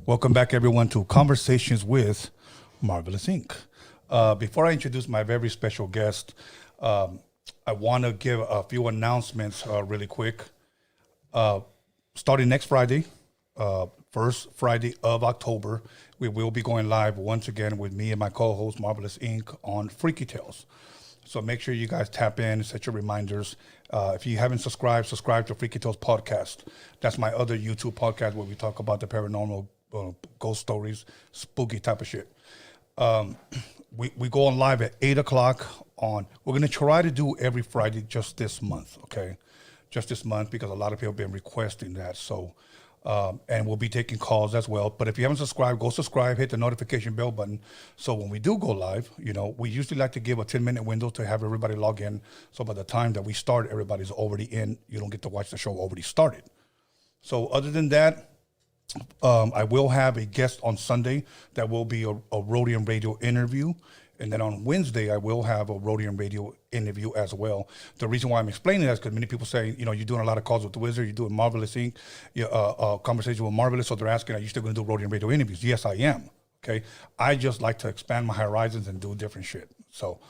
Welcome back, everyone, to Conversations with Marvelous Inc. Before I introduce my very special guest, I want to give a few announcements really quick. Starting next Friday, first Friday of October, we will be going live once again with me and my co-host, Marvelous Inc., on Freaky Tales. So make sure you guys tap in, set your reminders. If you haven't subscribed to Freaky Tales Podcast. That's my other YouTube podcast where we talk about the paranormal, ghost stories, spooky type of shit. We go on live at 8 o'clock on. We're going to try to do every Friday just this month, okay? Just this month, because a lot of people have been requesting that. So, and we'll be taking calls as well. But if you haven't subscribed, go subscribe, hit the notification bell button. So when we do go live, we usually like to give a 10-minute window to have everybody log in. So by the time that we start, everybody's already in. You don't get to watch the show already started. So other than that, I will have a guest on Sunday that will be a Roadium Radio interview. And then on Wednesday, I will have a Roadium Radio interview as well. The reason why I'm explaining that is because many people say, you're doing a lot of calls with the Wizard, you're doing Marvelous Inc., conversation with Marvelous, so they're asking, are you still going to do Roadium Radio interviews? Yes, I am, okay? I just like to expand my horizons and do different shit. So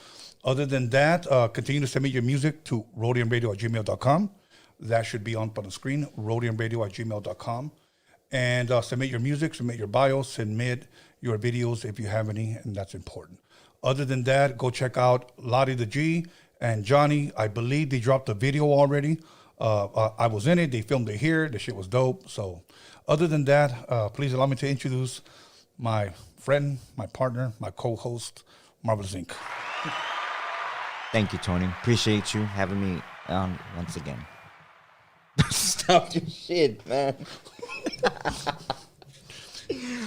other than that, continue to send me your music to roadiumradio@gmail.com. That should be on the screen, roadiumradio@gmail.com. And submit your music, submit your bios, submit your videos if you have any, and that's important. Other than that, go check out Lottie the G and Johnny. I believe they dropped the video already. I was in it. They filmed it here. The shit was dope. So other than that, please allow me to introduce my friend, my partner, my co-host, Marvelous Inc. Thank you, Tony. Appreciate you having me on once again. Stop your shit, man.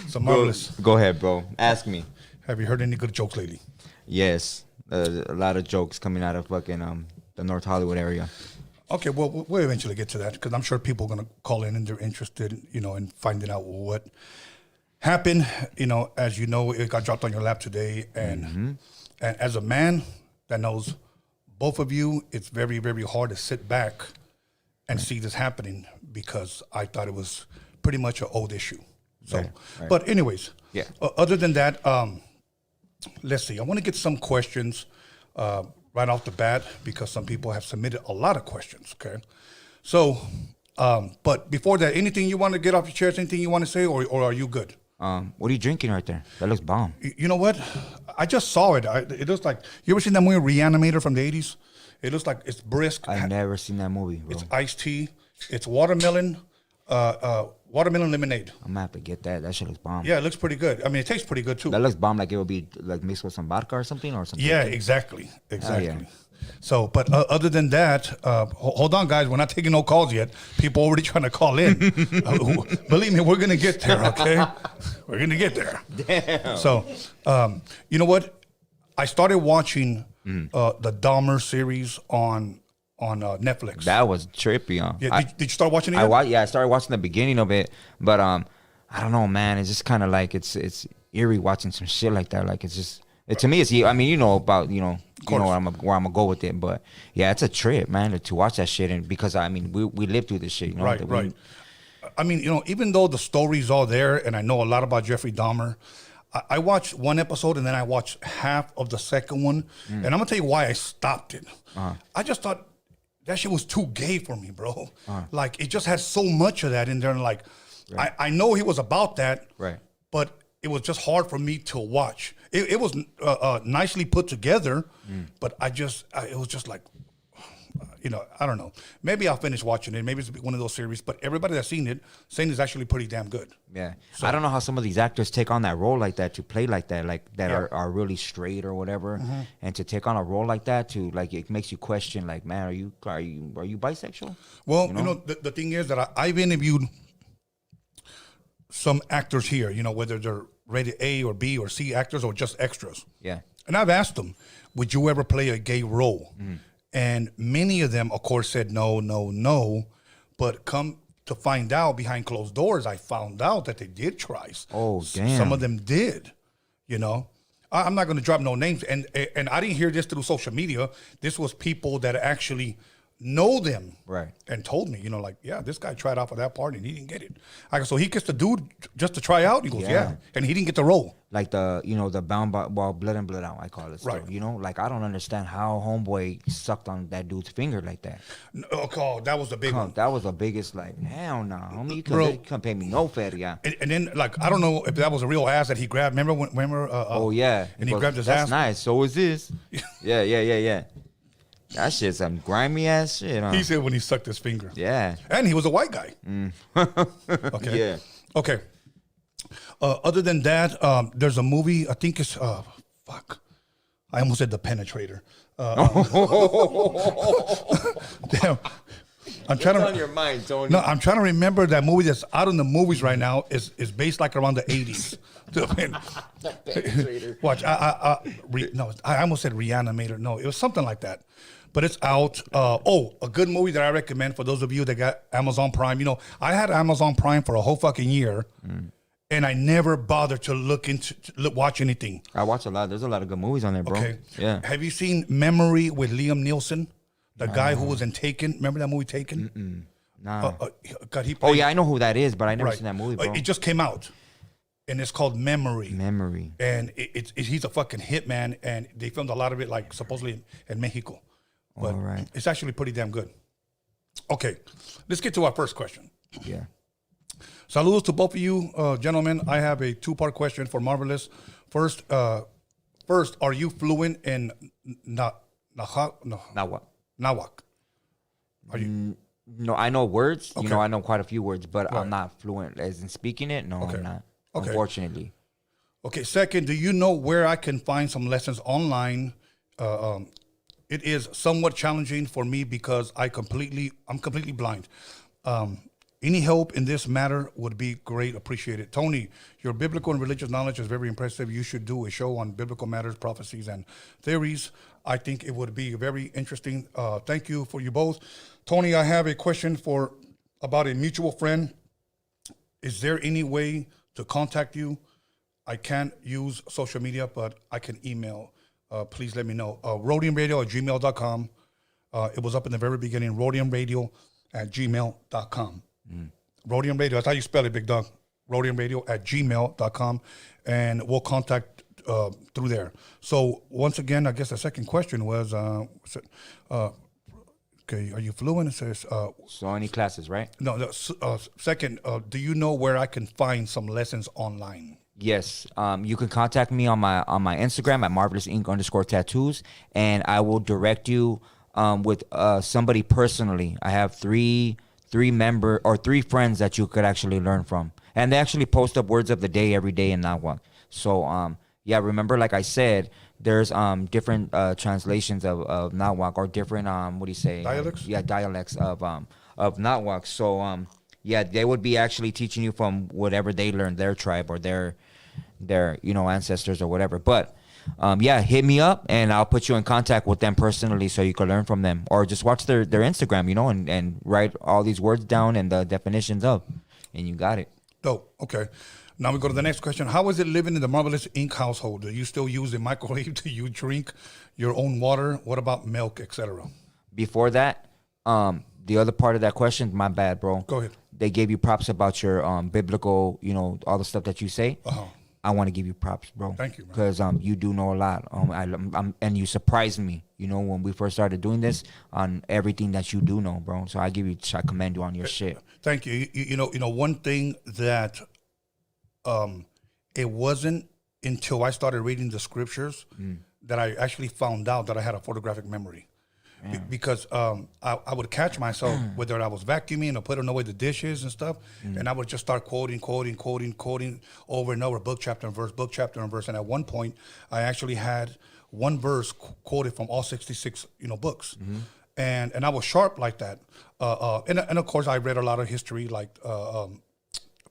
So Marvelous. Go ahead, bro. Ask me. Have you heard any good jokes lately? Yes. A lot of jokes coming out of fucking the North Hollywood area. Okay, well, we'll eventually get to that because I'm sure people are going to call in and they're interested, in finding out what happened. As you know, it got dropped on your lap today. And as a man that knows both of you, it's very, very hard to sit back and see this happening because I thought it was pretty much an old issue. So, right. But anyways, yeah. Other than that, let's see. I want to get some questions right off the bat because some people have submitted a lot of questions. Okay, so but before that, anything you want to get off your chest? Anything you want to say, or are you good? What are you drinking right there? That looks bomb. You know what? I just saw it. It looks like, you ever seen that movie Reanimator from the 80s? It looks like it's brisk. I've never seen that movie, bro. It's iced tea. It's watermelon. Watermelon lemonade. I'm gonna have to get that. That shit looks bomb. Yeah, it looks pretty good. I mean, it tastes pretty good too. That looks bomb, like it would be like mixed with some vodka or something. Yeah, exactly. Yeah. So, but other than that, hold on, guys. We're not taking no calls yet. People already trying to call in. Believe me, we're gonna get there. Okay, we're gonna get there. Damn. So, you know what? I started watching the Dahmer series on Netflix. That was trippy, huh? Yeah, did you start watching it? I started watching the beginning of it, but I don't know, man. It's just kind of like it's eerie watching some shit like that. Like it's just to me, it's, I mean, about where I'm gonna go with it, but yeah, it's a trip, man, to watch that shit, and because I mean we lived through this shit, right. I mean, even though the story's all there, and I know a lot about Jeffrey Dahmer. I watched one episode and then I watched half of the second one, and I'm gonna tell you why I stopped it. I just thought that shit was too gay for me, bro. Like, it just has so much of that in there. And like, right. I know he was about that, right? But it was just hard for me to watch. It was nicely put together, but it was just like, I don't know. Maybe I'll finish watching it. Maybe it's one of those series. But everybody that's seen it, saying it's actually pretty damn good. Yeah. So, I don't know how some of these actors take on that role like that, to play like that, are really straight or whatever, and to take on a role like that, to like, it makes you question, like, man, are you bisexual? Well, the thing is that I've interviewed some actors here, whether they're rated A or B or C actors or just extras. Yeah. And I've asked them, would you ever play a gay role? And many of them, of course, said no. But come to find out, behind closed doors, I found out that they did try. Oh, damn. Some of them did, I'm not going to drop no names. And I didn't hear this through social media. This was people that actually know them, Right. and told me, like, yeah, this guy tried out for that part and he didn't get it. I go, so he gets the dude just to try out? He goes, yeah. And he didn't get the role. Like the bound by blood in, blood out, I call it. Still, Right. Like I don't understand how homeboy sucked on that dude's finger like that. Oh, that was the big one. That was the biggest, like, hell no, homie, you couldn't pay me no feria. And then, like, I don't know if that was a real ass that he grabbed. Remember? Oh yeah, and he grabbed his ass. That's nice. So is this? yeah. That shit's some grimy ass shit. Huh? He said when he sucked his finger. Yeah. And he was a white guy. Okay. Yeah. Okay. Other than that, there's a movie. I think it's fuck. I almost said The Penetrator. Damn. I'm trying to. On your mind, Tony. No, I'm trying to remember that movie that's out in the movies right now. Is based like around the 80s. Watch. I almost said Reanimator. No, it was something like that. But it's out. A good movie that I recommend for those of you that got Amazon Prime. I had Amazon Prime for a whole fucking year, and I never bothered to watch anything. I watch a lot. There's a lot of good movies on there, bro. Okay. Yeah. Have you seen Memory with Liam Neeson? The guy who was in Taken. Remember that movie Taken? Nah. God, he played, Oh yeah, I know who that is, but I never seen that movie, bro. It just came out, and it's called Memory. Memory. And he's a fucking hitman, and they filmed a lot of it, like supposedly in Mexico. But All right. it's actually pretty damn good. Okay, let's get to our first question. Yeah. Saludos to both of you, gentlemen. I have a two-part question for Marvelous. First, are you fluent in Now what? Nawak? Are you? No, I know words. Okay. I know quite a few words, but Right. I'm not fluent as in speaking it. No, Okay. I'm not. Okay. Unfortunately. Okay. Second, do you know where I can find some lessons online? It is somewhat challenging for me because I'm completely blind. Any help in this matter would be great. Appreciated. Tony, your biblical and religious knowledge is very impressive. You should do a show on biblical matters, prophecies, and theories. I think it would be very interesting. Thank you for you both. Tony, I have a question about a mutual friend. Is there any way to contact you? I can't use social media, but I can email. Please let me know. Roadiumradio@gmail.com. It was up in the very beginning. Roadiumradio@gmail.com. Roadium Radio, that's how you spell it, big dog. Roadiumradio@gmail.com. And we'll contact through there. So once again, I guess the second question was, okay, are you fluent? It says, So any classes, right? no, second, do you know where I can find some lessons online? Yes. You can contact me on my Instagram at marvelousinc_tattoos, and I will direct you with somebody personally. I have three friends that you could actually learn from, and they actually post up words of the day every day in Nahuatl. So yeah, remember, like I said, there's different translations of Nahuatl, or different what do you say? Dialects? Yeah, dialects of Nahuatl. So yeah, they would be actually teaching you from whatever they learned, their tribe or their ancestors or whatever. But yeah, hit me up and I'll put you in contact with them personally so you can learn from them, or just watch their Instagram, and write all these words down and the definitions of, and you got it. Dope. Okay. Now we go to the next question. How is it living in the Marvelous Inc. household? Do you still use a microwave? Do you drink your own water? What about milk, etc.? Before that, the other part of that question, my bad, bro. Go ahead. They gave you props about your biblical, all the stuff that you say. Uh-huh. I want to give you props, bro. Thank you, man. Because you do know a lot. And you surprised me, when we first started doing this, on everything that you do know, bro. So I commend you on your shit. Thank you. You know, one thing that it wasn't until I started reading the scriptures that I actually found out that I had a photographic memory. Because I would catch myself, whether I was vacuuming or putting away the dishes and stuff, and I would just start quoting over and over, book, chapter, and verse. And at one point, I actually had one verse quoted from all 66, books. And I was sharp like that. And of course, I read a lot of history, like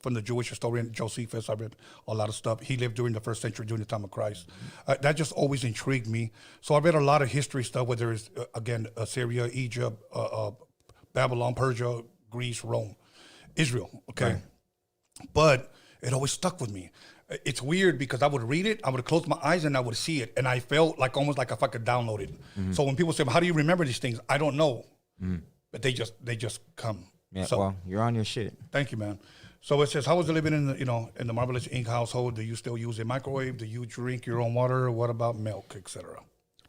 from the Jewish historian Josephus. I read a lot of stuff. He lived during the first century, during the time of Christ. That just always intrigued me. So I read a lot of history stuff, whether it's, again, Assyria, Egypt, Babylon, Persia, Greece, Rome, Israel, okay? Right. But it always stuck with me. It's weird because I would read it, I would close my eyes and I would see it, and I felt like almost like if I could download it. So when people say, well, how do you remember these things? I don't know. but they just come. Yeah, So, well, you're on your shit. thank you, man. So it says, how was it living in the Marvelous Inc. household? Do you still use a microwave? Do you drink your own water? What about milk, etc.?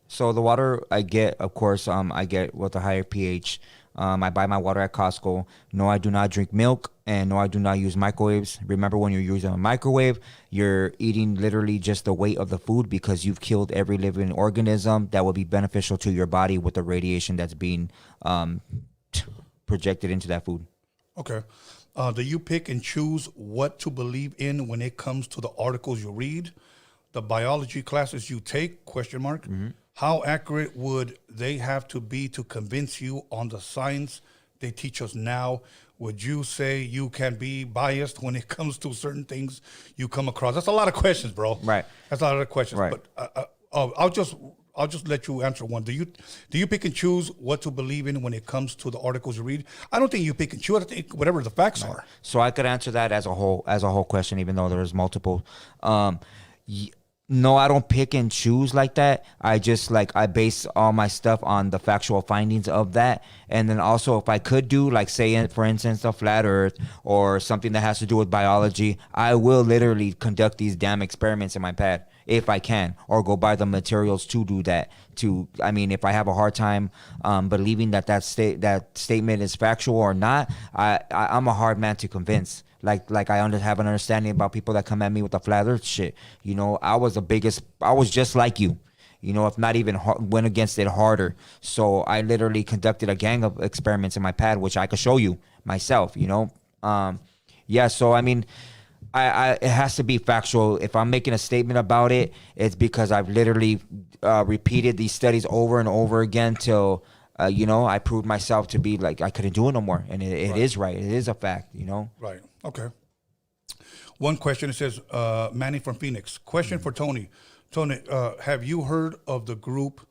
So the water I get, of course, I get with a higher pH. I buy my water at Costco. No, I do not drink milk, and no, I do not use microwaves. Remember, when you're using a microwave, you're eating literally just the weight of the food, because you've killed every living organism that would be beneficial to your body with the radiation that's being projected into that food. Okay. Do you pick and choose what to believe in when it comes to the articles you read, the biology classes you take? Question mark. How accurate would they have to be to convince you on the science they teach us now? Would you say you can be biased when it comes to certain things you come across? That's a lot of questions, bro. Right. That's a lot of questions. Right. But I'll just let you answer one. Do you pick and choose what to believe in when it comes to the articles you read? I don't think you pick and choose. I think whatever the facts are. So I could answer that as a whole question, even though there's multiple. No, I don't pick and choose like that. I just I base all my stuff on the factual findings of that. And then also, if I could do, say, for instance, the flat earth or something that has to do with biology, I will literally conduct these damn experiments in my pad if I can, or go buy the materials to do that. If I have a hard time believing that statement is factual or not, I'm a hard man to convince. I have an understanding about people that come at me with the flat earth shit. I was just like you, if not even went against it harder. So I literally conducted a gang of experiments in my pad, which I could show you myself, Yeah, so it has to be factual. If I'm making a statement about it, it's because I've literally repeated these studies over and over again till I proved myself to be I couldn't do it no more. And it is right. It is a fact, Right. Okay. One question, it says, Manny from Phoenix. Question for Tony. Tony, have you heard of the group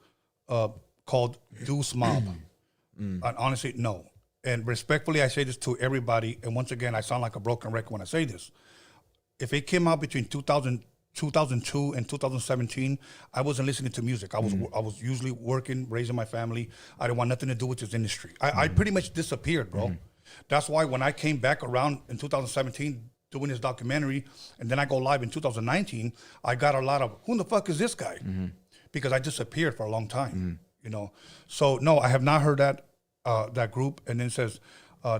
called Deuce Mob? And honestly, no. And respectfully, I say this to everybody. And once again, I sound like a broken record when I say this. If it came out between 2002 and 2017, I wasn't listening to music. I was usually working, raising my family. I didn't want nothing to do with this industry. I pretty much disappeared, bro. That's why when I came back around in 2017 doing this documentary, and then I go live in 2019, I got a lot of, who the fuck is this guy? Because I disappeared for a long time, So no, I have not heard that group. And then it says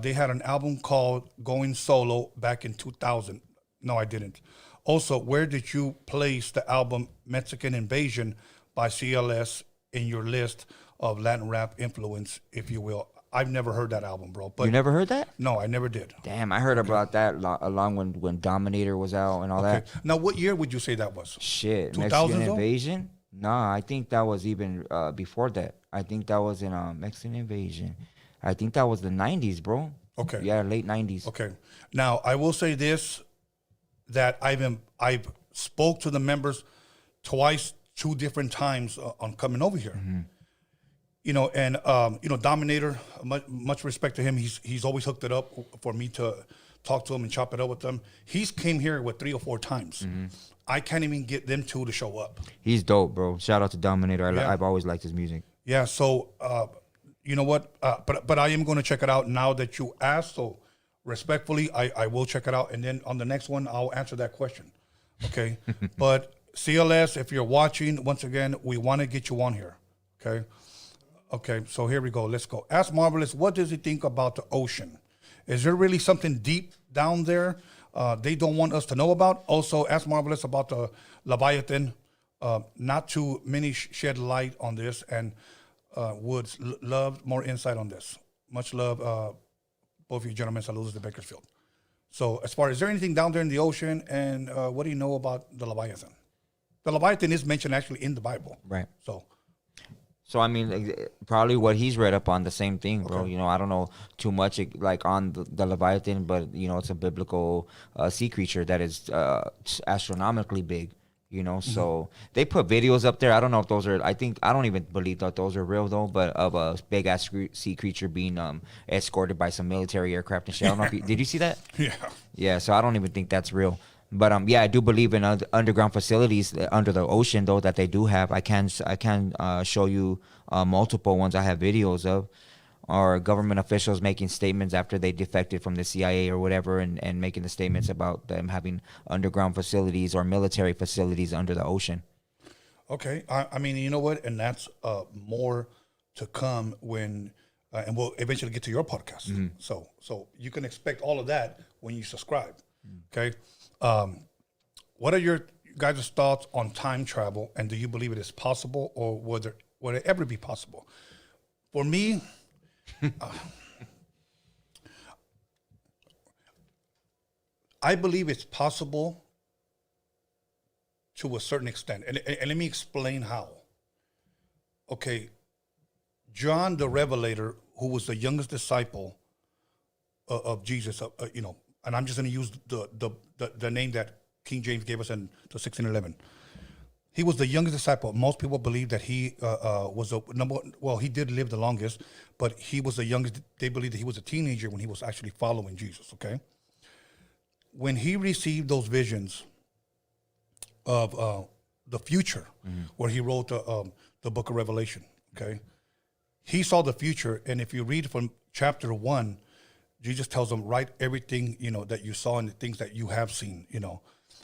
they had an album called Going Solo back in 2000. No, I didn't. Also, where did you place the album Mexican Invasion by CLS in your list of Latin rap influence, if you will? I've never heard that album, bro. But you never heard that? No, I never did. Damn, I heard about that along when Dominator was out and all that. Now, what year would you say that was? Shit, Mexican Invasion? Nah, I think that was even before that. I think that was in Mexican Invasion. I think that was the 90s, bro. Okay. Yeah, late 90s. Okay. Now, I will say this, that I've spoke to the members twice, 2 different times on coming over here. Dominator, much respect to him. He's always hooked it up for me to talk to him and chop it up with them. He's came here 3 or 4 times. I can't even get them 2 to show up. He's dope, bro. Shout out to Dominator. I've always liked his music. Yeah. So, you know what? But I am going to check it out now that you asked. So respectfully, I will check it out. And then on the next one, I'll answer that question. Okay. But CLS, if you're watching, once again, we want to get you on here. Okay. Okay, so here we go. Let's go. Ask Marvelous, what does he think about the ocean? Is there really something deep down there they don't want us to know about? Also, ask Marvelous about the Leviathan. Not too many shed light on this, and would love more insight on this. Much love, both of you gentlemen. Saludos to Bakersfield. So as far as, is there anything down there in the ocean, and what do you know about the Leviathan? The Leviathan is mentioned actually in the Bible. Right. So I mean, probably what he's read up on, the same thing, bro. Okay. I don't know too much on the Leviathan, but it's a biblical sea creature that is astronomically big. So they put videos up there. I don't know if those are. I don't even believe that those are real though. But of a big ass sea creature being escorted by some military aircraft and shit. I don't know if did you see that? Yeah. Yeah. So I don't even think that's real. But I do believe in underground facilities under the ocean, though, that they do have. I can show you multiple ones I have videos of. or government officials making statements after they defected from the CIA or whatever, and making the statements about them having underground facilities or military facilities under the ocean. Okay, I mean, you know what, and that's more to come when, and we'll eventually get to your podcast. So you can expect all of that when you subscribe. Okay, what are your guys' thoughts on time travel, and do you believe it is possible, or would it ever be possible? For me, I believe it's possible to a certain extent. And let me explain how. Okay, John the Revelator, who was the youngest disciple of Jesus, and I'm just going to use the name that King James gave us in the 1611. He was the youngest disciple. Most people believe that he was the number one. Well, he did live the longest, but he was the youngest. They believe that he was a teenager when he was actually following Jesus, okay? When he received those visions of the future, where he wrote the book of Revelation, okay? He saw the future, and if you read from chapter 1, Jesus tells him, write everything, that you saw and the things that you have seen,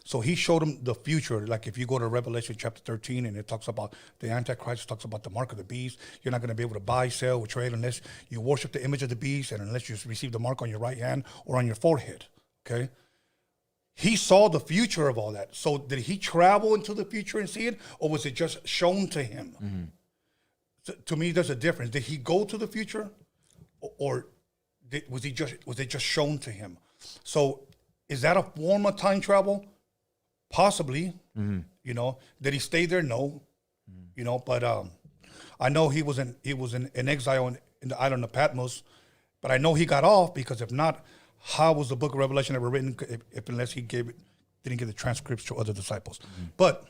So he showed him the future. Like if you go to Revelation chapter 13 and it talks about the Antichrist, talks about the mark of the beast. You're not going to be able to buy, sell, or trade unless you worship the image of the beast and unless you receive the mark on your right hand or on your forehead, okay? He saw the future of all that. So did he travel into the future and see it, or was it just shown to him? To me, there's a difference. Did he go to the future, or was it just shown to him? So is that a form of time travel? Possibly. Did he stay there? No. But I know he was in exile in the island of Patmos, but I know he got off, because if not, how was the book of Revelation ever written if unless he didn't give the transcripts to other disciples? But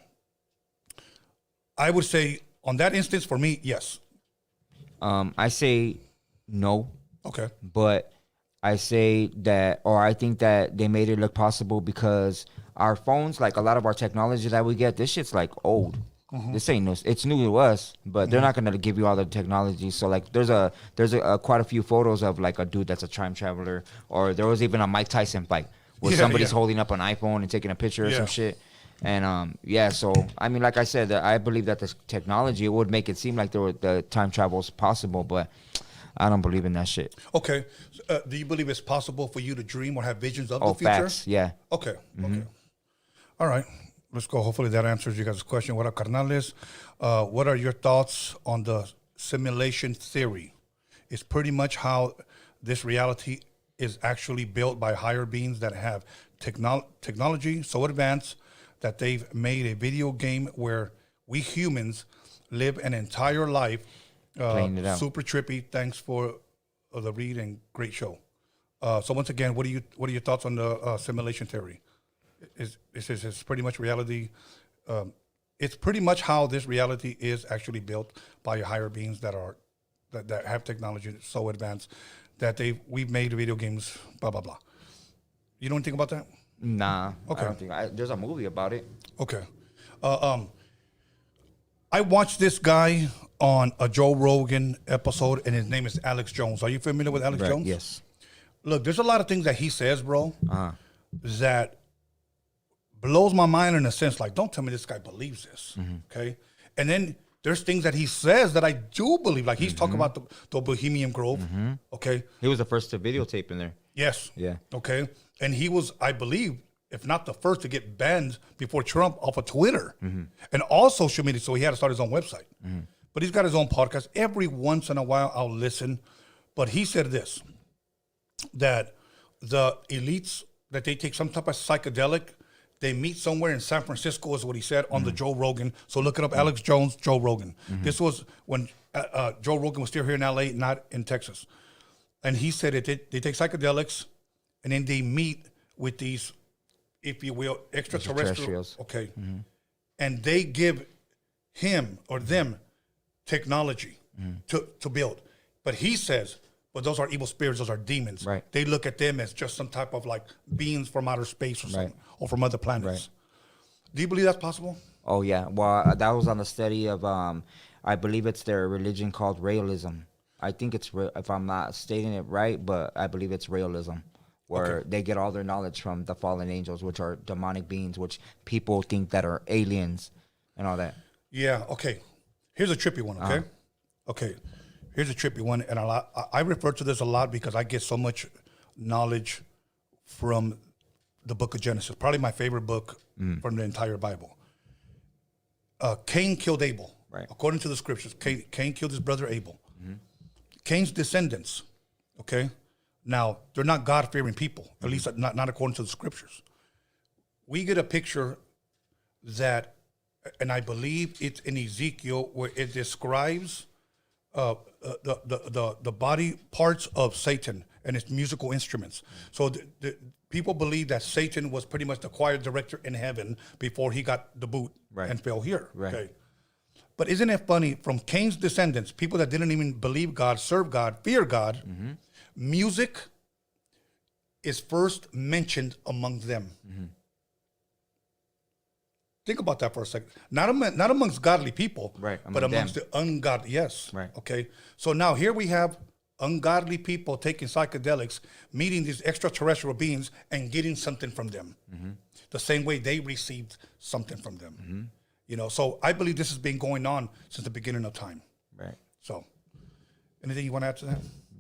I would say on that instance, for me, yes. I say no. Okay. But I say that, or I think that they made it look possible because our phones, like a lot of our technology that we get, this shit's like old. This ain't new. It's new to us, but they're not gonna give you all the technology. So like, there's quite a few photos of like a dude that's a time traveler, or there was even a Mike Tyson fight where somebody's holding up an iPhone and taking a picture or some shit. And so I mean, like I said, I believe that the technology would make it seem like the time travel is possible, but I don't believe in that shit. Okay. Do you believe it's possible for you to dream or have visions of the future? Facts, yeah. Okay. Okay. All right. Let's go. Hopefully that answers you guys' question. What up, carnales? What are your thoughts on the simulation theory? It's pretty much how this reality is actually built by higher beings that have technology so advanced that they've made a video game where we humans live an entire life. Playing it out. Super trippy. Thanks for the read and great show. So once again, what are your thoughts on the simulation theory? It's pretty much reality. It's pretty much how this reality is actually built by higher beings that have technology so advanced that we've made video games. Blah blah blah. You know anything about that? Nah. Okay. I don't think there's a movie about it. Okay. I watched this guy on a Joe Rogan episode, and his name is Alex Jones. Are you familiar with Alex Jones? Yes. Look, there's a lot of things that he says, bro, that blows my mind in a sense. Like, don't tell me this guy believes this, okay? And then there's things that he says that I do believe. Like, he's talking about the Bohemian Grove, okay? He was the first to videotape in there. Yes. Yeah. Okay. And he was, I believe, if not the first to get banned before Trump off of Twitter and all social media. So he had to start his own website. But he's got his own podcast. Every once in a while, I'll listen. But he said this, that the elites, that they take some type of psychedelic, they meet somewhere in San Francisco, is what he said on the Joe Rogan. So look it up, Alex Jones, Joe Rogan. This was when Joe Rogan was still here in LA, not in Texas. And he said that they take psychedelics and then they meet with these, if you will, extraterrestrials. Okay. And they give him or them technology to build. But he says, but those are evil spirits, those are demons. Right. They look at them as just some type of like beings from outer space or something, or from other planets. Right. Do you believe that's possible? Oh, yeah. Well, that was on the study of, I believe it's their religion called realism. I think it's real, if I'm not stating it right, but I believe it's realism, where they get all their knowledge from the fallen angels, which are demonic beings, which people think that are aliens and all that. Yeah. Okay. Here's a trippy one. Okay. Okay. Here's a trippy one, and I refer to this a lot because I get so much knowledge from the book of Genesis. Probably my favorite book from the entire Bible. Cain killed Abel. Right. According to the scriptures, Cain killed his brother Abel. Cain's descendants, okay? Now, they're not God-fearing people, at least not according to the scriptures. We get a picture that, and I believe it's in Ezekiel, where it describes the body parts of Satan and its musical instruments. So the people believe that Satan was pretty much the choir director in heaven before he got the boot and fell here. Right. Okay. But isn't it funny, from Cain's descendants, people that didn't even believe God, serve God, fear God, music is first mentioned among them. Think about that for a second. Not amongst godly people, but amongst the ungodly. Yes. Right. Okay. So now here we have ungodly people taking psychedelics, meeting these extraterrestrial beings, and getting something from them. The same way they received something from them. You know, so I believe this has been going on since the beginning of time. Right. So, anything you want to add to that?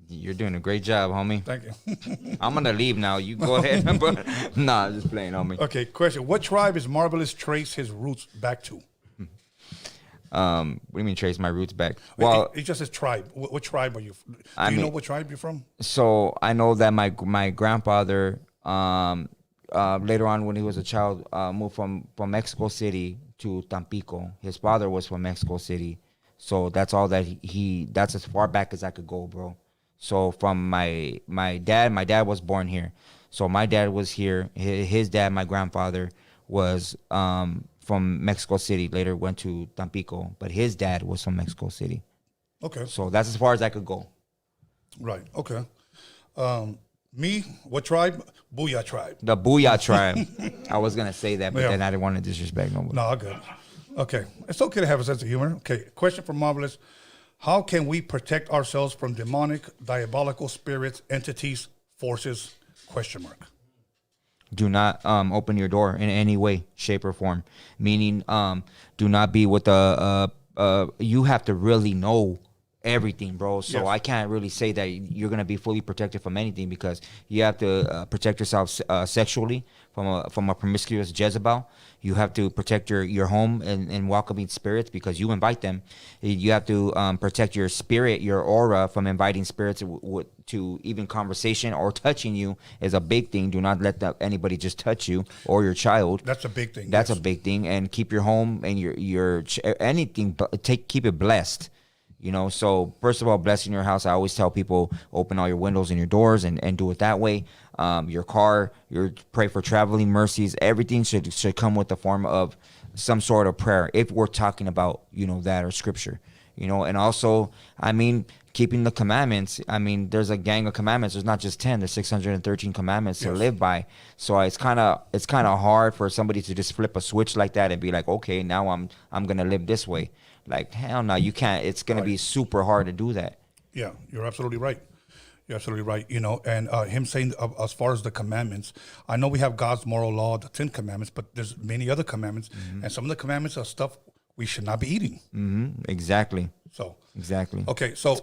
You're doing a great job, homie. Thank you. I'm gonna leave now. You go ahead. But nah, just playing, homie. Okay, question. What tribe is Marvelous trace his roots back to? What do you mean trace my roots back? Well, it just says tribe. What tribe are you from? Do you know what tribe you're from? So I know that my grandfather, later on when he was a child, moved from Mexico City to Tampico. His father was from Mexico City. So that's all that that's as far back as I could go, bro. So from my dad was born here. So my dad was here. His dad, my grandfather, was from Mexico City. Later went to Tampico, but his dad was from Mexico City. Okay. So that's as far as I could go. Right. Okay. Me, what tribe? Booyah tribe. The Booyah tribe. I was gonna say that, but then I didn't want to disrespect nobody. No, good. Okay. It's okay to have a sense of humor. Okay. Question for Marvelous. How can we protect ourselves from demonic, diabolical spirits, entities, forces? Question mark. Do not open your door in any way, shape, or form. Meaning, do not be with you have to really know everything, bro. So I can't really say that you're gonna be fully protected from anything, because you have to protect yourself sexually from a promiscuous Jezebel. You have to protect your home and welcoming spirits, because you invite them. You have to protect your spirit, your aura, from inviting spirits to even conversation or touching you is a big thing. Do not let anybody just touch you or your child. That's a big thing. That's a big thing. And keep your home and your anything. Keep it blessed. You know, so first of all, blessing your house. I always tell people, open all your windows and your doors and do it that way. Your car, pray for traveling mercies. Everything should come with the form of some sort of prayer, if we're talking about, that or scripture, and also, I mean, keeping the commandments. I mean, there's a gang of commandments. There's not just 10, there's 613 commandments to live by. So it's kind of hard for somebody to just flip a switch like that and be like, okay, now I'm going to live this way. Like, hell no, you can't. It's going to be super hard to do that. Yeah, you're absolutely right. You're absolutely right. And him saying, as far as the commandments, I know we have God's moral law, the 10 commandments, but there's many other commandments. And some of the commandments are stuff we should not be eating. Exactly. So. Exactly. Okay, so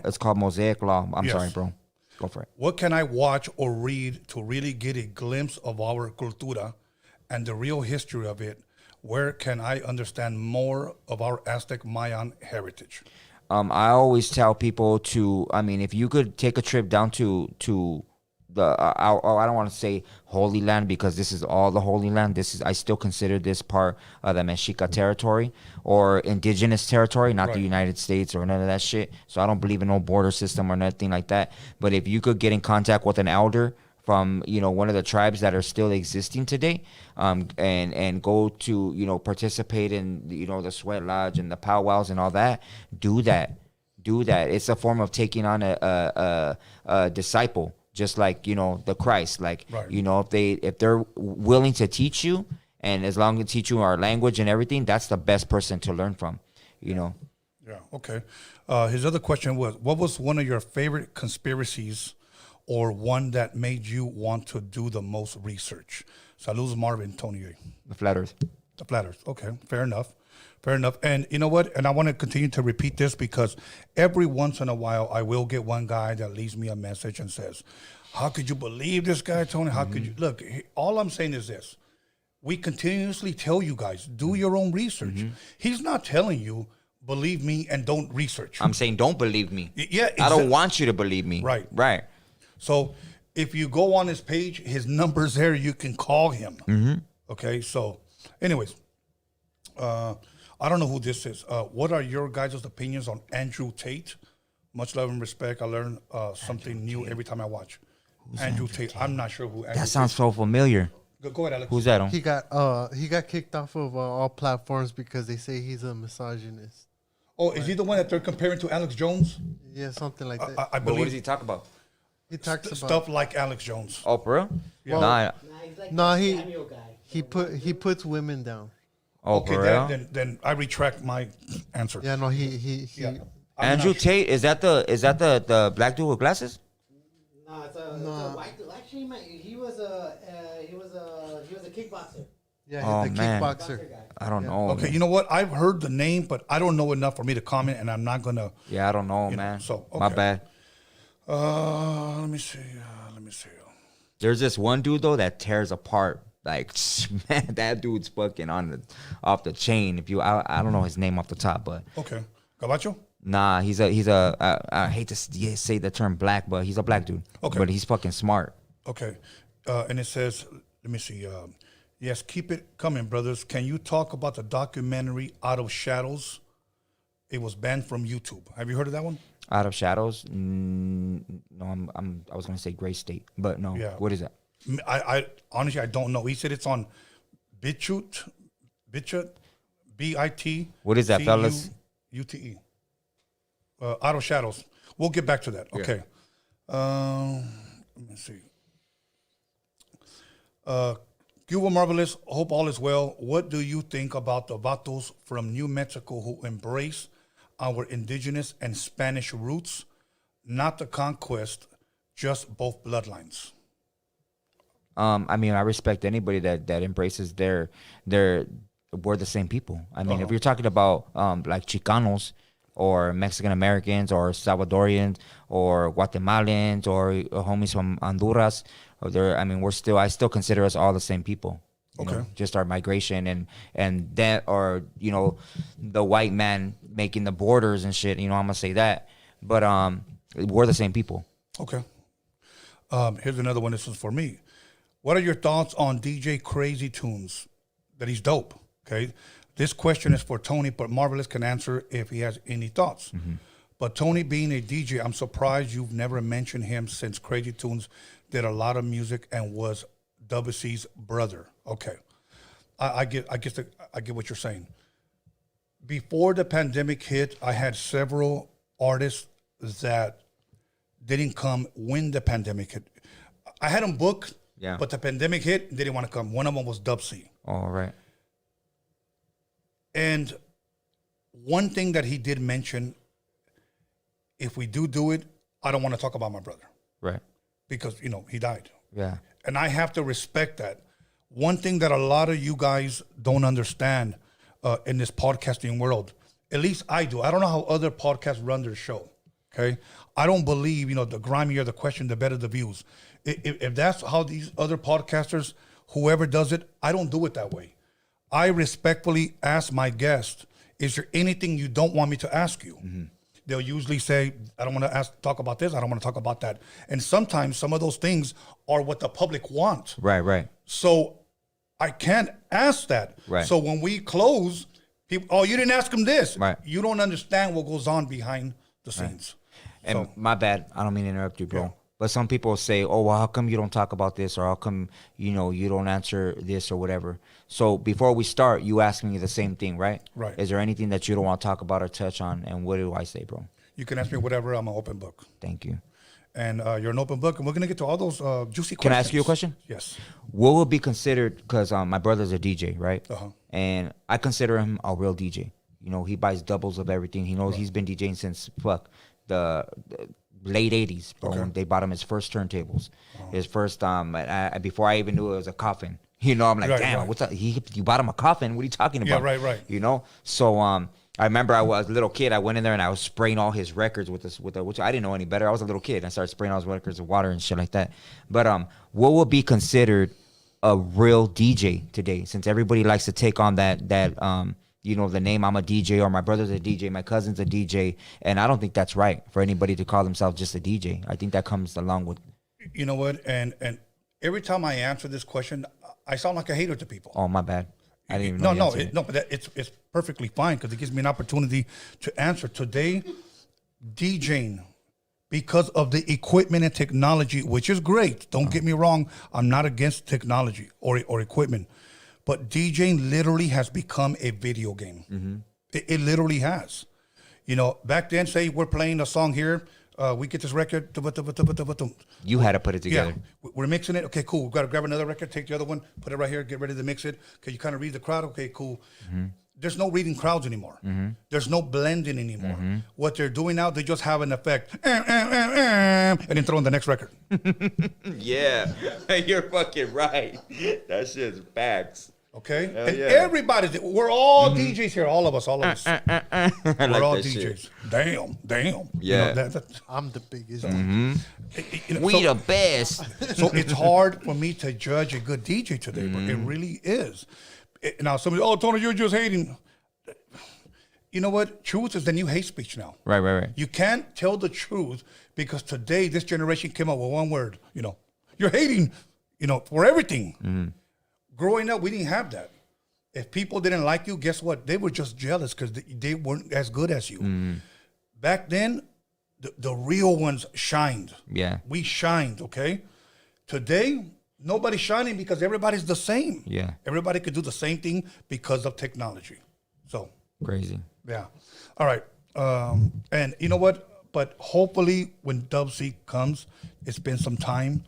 it's called Mosaic law. I'm sorry, bro. Go for it. What can I watch or read to really get a glimpse of our cultura and the real history of it? Where can I understand more of our Aztec Mayan heritage? I always tell people if you could take a trip down to the, I don't want to say Holy Land, because this is all the Holy Land. I still consider this part of the Mexica territory or indigenous territory, not the United States or none of that shit. So I don't believe in no border system or nothing like that. But if you could get in contact with an elder from one of the tribes that are still existing today, and go to participate in the sweat lodge and the powwows and all that, do that. It's a form of taking on a disciple, just like the Christ. Like if they're willing to teach you, and as long as they teach you our language and everything, that's the best person to learn from. You're Yeah. Okay. His other question was, what was one of your favorite conspiracies, or one that made you want to do the most research? Saludos, Marvin, Tony. The flat Earth. The flat Earth. Okay. Fair enough. Fair enough. And you know what? And I want to continue to repeat this because every once in a while I will get one guy that leaves me a message and says, how could you believe this guy, Tony? How could you? Look, all I'm saying is this. We continuously tell you guys, do your own research. He's not telling you, believe me and don't research. I'm saying don't believe me. Yeah, I don't want you to believe me. Right. Right. So if you go on his page, his number's there. You can call him. Okay. So anyways, I don't know who this is. What are your guys' opinions on Andrew Tate? Much love and respect. I learn something new every time I watch. Andrew Tate. I'm not sure who Andrew That sounds so familiar. Go ahead, Alex. Who's that? He got kicked off of all platforms because they say he's a misogynist. Oh, is he the one that they're comparing to Alex Jones? Yeah, something like that. I But believe what does he talk about? He talks about stuff like Alex Jones. Oh, for real? Yeah. Nah. He's like No, the he- Samuel guy. he puts women down. Oh, Okay, for real? then I retract my answer. Yeah, no, he Yeah. I'm Andrew not Tate, is that the black dude with glasses? No, it's a white dude. Actually, he was a kickboxer. yeah, Oh, he's the man. kickboxer. Kickboxer guy. I don't know. Okay, man. you know what? I've heard the name, but I don't know enough for me to comment, and I'm not gonna. Yeah, I don't know, You know, man. so, My okay. bad. Let me see. Let me see. There's this one dude though that tears apart. Like, man, that dude's fucking off the chain. If you, I don't know his name off the top, but Okay, Gabacho. nah, he's a. I hate to say the term black, but he's a black dude. Okay. But he's fucking smart. Okay, and it says, let me see. Yes, keep it coming, brothers. Can you talk about the documentary Out of Shadows? It was banned from YouTube. Have you heard of that one? Out of Shadows? No, I was gonna say Gray State, but no. Yeah. What is that? I honestly I don't know. He said it's on BitChute, BIT. What is that, fellas? UTE. Out of Shadows. We'll get back to that. Yeah. Okay. Let me see. Cuba Marvelous, hope all is well. What do you think about the Vatos from New Mexico who embrace our indigenous and Spanish roots, not the conquest, just both bloodlines? I mean, I respect anybody that embraces we're the same people. I mean, if you're talking about like Chicanos or Mexican Americans or Salvadorians or Guatemalans or homies from Honduras, I still consider us all the same people. You know, just our migration and that, or the white man making the borders and shit. I'm gonna say that, but we're the same people. Okay. Here's another one. This is for me. What are your thoughts on DJ Crazy Tunes? That he's dope. Okay. This question is for Tony, but Marvelous can answer if he has any thoughts. But Tony, being a DJ, I'm surprised you've never mentioned him since Crazy Tunes did a lot of music and was WC's brother. Okay. I get what you're saying. Before the pandemic hit, I had several artists that didn't come when the pandemic hit. I had them booked. Yeah. But the pandemic hit, they didn't want to come. One of them was Dub C. All right. And one thing that he did mention, if we do it, I don't want to talk about my brother. Right. Because, he died. Yeah. And I have to respect that. One thing that a lot of you guys don't understand in this podcasting world, at least I do. I don't know how other podcasts run their show. Okay. I don't believe, the grimier the question, the better the views. If that's how these other podcasters, whoever does it, I don't do it that way. I respectfully ask my guest, is there anything you don't want me to ask you? They'll usually say, I don't want to talk about this. I don't want to talk about that. And sometimes some of those things are what the public want. Right. So I can't ask that. Right. So when we close, people, you didn't ask him this. Right. You don't understand what goes on behind the scenes. And my bad. I don't mean to interrupt you, bro. Yeah. But some people say, oh, well, how come you don't talk about this? Or how come, you don't answer this or whatever? So before we start, you ask me the same thing, right? Right. Is there anything that you don't want to talk about or touch on? And what do I say, bro? You can ask me whatever. I'm an open book. Thank you. And you're an open book. And we're going to get to all those juicy questions. Can I ask you a question? Yes. What would be considered, because my brother's a DJ, right? Uh-huh. And I consider him a real DJ. you know, he buys doubles of everything. He knows he's been DJing since the late 80s, bro. Okay. When they bought him his first turntables. His first before I even knew it was a coffin. You know, I'm like, damn, what's up? You bought him a coffin? What are you talking about? Yeah, right. You know? So I remember I was a little kid. I went in there and I was spraying all his records which I didn't know any better. I was a little kid. I started spraying all his records with water and shit like that. But what would be considered a real DJ today? Since everybody likes to take on that you know, the name, I'm a DJ, or my brother's a DJ, my cousin's a DJ, and I don't think that's right for anybody to call themselves just a DJ. I think that comes along with. You know what? And every time I answer this question, I sound like a hater to people. Oh, my bad. I didn't even know. But it's perfectly fine because it gives me an opportunity to answer. Today, DJing, because of the equipment and technology, which is great. Don't get me wrong. I'm not against technology or equipment. But DJing literally has become a video game. Mm-hmm. It literally has. You know, back then, say we're playing a song here. We get this record. You had to put it together. Yeah, we're mixing it. Okay, cool. We've got to grab another record, take the other one, put it right here, get ready to mix it. Okay, you kind of read the crowd. Okay, cool. Mm-hmm. There's no reading crowds anymore. Mm-hmm. There's no blending anymore. Mm-hmm. What they're doing now, they just have an effect. And then throw in the next record. Yeah, you're fucking right. That shit's facts. Okay? Hell and yeah. everybody, we're all DJs here. All of us. We're like all that DJs. shit. Damn. Yeah. You know, I'm the biggest. you know, We the best. So it's hard for me to judge a good DJ today, but it really is. Now, somebody, Tony, you're just hating. You know what? Truth is the new hate speech now. Right. You can't tell the truth because today this generation came up with one word. You know, you're hating, you know, for everything. Mm-hmm. Growing up, we didn't have that. If people didn't like you, guess what? They were just jealous because they weren't as good as you. Mm-hmm. Back then, the real ones shined. Yeah. We shined, okay? Today, nobody's shining because everybody's the same. Yeah. Everybody could do the same thing because of technology. So. Crazy. Yeah. All right. And you know what? But hopefully when Dub C comes, it's been some time.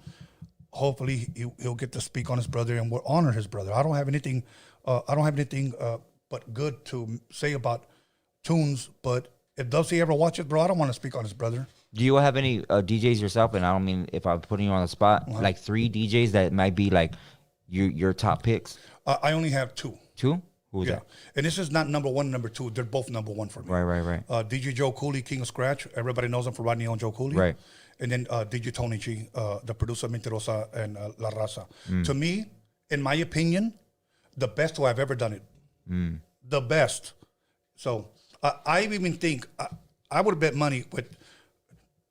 Hopefully he'll get to speak on his brother and we'll honor his brother. I don't have anything but good to say about tunes. But if Dub C ever watches, bro, I don't want to speak on his brother. Do you have any DJs yourself? And I don't mean if I'm putting you on the spot, like 3 DJs that might be like your top picks. I only have 2. 2? Who's that? And this is not number 1, number 2. They're both number 1 for me. Right. DJ Joe Cooley, King of Scratch. Everybody knows him for riding on Joe Cooley. Right. And then DJ Tony G, the producer Mentirosa and La Raza. To me, in my opinion, the best who I've ever done it. The best. So I even think I would bet money with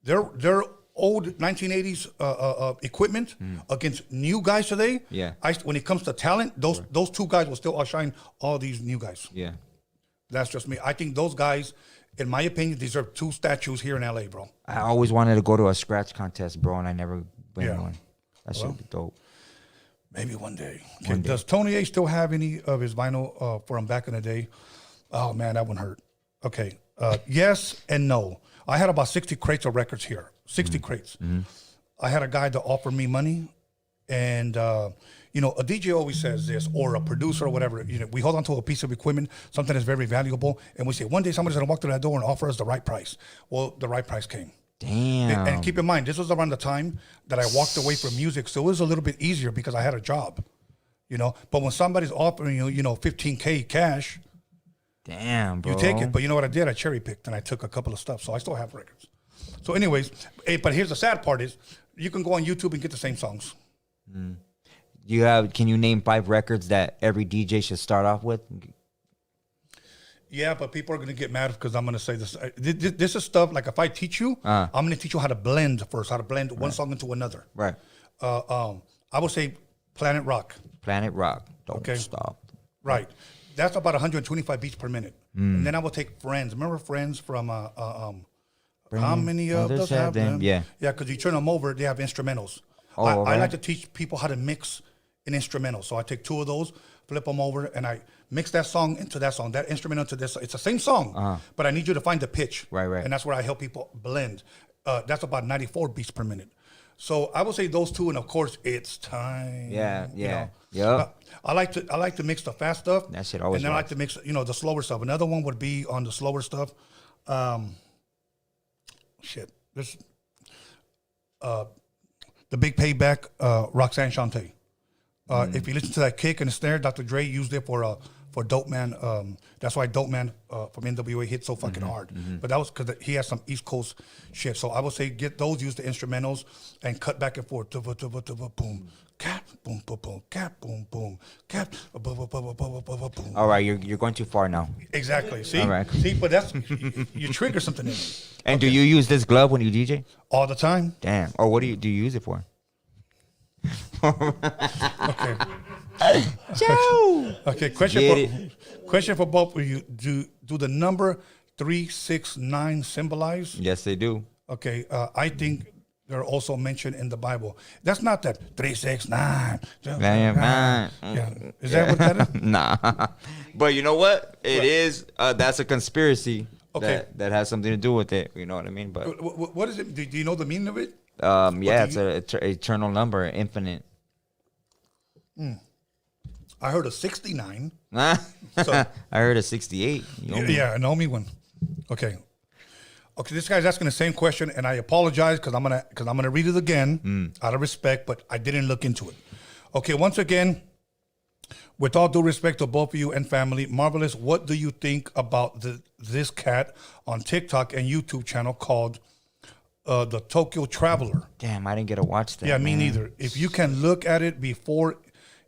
their old 1980s equipment against new guys today. Yeah. When it comes to talent, those 2 guys will still outshine all these new guys. Yeah. That's just me. I think those guys, in my opinion, deserve 2 statues here in LA, bro. I always wanted to go to a scratch contest, bro, and I never went Yeah. one. That should be dope. Maybe one day. One day. Does Tony A still have any of his vinyl from back in the day? Oh, man, that one hurt. Okay. Yes and no. I had about 60 crates of records here. 60 crates. Mm-hmm. I had a guy that offered me money. And, you know, a DJ always says this, or a producer or whatever. You know, we hold on to a piece of equipment, something that's very valuable, and we say, one day somebody's going to walk through that door and offer us the right price. Well, the right price came. Damn. And keep in mind, this was around the time that I walked away from music, so it was a little bit easier because I had a job, you know. But when somebody's offering you, $15K cash, damn, bro. you take it. But you know what I did? I cherry picked and I took a couple of stuff, so I still have records. So, anyways, but here's the sad part: is you can go on YouTube and get the same songs. Can you name 5 records that every DJ should start off with? Yeah, but people are going to get mad because I'm going to say this. This is stuff, like if I teach you, I'm going to teach you how to blend first, how to blend one song into another. Right. I would say Planet Rock. Planet Rock. Don't stop. Right. That's about 125 beats per minute. And then I will take Friends. Remember Friends from How Many of Us Have Them? Yeah. Yeah, because you turn them over, they have instrumentals. I like to teach people how to mix an instrumental. So I take 2 of those, flip them over, and I mix that song into that song, that instrumental into this. It's the same song, but I need you to find the pitch. Right. And that's where I help people blend. That's about 94 beats per minute. So I would say those two, and of course, It's Time. Yeah, you yeah. know. Yep. I like to mix the fast stuff. That shit always And then I like rocks. to mix, the slower stuff. Another one would be on the slower stuff. This the Big Payback, Roxanne Shante. If you listen to that kick and the snare, Dr. Dre used it for Dope Man. That's why Dope Man from NWA hit so fucking hard. But that was because he has some East Coast shit. So I would say get those, use the instrumentals, and cut back and forth. Boom, cap, boom, boom, boom, cap, boom, boom, cap, boom, boom, boom, boom, boom, boom, boom. All right, you're going too far now. Exactly. See, All right. see, but that's you trigger something in me And do you use this glove when you DJ? all the time. Damn. Or what do you use it for? Okay. Joe. Okay. Get Question for both of you. Do the number 369 symbolize? Yes, they do. Okay. I think they're also mentioned in the Bible. That's not that 369. Yeah. Is that what that is? Nah. But you know what? It is. That's a conspiracy. Okay. That has something to do with it. You know what I mean? But What is it? Do you know the meaning of it? yeah, do it's a eternal number, infinite. I heard a 69. I So, heard a 68. You know me. yeah, I know me one. Okay. Okay, this guy's asking the same question, and I apologize because I'm gonna read it again out of respect, but I didn't look into it. Okay, once again, with all due respect to both of you and family, Marvelous, what do you think about this cat on TikTok and YouTube channel called the Tokyo Traveler? Damn, I didn't get to watch that. Yeah, me man. neither. If you can look at it before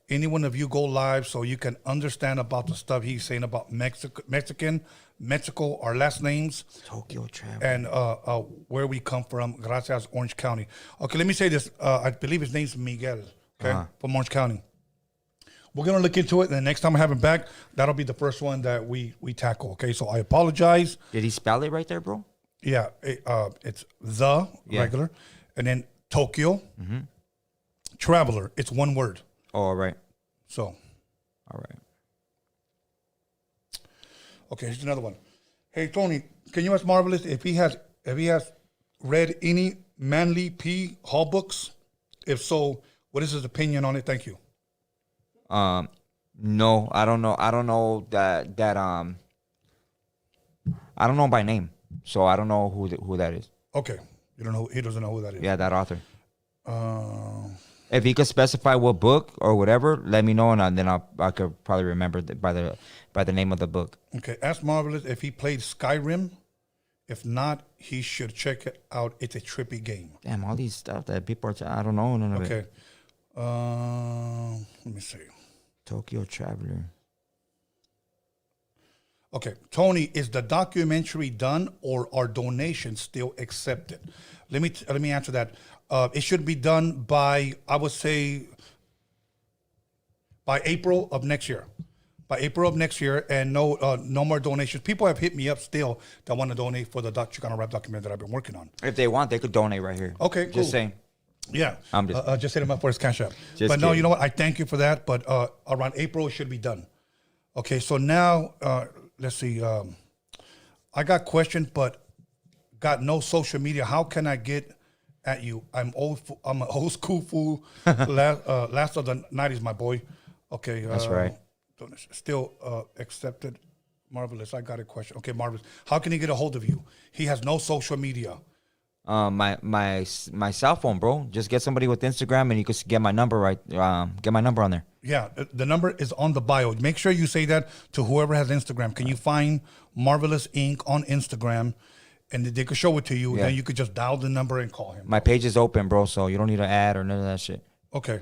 any one of you go live so you can understand about the stuff he's saying about Mexico, our last names, Tokyo Travel. and where we come from, gracias, Orange County. Okay, let me say this. I believe his name's Miguel, okay, from Orange County. We're going to look into it, and the next time I have him back, that'll be the first one that we tackle, okay? So I apologize. Did he spell it right there, bro? Yeah, it's the regular, and then Tokyo Traveler. It's one word. Oh, all right. So, All right. okay, here's another one. Hey Tony, can you ask Marvelous if he has read any Manly P. Hall books? If so, what is his opinion on it? Thank you. No, I don't know. I don't know that I don't know by name, so I don't know who that is. Okay, you don't know. He doesn't know who that is. Yeah, that author. Uh, If he could specify what book or whatever, let me know, and then I could probably remember by the name of the book. okay, ask Marvelous if he played Skyrim. If not, he should check it out. It's a trippy game. Damn, all these stuff that people are. I don't know none of it. Okay. Let me see. Tokyo Traveler. Okay, Tony, is the documentary done or are donations still accepted? Let me answer that. It should be done by, I would say, by April of next year. By April of next year, and no more donations. People have hit me up still that want to donate for the Chicano rap documentary that I've been working on. If they want, they could donate right here. Okay, cool. Just saying. Yeah, I'm just hit him up for his cash app. Just But no, kidding. you know what? I thank you for that. But around April, it should be done. Okay, so now let's see. I got questions, but got no social media. How can I get at you? I'm an old school fool. Last of the 90s, my boy. Okay, That's right. Still accepted. Marvelous. I got a question. Okay, Marvelous. How can he get a hold of you? He has no social media. My cell phone, bro. Just get somebody with Instagram, and you could get my number right. Get my number on there. Yeah, the number is on the bio. Make sure you say that to whoever has Instagram. Can you find Marvelous Inc. on Instagram, and they could show it to you. Yeah. Then you could just dial the number and call him. My page is open, bro, so you don't need an ad or none of that shit. Okay.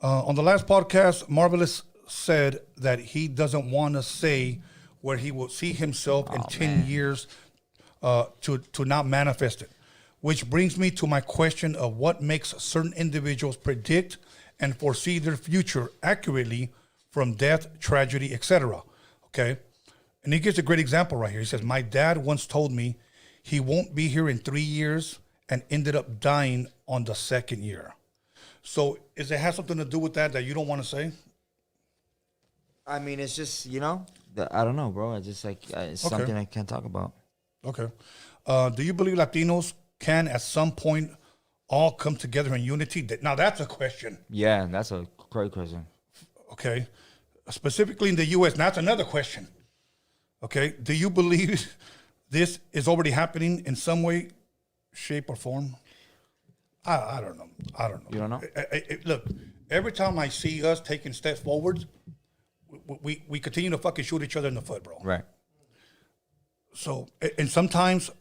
On the last podcast, Marvelous said that he doesn't want to say where he will see himself in 10 years to not manifest it. Which brings me to my question of what makes certain individuals predict and foresee their future accurately from death, tragedy, etc. Okay? And he gives a great example right here. He says, my dad once told me he won't be here in 3 years and ended up dying on the second year. So is it have something to do with that you don't want to say? I mean, it's just, I don't know, bro. It's just like, it's something I can't talk about. Okay. Do you believe Latinos can at some point all come together in unity? Now that's a question. Yeah, that's a great question. Okay, specifically in the U.S. Now that's another question. Okay, do you believe this is already happening in some way, shape, or form? I don't know. I don't know. You don't know? Look, every time I see us taking steps forward, we continue to fucking shoot each other in the foot, bro. Right. So, and sometimes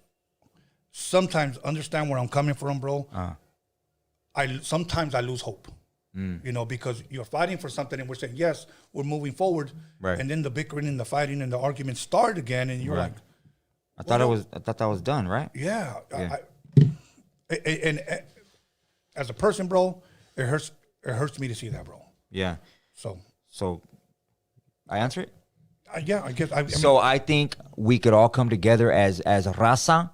understand where I'm coming from, bro. Sometimes I lose hope. You know, because you're fighting for something and we're saying, yes, we're moving forward. Right. And then the bickering and the fighting and the arguments start again. And you're like, I thought that was done, right? yeah. Yeah. And as a person, bro, it hurts me to see that, bro. Yeah. So I answer it? Yeah, I guess. I So I think we could all come together as a raza.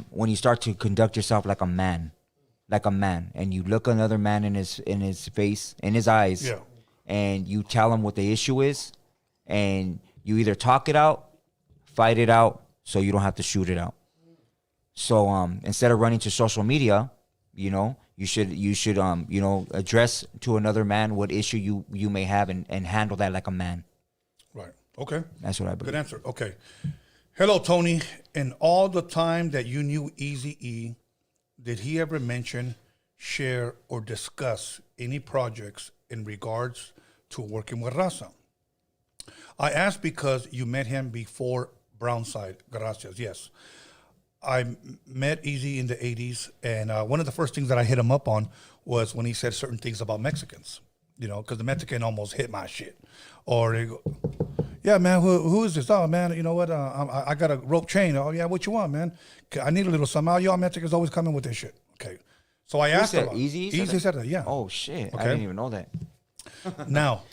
When you start to conduct yourself like a man, and you look another man in his face, in his eyes, Yeah. and you tell him what the issue is, and you either talk it out, fight it out, so you don't have to shoot it out. So instead of running to social media, you know, you should you know, address to another man what issue you may have and handle that like a man. Right. Okay. That's what I believe. Good answer. Okay. Hello, Tony. In all the time that you knew Eazy-E, did he ever mention, share, or discuss any projects in regards to working with Raza? I asked because you met him before Brownside. Gracias. Yes. I met Eazy in the 80s, and one of the first things that I hit him up on was when he said certain things about Mexicans, you know, because the Mexican almost hit my shit. Or they go, yeah, man, who is this? Oh, man, you know what? I got a rope chain. Oh, yeah, what you want, man? I need a little something. Oh, y'all Mexicans always coming with this shit. Okay. So I asked him. Eazy said that, yeah. Oh, shit. Okay. I didn't even know that. Now,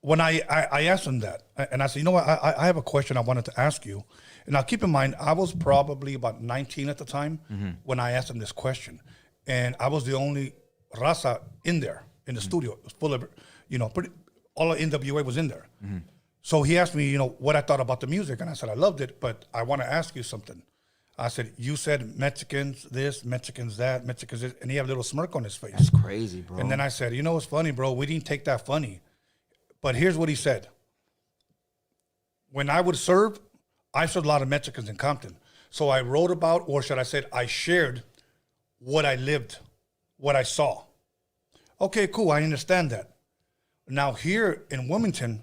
when I asked him that, and I said, you know what, I have a question I wanted to ask you. And now keep in mind, I was probably about 19 at the time when I asked him this question. And I was the only Raza in there, in the studio. It was full of, you know, all of NWA was in there. So he asked me, you know, what I thought about the music. And I said, I loved it, but I want to ask you something. I said, you said Mexicans this, Mexicans that, Mexicans this. And he had a little smirk on his face. That's crazy, bro. And then I said, you know what's funny, bro? We didn't take that funny. But here's what he said. When I would serve, I served a lot of Mexicans in Compton. So I wrote about, or should I say, I shared what I lived, what I saw. Okay, cool. I understand that. Now here in Wilmington,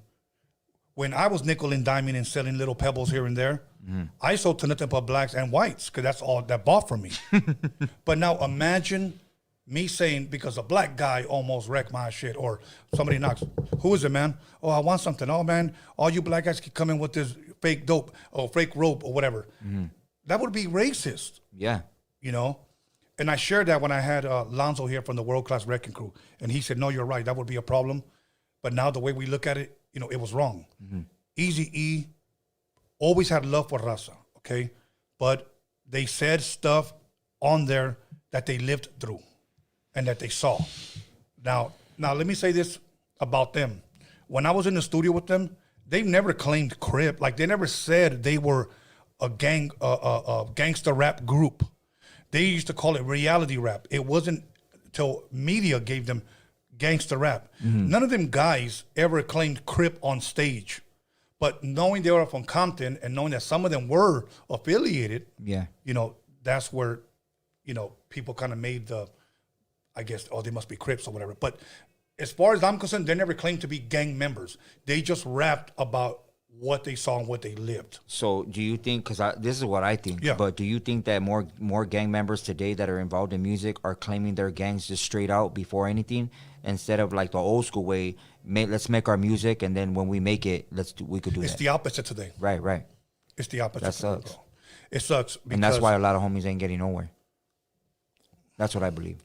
when I was nickel and diming and selling little pebbles here and there, I sold to nothing but blacks and whites because that's all that bought from me. But now imagine me saying, because a black guy almost wrecked my shit, or somebody knocks, who is it, man? Oh, I want something. Oh, man, all you black guys keep coming with this fake dope or fake rope or whatever. That would be racist. Yeah. You know? And I shared that when I had Lonzo here from the World Class Wrecking Crew. And he said, no, you're right. That would be a problem. But now the way we look at it, you know, it was wrong. Eazy-E always had love for Raza, okay? But they said stuff on there that they lived through and that they saw. Now let me say this about them. When I was in the studio with them, they never claimed Crip. Like, they never said they were a gangster rap group. They used to call it reality rap. It wasn't till media gave them gangster rap. None of them guys ever claimed Crip on stage. But knowing they were from Compton and knowing that some of them were affiliated, you know, that's where, you know, people kind of made the, I guess, oh, they must be Crips or whatever. But as far as I'm concerned, they never claimed to be gang members. They just rapped about what they saw and what they lived. So do you think, because this is what I think, Yeah. but do you think that more gang members today that are involved in music are claiming their gangs just straight out before anything, instead of like the old school way, let's make our music, and then when we make it, we could do It's that. the opposite today. Right. It's the opposite. That today, sucks. bro. It sucks. And that's why a lot of homies ain't getting nowhere. That's what I believe.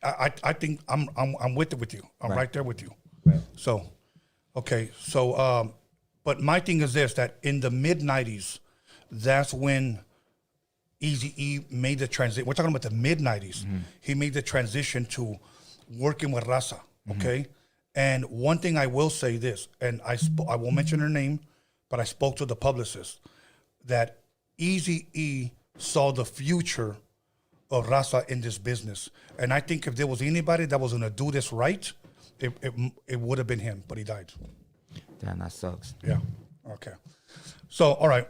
I think I'm with it with you. I'm right there with you. Right. So, okay. So, but my thing is this, that in the mid-90s, that's when Eazy-E made the transition. We're talking about the mid-90s. He made the transition to working with Raza, okay? And one thing I will say this, and I won't mention her name, but I spoke to the publicist, that Eazy-E saw the future of Raza in this business. And I think if there was anybody that was going to do this right, it would have been him, but he died. Damn, that sucks. Yeah. Okay. So, all right.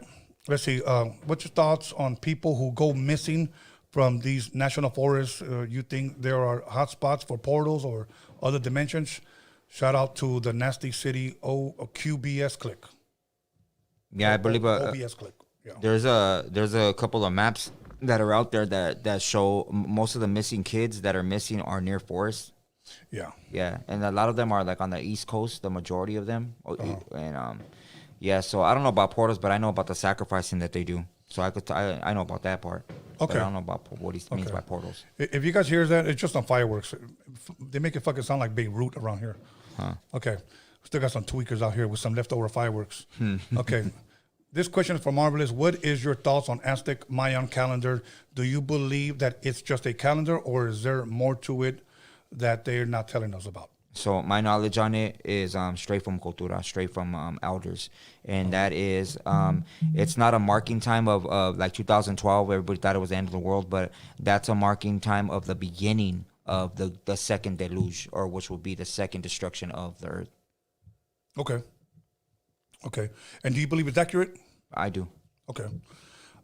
Let's see. What's your thoughts on people who go missing from these national forests? You think there are hot spots for portals or other dimensions? Shout out to the Nasty City QBS click. Yeah, I believe OBS click. Yeah. there's a couple of maps that are out there that show most of the missing kids that are missing are near forests. Yeah. Yeah, and a lot of them are like on the East Coast, the majority of them. And yeah, so I don't know about portals, but I know about the sacrificing that they do. So I know about that part. Okay. But I don't know about what he means Okay. by portals. If you guys hear that, it's just on fireworks. They make it fucking sound like Beirut around here. Huh. Okay. Still got some tweakers out here with some leftover fireworks. Hmm. Okay. This question is for Marvelous. What is your thoughts on Aztec Mayan calendar? Do you believe that it's just a calendar, or is there more to it that they're not telling us about? So my knowledge on it is straight from cultura, straight from elders, and that is it's not a marking time of like 2012. Everybody thought it was the end of the world, but that's a marking time of the beginning of the second deluge, or which will be the second destruction of the earth. Okay. Okay. And do you believe it's accurate? I do. Okay.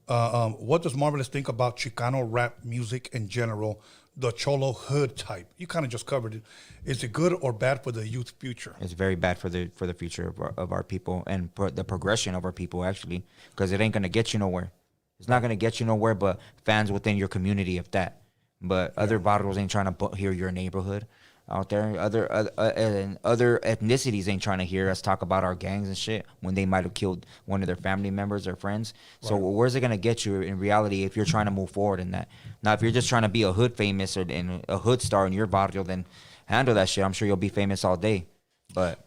What does Marvelous think about Chicano rap music in general, the Cholo hood type? You kind of just covered it. Is it good or bad for the youth future? It's very bad for the future of our people and the progression of our people, actually, because it ain't gonna get you nowhere. It's not gonna get you nowhere, but fans within your community, if that. But other barrios ain't trying to hear your neighborhood out there. Other ethnicities ain't trying to hear us talk about our gangs and shit when they might have killed one of their family members or friends. So where's it gonna get you in reality if you're trying to move forward in that? Now, if you're just trying to be a hood famous or in a hood star in your barrio, then handle that shit. I'm sure you'll be famous all day. But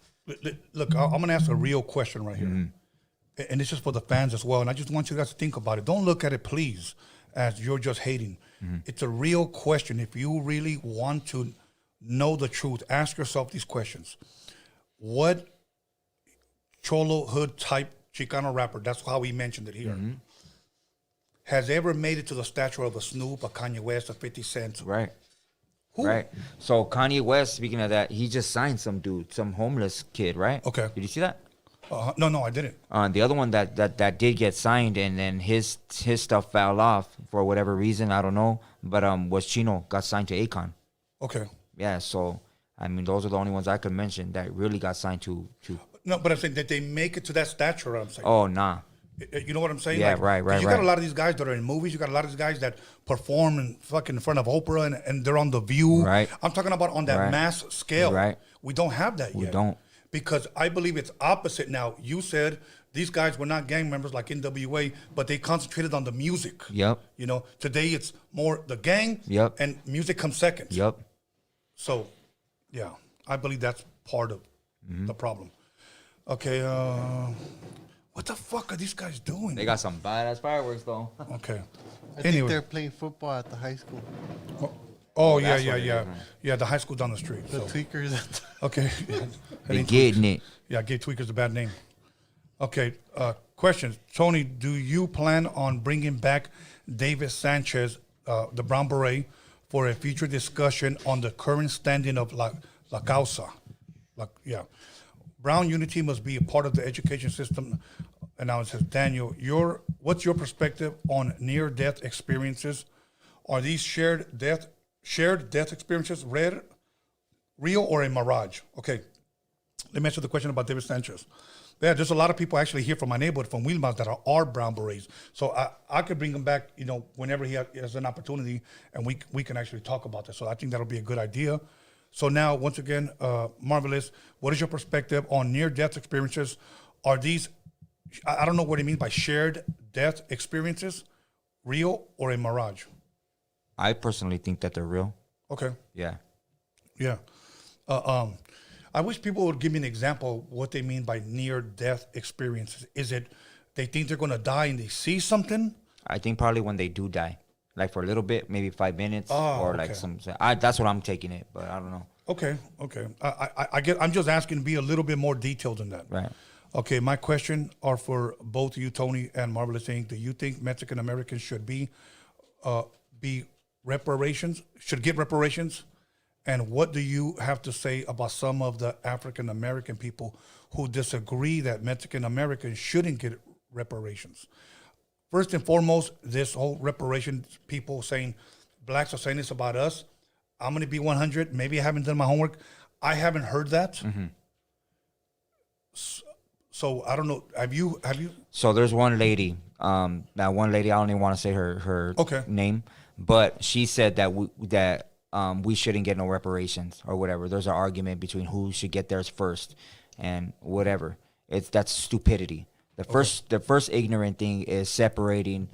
Look, I'm going to ask a real question right here. And this is for the fans as well. And I just want you guys to think about it. Don't look at it, please, as you're just hating. It's a real question. If you really want to know the truth, ask yourself these questions. What Cholo hood type Chicano rapper, that's how he mentioned it here, has ever made it to the stature of a Snoop, a Kanye West, a 50 Cent? right. Who? Right. So Kanye West, speaking of that, he just signed some dude, some homeless kid, right? Okay. Did you see that? No, I didn't. The other one that did get signed, and then his stuff fell off for whatever reason, I don't know. But was Chino, got signed to Akon. Okay. Yeah. So I mean, those are the only ones I could mention that really got signed to. No, but I'm saying that they make it to that stature, I'm saying. Oh nah. You know what I'm saying? Yeah, right. 'cause you got a lot of these guys that are in movies. You got a lot of these guys that perform in fucking in front of Oprah and they're on The View. Right. I'm talking about on that mass scale. Right. We don't have that yet. We don't. Because I believe it's opposite now. You said these guys were not gang members like NWA, but they concentrated on the music. Yep. You know, today it's more the gang. Yep. And music comes second. Yep. So, yeah, I believe that's part of the problem. Okay. What the fuck are these guys doing? They got some badass fireworks though. Okay. I think they're playing football at the high school. Oh, yeah. that's what it is, man. Yeah, the high school down the street. The So. tweakers. At the Okay. They getting it. Yeah, I gave Tweakers a bad name. Okay, question. Tony, do you plan on bringing back David Sanchez, the Brown Beret, for a future discussion on the current standing of La Causa? Yeah. Brown unity must be a part of the education system. And now it says, Daniel, what's your perspective on near-death experiences? Are these shared death experiences real or a mirage? Okay, let me answer the question about David Sanchez. Yeah, there's a lot of people actually here from my neighborhood, from Wilmington, that are Brown Berets. So I could bring him back, whenever he has an opportunity, and we can actually talk about this. So I think that'll be a good idea. So now, once again, Marvelous, what is your perspective on near-death experiences? Are these, I don't know what it means by shared death experiences, real or a mirage? I personally think that they're real. Okay. Yeah. Yeah. I wish people would give me an example of what they mean by near-death experiences. Is it they think they're going to die and they see something? I think probably when they do die, like for a little bit, maybe 5 minutes, or like okay. some. That's what I'm taking it, but I don't know. Okay. I'm just asking to be a little bit more detailed than that. Right. Okay, my question are for both you, Tony and Marvelous Inc. Do you think Mexican Americans should be reparations, should get reparations? And what do you have to say about some of the African American people who disagree that Mexican Americans shouldn't get reparations? First and foremost, this whole reparations people saying blacks are saying this about us. I'm going to be 100. Maybe I haven't done my homework. I haven't heard that. Mm-hmm. So I don't know. Have you? So there's one lady. That one lady, I don't even want to say her name, but she said that we shouldn't get no reparations or whatever. There's an argument between who should get theirs first, and whatever. That's stupidity. The first ignorant thing is separating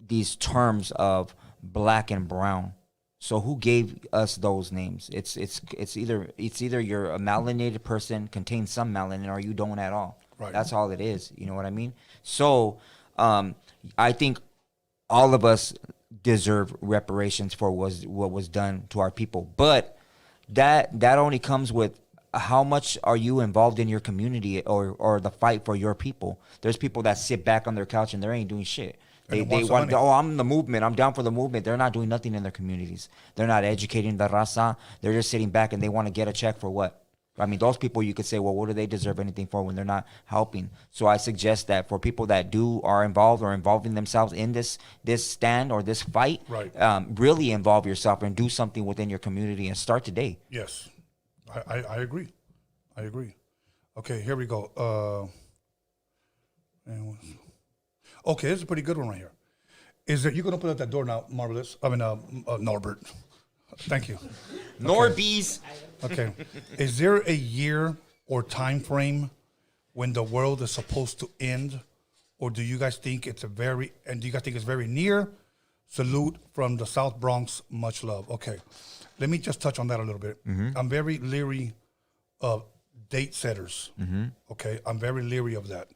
these terms of black and brown. So who gave us those names? It's either you're a melanated person, contains some melanin, or you don't at all. Right. That's all it is. You know what I mean? So I think all of us deserve reparations for what was done to our people. But that only comes with how much are you involved in your community or the fight for your people. There's people that sit back on their couch and they ain't doing shit. They want, I'm the movement. I'm down for the movement. They're not doing nothing in their communities. They're not educating the raza. They're just sitting back and they want to get a check for what? I mean, those people you could say, well, what do they deserve anything for when they're not helping? So I suggest that for people that are involved or involving themselves in this stand or this fight, right. Really involve yourself and do something within your community and start today. Yes, I agree. I agree. Okay, here we go. Okay, this is a pretty good one right here. Is that you can open up that door now, Marvelous? I mean, Norbert. Thank you. Norbies. Okay. Is there a year or time frame when the world is supposed to end, or do you guys think it's very near? Salute from the South Bronx. Much love. Okay. Let me just touch on that a little bit. Mm-hmm. I'm very leery of date setters. Mm-hmm. Okay. I'm very leery of that.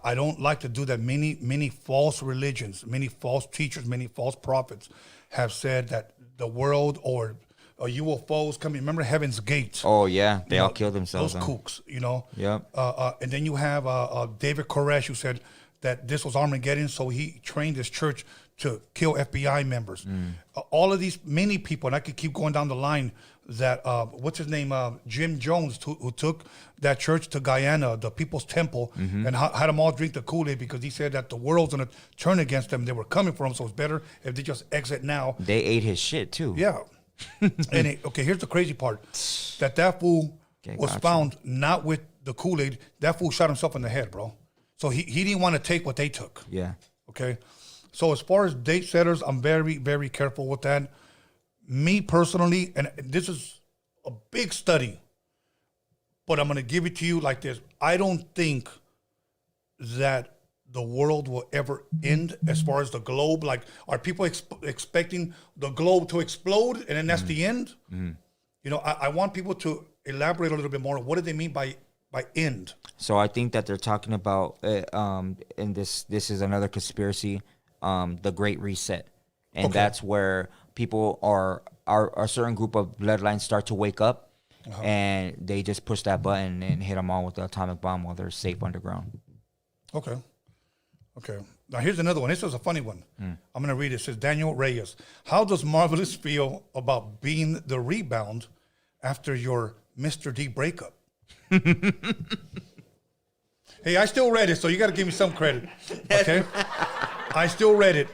I don't like to do that. Many false religions, many false teachers, many false prophets have said that the world or UFOs coming. Remember Heaven's Gate? Oh yeah, they all killed themselves. Those kooks, you know. Yep. And then you have David Koresh, who said that this was Armageddon, so he trained his church to kill FBI members. All of these, many people, and I could keep going down the line. That what's his name? Jim Jones, who took that church to Guyana, the People's Temple, and had them all drink the Kool-Aid because he said that the world's gonna turn against them. They were coming for him, so it's better if they just exit now. They ate his shit too. Yeah. And here's the crazy part: that fool was found not with the Kool-Aid. That fool shot himself in the head, bro. So he didn't want to take what they took. Yeah. Okay. So as far as date setters, I'm very, very careful with that. Me personally, and this is a big study, but I'm going to give it to you like this. I don't think that the world will ever end as far as the globe. Like, are people expecting the globe to explode and then that's the end? You know, I want people to elaborate a little bit more. What do they mean by end? So I think that they're talking about, and this is another conspiracy, the Great Reset. And that's where people a certain group of bloodlines start to wake up, and they just push that button and hit them all with the atomic bomb while they're safe underground. Okay. Now here's another one. This is a funny one. I'm going to read it. It says, Daniel Reyes, how does Marvelous feel about being the rebound after your Mr. D breakup? Hey, I still read it, so you got to give me some credit. Okay? I still read it.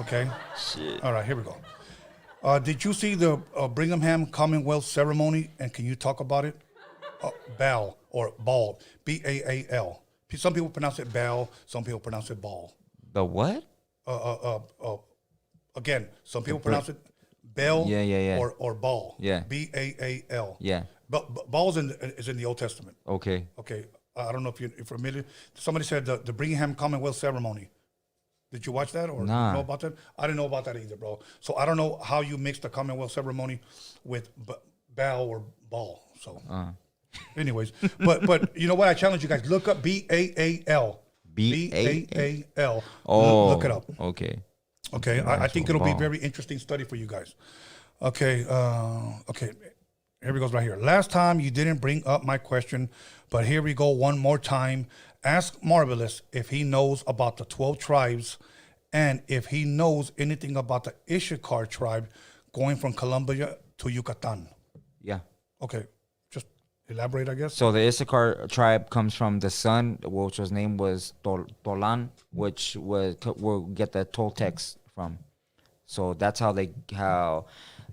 Okay? Shit. All right, here we go. Did you see the Birmingham Commonwealth ceremony, and can you talk about it? Ball, or ball, B-A-A-L. Some people pronounce it ball, some people pronounce it ball. The what? Again, some people pronounce it bell or ball. Yeah. B-A-A-L. Yeah. Ball is in the Old Testament. Okay. I don't know if you're familiar. Somebody said the Birmingham Commonwealth ceremony. Did you watch that or know about that? I didn't know about that either, bro. So I don't know how you mix the Commonwealth ceremony with bow or ball. So, anyways, but you know what? I challenge you guys. Look up B-A-A-L. B-A-A-L. Oh, look it up. Okay. I think it'll be a very interesting study for you guys. Okay. Here we go right here. Last time you didn't bring up my question, but here we go one more time. Ask Marvelous if he knows about the 12 tribes and if he knows anything about the Issachar tribe going from Colombia to Yucatan. Yeah. Okay, just elaborate, I guess. So the Issachar tribe comes from the son, which his name was Tolan, which we'll get the Toltecs from. So that's how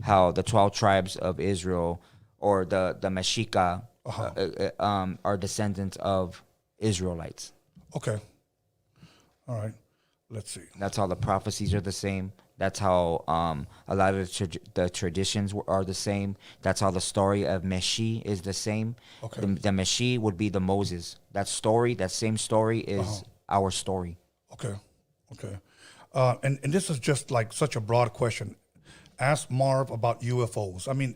how the 12 tribes of Israel, or the Mexica, are descendants of Israelites. Okay. All right. Let's see. That's how the prophecies are the same. That's how a lot of the traditions are the same. That's how the story of Meshi is the same. Okay. The Meshi would be the Moses. That same story is our story. Okay. Okay. And this is just like such a broad question. Ask Marv about UFOs. I mean,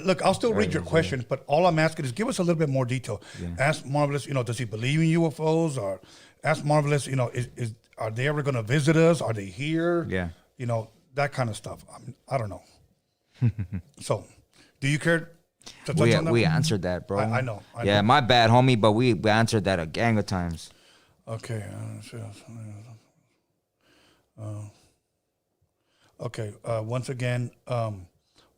look, I'll still read your question, but all I'm asking is give us a little bit more detail. Yeah. Ask Marvelous, does he believe in UFOs? Or ask Marvelous, are they ever going to visit us? Are they here? Yeah. That kind of stuff. I don't know. So, do you care to touch on that? We answered that, bro. I know. Yeah, my bad, homie, but we answered that a gang of times. Okay. Okay. Once again,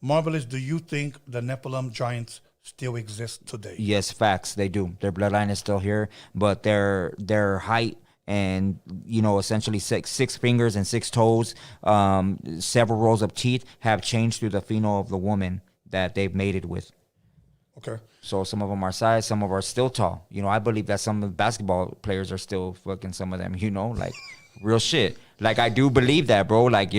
Marvelous, do you think the Nephilim giants still exist today? Yes, facts. They do. Their bloodline is still here, but their height and essentially six fingers and 6 toes, several rows of teeth have changed through the phenol of the woman that they've mated with. Okay. So some of them are size, some of them are still tall. I believe that some of the basketball players are still fucking some of them. Like real shit. Like I do believe that, bro. Like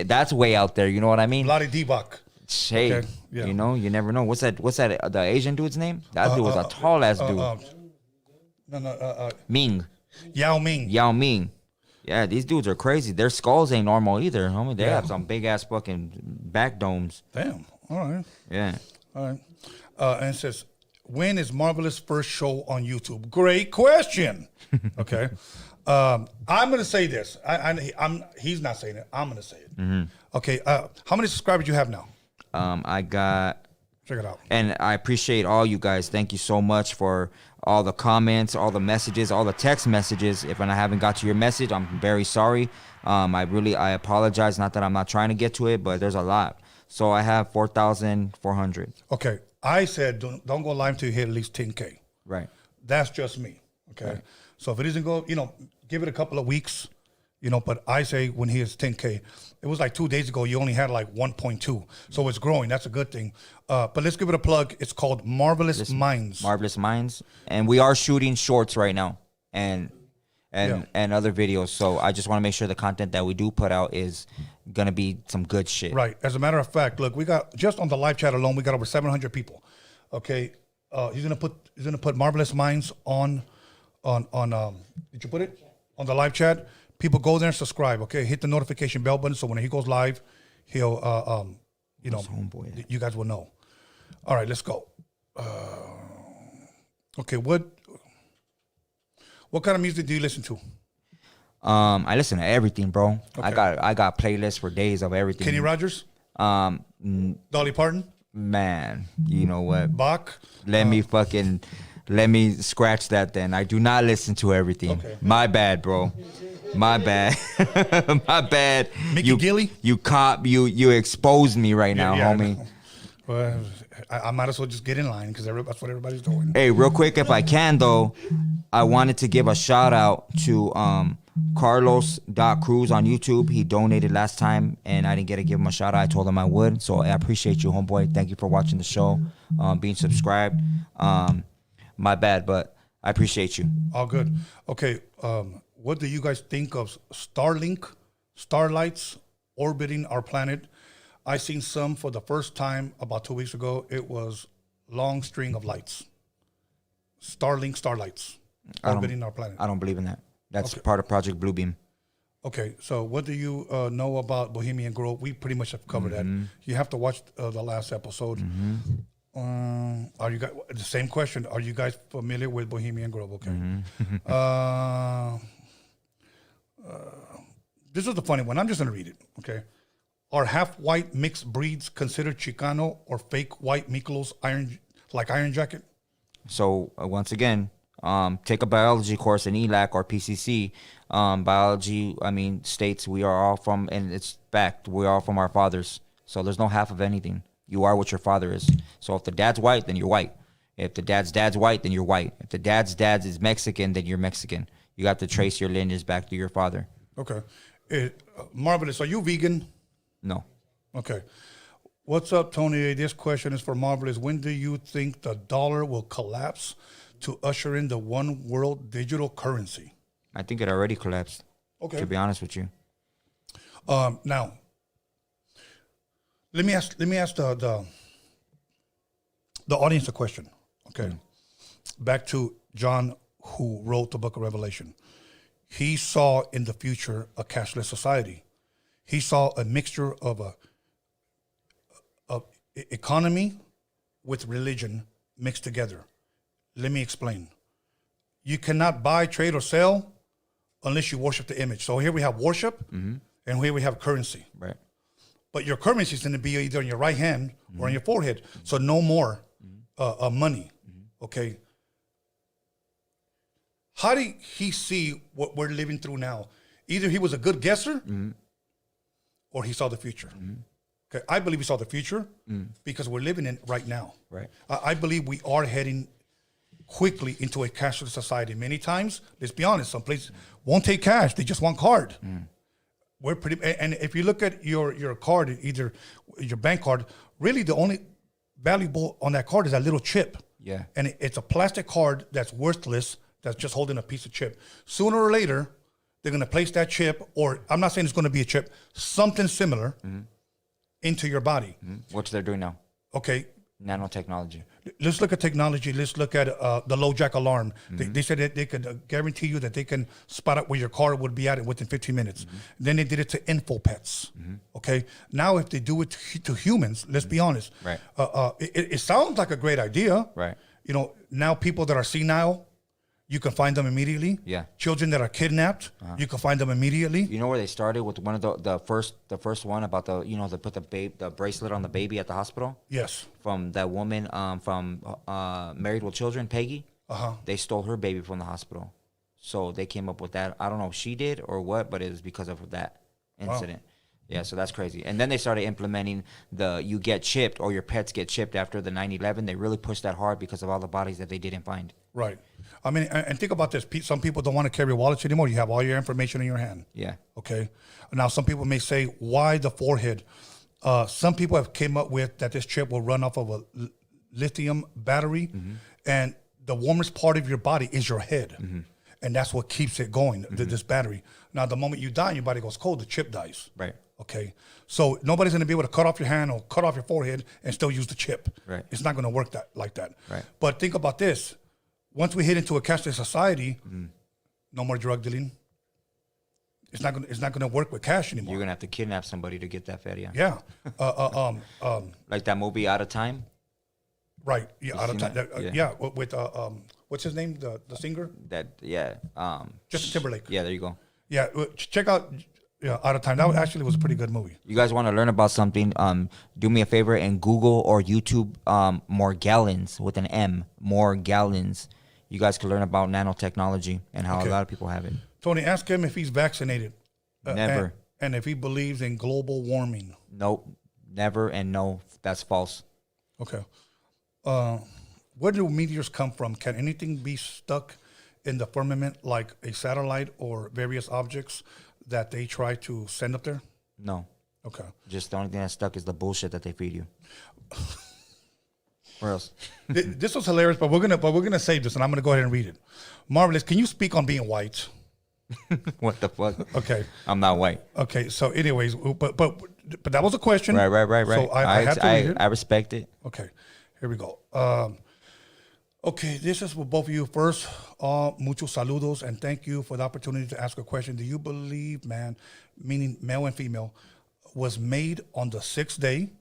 that's way out there. You know what I mean? Bloody Debak. Hey, Okay, yeah. you never know. What's that? The Asian dude's name? That dude was a tall ass dude. Ming. Yao Ming. Yao Ming. Yeah, these dudes are crazy. Their skulls ain't normal either, homie. They have some big ass fucking back domes. Damn. All right. Yeah. All right. And it says, when is Marvelous first show on YouTube? Great question. Okay. I'm going to say this. He's not saying it. I'm going to say it. Mm-hmm. Okay. How many subscribers you have now? I got... Check it out. And I appreciate all you guys. Thank you so much for all the comments, all the messages, all the text messages. If I haven't got to your message, I'm very sorry. I apologize. Not that I'm not trying to get to it, but there's a lot. So I have 4,400. Okay. I said don't go live till you hit at least 10K. Right. That's just me. Okay. Right. So if it doesn't go, give it a couple of weeks. But I say when he hits 10K, it was like 2 days ago, you only had like 1.2. So it's growing. That's a good thing. But let's give it a plug. It's called Marvelous Minds. Marvelous Minds. And we are shooting shorts right now and other videos. So I just want to make sure the content that we do put out is going to be some good shit. Right. As a matter of fact, look, we got just on the live chat alone, we got over 700 people. Okay. He's gonna put Marvelous Minds on did you put it on the live chat? People go there and subscribe. Okay, hit the notification bell button so when he goes live, he'll you guys will know. All right, let's go. Okay, what kind of music do you listen to? I listen to everything, bro. Okay. I got playlists for days of everything. Kenny Rogers, Dolly Parton, man. You know what? Bach. Let me scratch that. Then I do not listen to everything. Okay. My bad, bro. My bad. My bad. Mickey Gilly? You exposed me right now, homie. Well, I might as well just get in line because that's what everybody's doing. Hey, real quick, if I can though, I wanted to give a shout out to Carlos.Cruz on YouTube. He donated last time and I didn't get to give him a shout out. I told him I would. So I appreciate you, homeboy. Thank you for watching the show, being subscribed. My bad, but I appreciate you. All good. Okay. What do you guys think of Starlink, starlights orbiting our planet? I seen some for the first time about 2 weeks ago. It was long string of lights. Starlink, starlights orbiting our planet. I don't believe in that. That's Okay. part of Project Bluebeam. Okay, so what do you know about Bohemian Grove? We pretty much have covered that. You have to watch the last episode. Are you guys the same question? Are you guys familiar with Bohemian Grove? Okay. This is the funny one. I'm just gonna read it. Okay. Are half-white mixed breeds considered Chicano or fake white Miklos iron jacket? So once again, Take a biology course in ELAC or PCC. Biology, I mean, states we are all from, and it's fact, we're all from our fathers. So there's no half of anything. You are what your father is. So if the dad's white, then you're white. If the dad's white, then you're white. If the dad's is Mexican, then you're Mexican. You got to trace your lineage back to your father. Okay. Marvelous. Are you vegan? No. Okay. What's up, Tony? This question is for Marvelous. When do you think the dollar will collapse to usher in the one world digital currency? I think it already collapsed. Okay. To be honest with you. Now, let me ask the audience a question. Okay. Back to John, who wrote the book of Revelation. He saw in the future a cashless society. He saw a mixture of economy with religion mixed together. Let me explain. You cannot buy, trade, or sell unless you worship the image. So here we have worship, and here we have currency. Right. But your currency is going to be either in your right hand or on your forehead. So no more money. Okay. How did he see what we're living through now? Either he was a good guesser or he saw the future. Okay. I believe he saw the future because we're living in it right now. Right. I believe we are heading quickly into a cashless society. Many times, let's be honest, some places won't take cash. They just want card. We're pretty, and if you look at your card, either your bank card, really the only valuable on that card is that little chip. Yeah. And it's a plastic card that's worthless, that's just holding a piece of chip. Sooner or later, they're going to place that chip, or I'm not saying it's going to be a chip, something similar into your body. Which they're doing now. Okay. Nanotechnology. Let's look at technology. Let's look at the low jack alarm. They said that they could guarantee you that they can spot out where your car would be at within 15 minutes. Then they did it to info pets. Okay. Now, if they do it to humans, let's be honest. Right. It sounds like a great idea. Right. You know, now people that are senile, you can find them immediately. Yeah. Children that are kidnapped, you can find them immediately. You know where they started with one of the first one about they put the bracelet on the baby at the hospital. Yes. From that woman from Married with Children, Peggy. Uh-huh. They stole her baby from the hospital, so they came up with that. I don't know if she did or what, but it was because of that incident. Wow. Yeah, so that's crazy. And then they started implementing you get chipped or your pets get chipped after the 9/11. They really pushed that hard because of all the bodies that they didn't find. Right. I mean, and think about this. Some people don't want to carry wallets anymore. You have all your information in your hand. Yeah. Okay. Now, some people may say, why the forehead? Some people have came up with that this chip will run off of a lithium battery, and the warmest part of your body is your head. And that's what keeps it going, this battery. Now, the moment you die and your body goes cold, the chip dies. Right. Okay. So nobody's going to be able to cut off your hand or cut off your forehead and still use the chip. Right. It's not going to work like that. Right. But think about this. Once we hit into a cashless society, no more drug dealing. It's not going to work with cash anymore. You're going to have to kidnap somebody to get that feria. Yeah. Like that movie Out of Time? Right. Yeah. Out of time. Yeah. With what's his name? The singer? Justin Timberlake. Yeah, there you go. Yeah. Check out Out of Time. That actually was a pretty good movie. You guys want to learn about something? Do me a favor and Google or YouTube Morgellons with an M. Morgellons. You guys can learn about nanotechnology and how a lot of people have it. Tony, ask him if he's vaccinated. Never. And if he believes in global warming. Nope. Never and no. That's false. Okay. Where do meteors come from? Can anything be stuck in the firmament like a satellite or various objects that they try to send up there? No. Okay. Just the only thing that's stuck is the bullshit that they feed you. Where else? This was hilarious, but we're gonna save this, and I'm gonna go ahead and read it. Marvelous. Can you speak on being white? What the fuck? Okay. I'm not white. Okay. So, anyways, but that was a question. Right. So I have to read it. I respect it. Okay. Here we go. Okay, this is for both of you. First, muchos saludos, and thank you for the opportunity to ask a question. Do you believe man, meaning male and female, was made on the 6th day?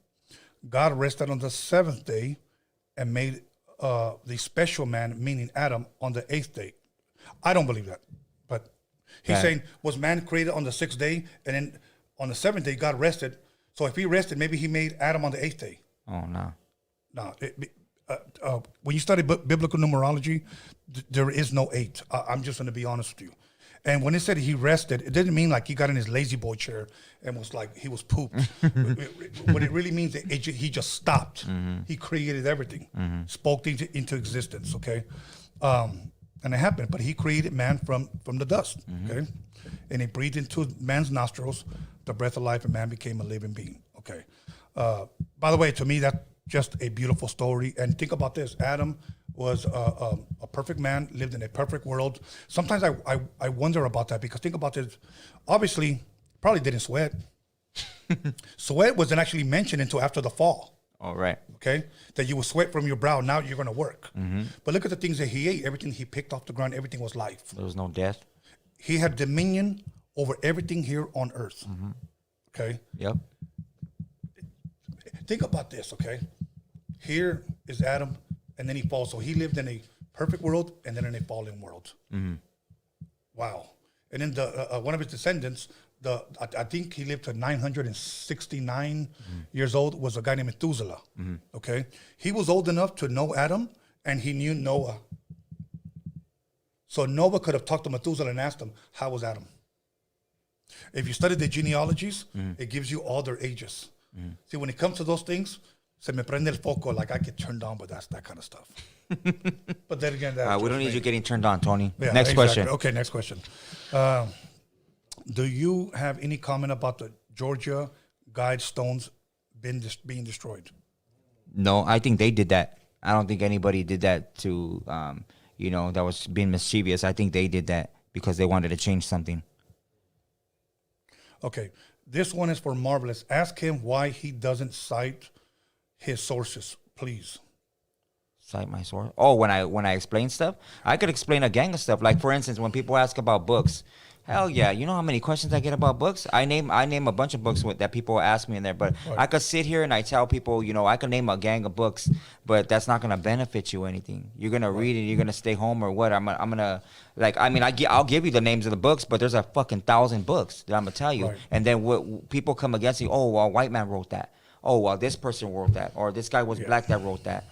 God rested on the 7th day and made the special man, meaning Adam, on the 8th day. I don't believe that. But he's saying, was man created on the 6th day, and then on the 7th day, God rested. So if he rested, maybe he made Adam on the 8th day. Oh, no. No, when you study biblical numerology, there is no 8. I'm just going to be honest with you. And when it said he rested, it didn't mean like he got in his lazy boy chair and was like he was pooped. What it really means is he just stopped. He created everything, spoke things into existence. Okay, and it happened. But he created man from the dust. Okay, and he breathed into man's nostrils the breath of life, and man became a living being. Okay. By the way, to me, that's just a beautiful story. And think about this: Adam was a perfect man, lived in a perfect world. Sometimes I wonder about that, because think about this. Obviously, probably didn't sweat. Sweat wasn't actually mentioned until after the fall. All right. Okay? That you will sweat from your brow. Now you're going to work. But look at the things that he ate. Everything he picked off the ground, everything was life. There was no death. He had dominion over everything here on earth. Okay? Yep. Think about this, okay? Here is Adam, and then he falls. So he lived in a perfect world and then in a fallen world. Wow. And then the one of his descendants, I think he lived to 969 years old, was a guy named Methuselah. Okay? He was old enough to know Adam, and he knew Noah. So Noah could have talked to Methuselah and asked him, how was Adam? If you study the genealogies, it gives you all their ages. See, when it comes to those things, se me prende el foco, like I get turned on, but that's that kind of stuff. But then again, We don't need you getting turned on, Tony. Yeah, Next question. Okay, next question. Do you have any comment about the Georgia Guidestones being destroyed? No, I think they did that. I don't think anybody did that to, that was being mischievous. I think they did that because they wanted to change something. Okay, this one is for Marvelous. Ask him why he doesn't cite his sources, please. Cite my source. Oh, when I explain stuff, I could explain a gang of stuff. Like, for instance, when people ask about books, hell yeah, you know how many questions I get about books? I name a bunch of books that people ask me in there, but right. I could sit here and I tell people, I could name a gang of books, but that's not gonna benefit you anything. You're gonna read it, you're gonna stay home or what? I'm gonna I'll give you the names of the books, but there's a fucking 1,000 books that I'm gonna tell you, right. And then what people come against you? Oh, well, a white man wrote that. Oh, well, this person wrote that, or this guy was black that wrote that.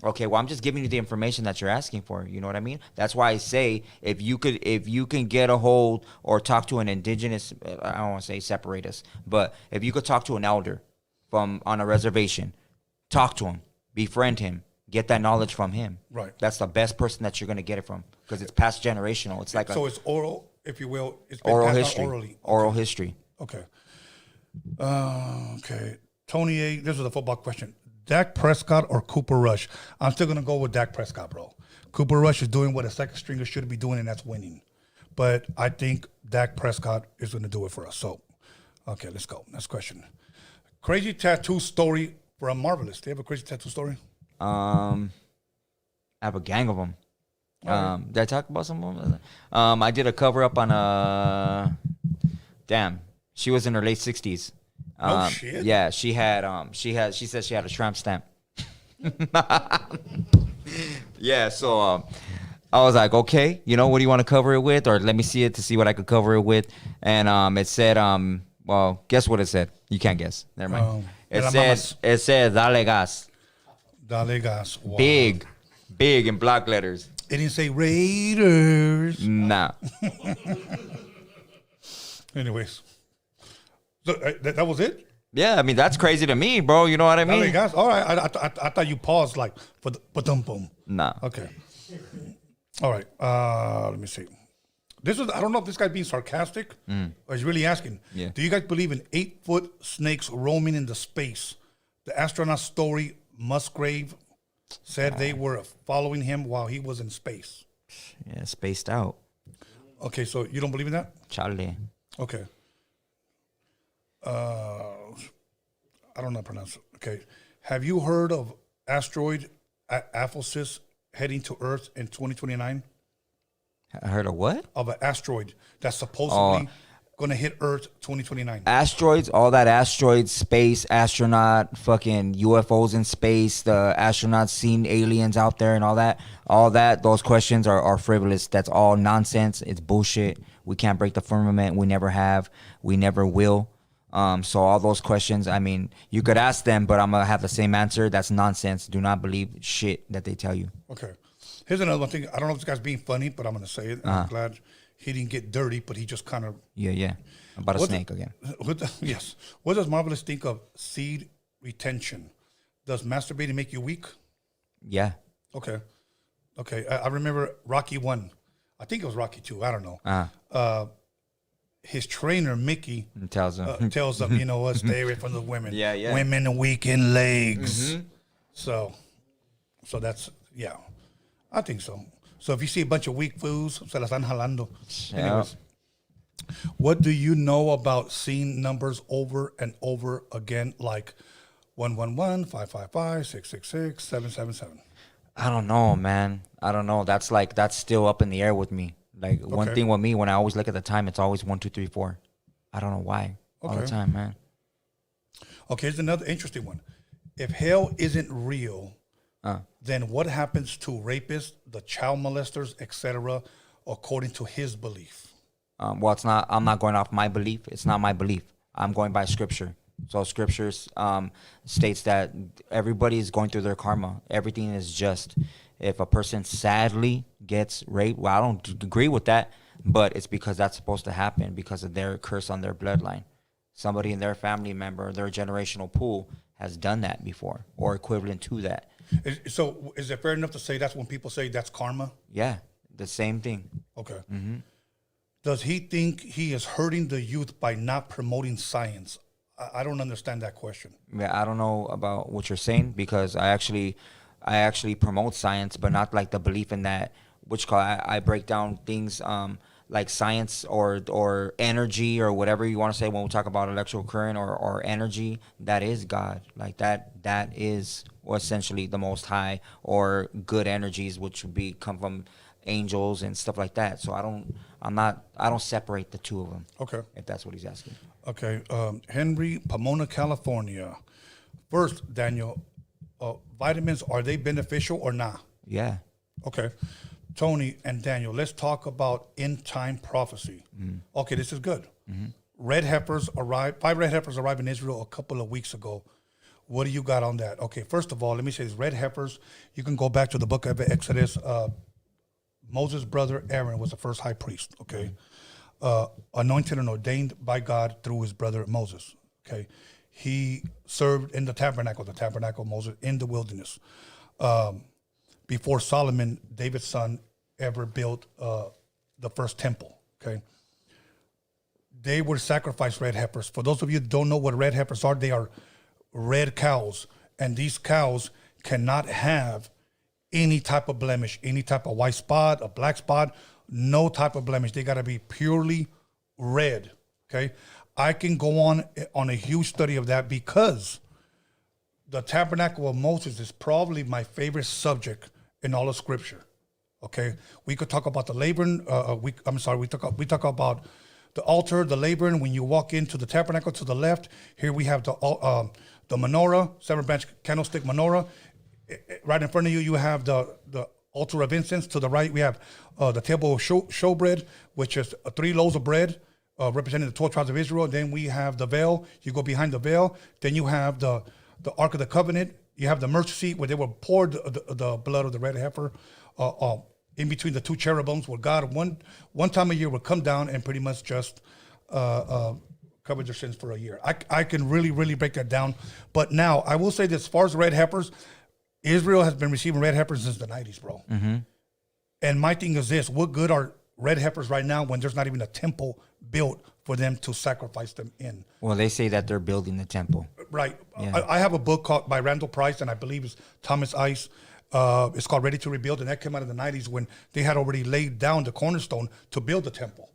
Okay, well, I'm just giving you the information that you're asking for. You know what I mean? That's why I say if you can get a hold or talk to an indigenous, I don't want to say separate us, but if you could talk to an elder on a reservation, talk to him, befriend him, get that knowledge from him. Right. That's the best person that you're going to get it from, because it's past generational. It's like it's oral, if you will. It's been oral passed history. Orally. Okay. Oral history. Okay. Okay. Tony A. This is a football question. Dak Prescott or Cooper Rush? I'm still going to go with Dak Prescott, bro. Cooper Rush is doing what a second stringer should be doing, and that's winning. But I think Dak Prescott is going to do it for us. So, okay, let's go. Next question. Crazy tattoo story from Marvelous. Do you have a crazy tattoo story? I have a gang of them. Did I talk about some of them? I did a cover up on she was in her late 60s. Oh shit! Yeah, she said she had a tramp stamp. Yeah, so I was like, okay, what do you want to cover it with, or let me see it to see what I could cover it with. And it said, well, guess what it said? You can't guess. Never mind. It said Dale Gas. Dale Gas. Wow. Big in block letters. It didn't say Raiders. Nah. Anyways. So that was it? Yeah, I mean, that's crazy to me, bro. You know what I mean? Dale Gas. All right. I thought you paused like for the boom. Nah. Okay. All right. Let me see. I don't know if this guy's being sarcastic or he's really asking. Yeah. Do you guys believe in 8-foot snakes roaming into space? The astronaut story Musgrave said they were following him while he was in space. Yeah, spaced out. Okay, so you don't believe in that? Charlie. Okay. I don't know how to pronounce it. Okay. Have you heard of asteroid Aphelsis heading to Earth in 2029? I heard of what? Of an asteroid that's supposedly going to hit Earth 2029. Asteroids, all that asteroids, space, astronaut, fucking UFOs in space, the astronauts seeing aliens out there and all that, those questions are frivolous. That's all nonsense. It's bullshit. We can't break the firmament. We never have. We never will. So all those questions, I mean, you could ask them, but I'm gonna have the same answer. That's nonsense. Do not believe shit that they tell you. Okay. Here's another one thing. I don't know if this guy's being funny, but I'm going to say it. I'm glad he didn't get dirty, but he just kind of... Yeah. About a snake again. Yes. What does Marvelous think of seed retention? Does masturbating make you weak? Yeah. Okay. I remember Rocky 1. I think it was Rocky 2. I don't know. His trainer, Mickey, tells him, you know what, stay away from the women. Yeah. Women are weak in legs. So that's, yeah. I think so. So if you see a bunch of weak fools, se la están jalando. Anyways, what do you know about seeing numbers over and over again, like 111, 555, 666, 777? I don't know, man. I don't know. That's still up in the air with me. Like one thing with me, when I always look at the time, it's always 1, 2, 3, 4. I don't know why. All the time, man. Okay, here's another interesting one. If hell isn't real, then what happens to rapists, the child molesters, etc., according to his belief? Well, it's not. I'm not going off my belief. It's not my belief. I'm going by scripture. So scriptures states that everybody is going through their karma. Everything is just. If a person sadly gets raped, well, I don't agree with that, but it's because that's supposed to happen because of their curse on their bloodline. Somebody in their family member, their generational pool, has done that before or equivalent to that. So is it fair enough to say that's when people say that's karma? Yeah, the same thing. Okay. Does he think he is hurting the youth by not promoting science? I don't understand that question. Yeah, I don't know about what you're saying because I actually promote science, but not like the belief in that, I break down things like science or energy or whatever you want to say when we talk about electrical current or energy. That is God. Like that is essentially the Most High or good energies, which would come from angels and stuff like that. So I don't separate the two of them. Okay. If that's what he's asking. Okay. Henry, Pomona, California. First, Daniel, vitamins, are they beneficial or not? Yeah. Okay. Tony and Daniel, let's talk about end time prophecy. Okay, this is good. Red heifers arrived. 5 red heifers arrived in Israel a couple of weeks ago. What do you got on that? Okay, first of all, let me say this. Red heifers, you can go back to the book of Exodus. Moses' brother Aaron was the first high priest, okay? Anointed and ordained by God through his brother Moses, okay? He served in the tabernacle of Moses in the wilderness. Before Solomon, David's son, ever built the first temple, okay? They would sacrifice red heifers. For those of you who don't know what red heifers are, they are red cows. And these cows cannot have any type of blemish, any type of white spot, a black spot, no type of blemish. They got to be purely red, okay? I can go on a huge study of that because the tabernacle of Moses is probably my favorite subject in all of Scripture. Okay, we could talk about the laver. We talk about the altar, the laver. When you walk into the tabernacle to the left, here we have the menorah, 7-branch candlestick menorah. Right in front of you, you have the altar of incense. To the right, we have the table of showbread, which is 3 loaves of bread representing the 12 tribes of Israel. Then we have the veil. You go behind the veil. Then you have the Ark of the Covenant. You have the mercy seat where they will pour the blood of the red heifer in between the 2 cherubims, where God one time a year will come down and pretty much just cover their sins for a year. I can really break that down. But now I will say this: as far as red heifers, Israel has been receiving red heifers since the 90s, bro. And my thing is this: what good are red heifers right now when there's not even a temple built for them to sacrifice them in? Well, they say that they're building the temple. Right. Yeah. I have a book by Randall Price, and I believe it's Thomas Ice. It's called Ready to Rebuild, and that came out in the 90s when they had already laid down the cornerstone to build the temple.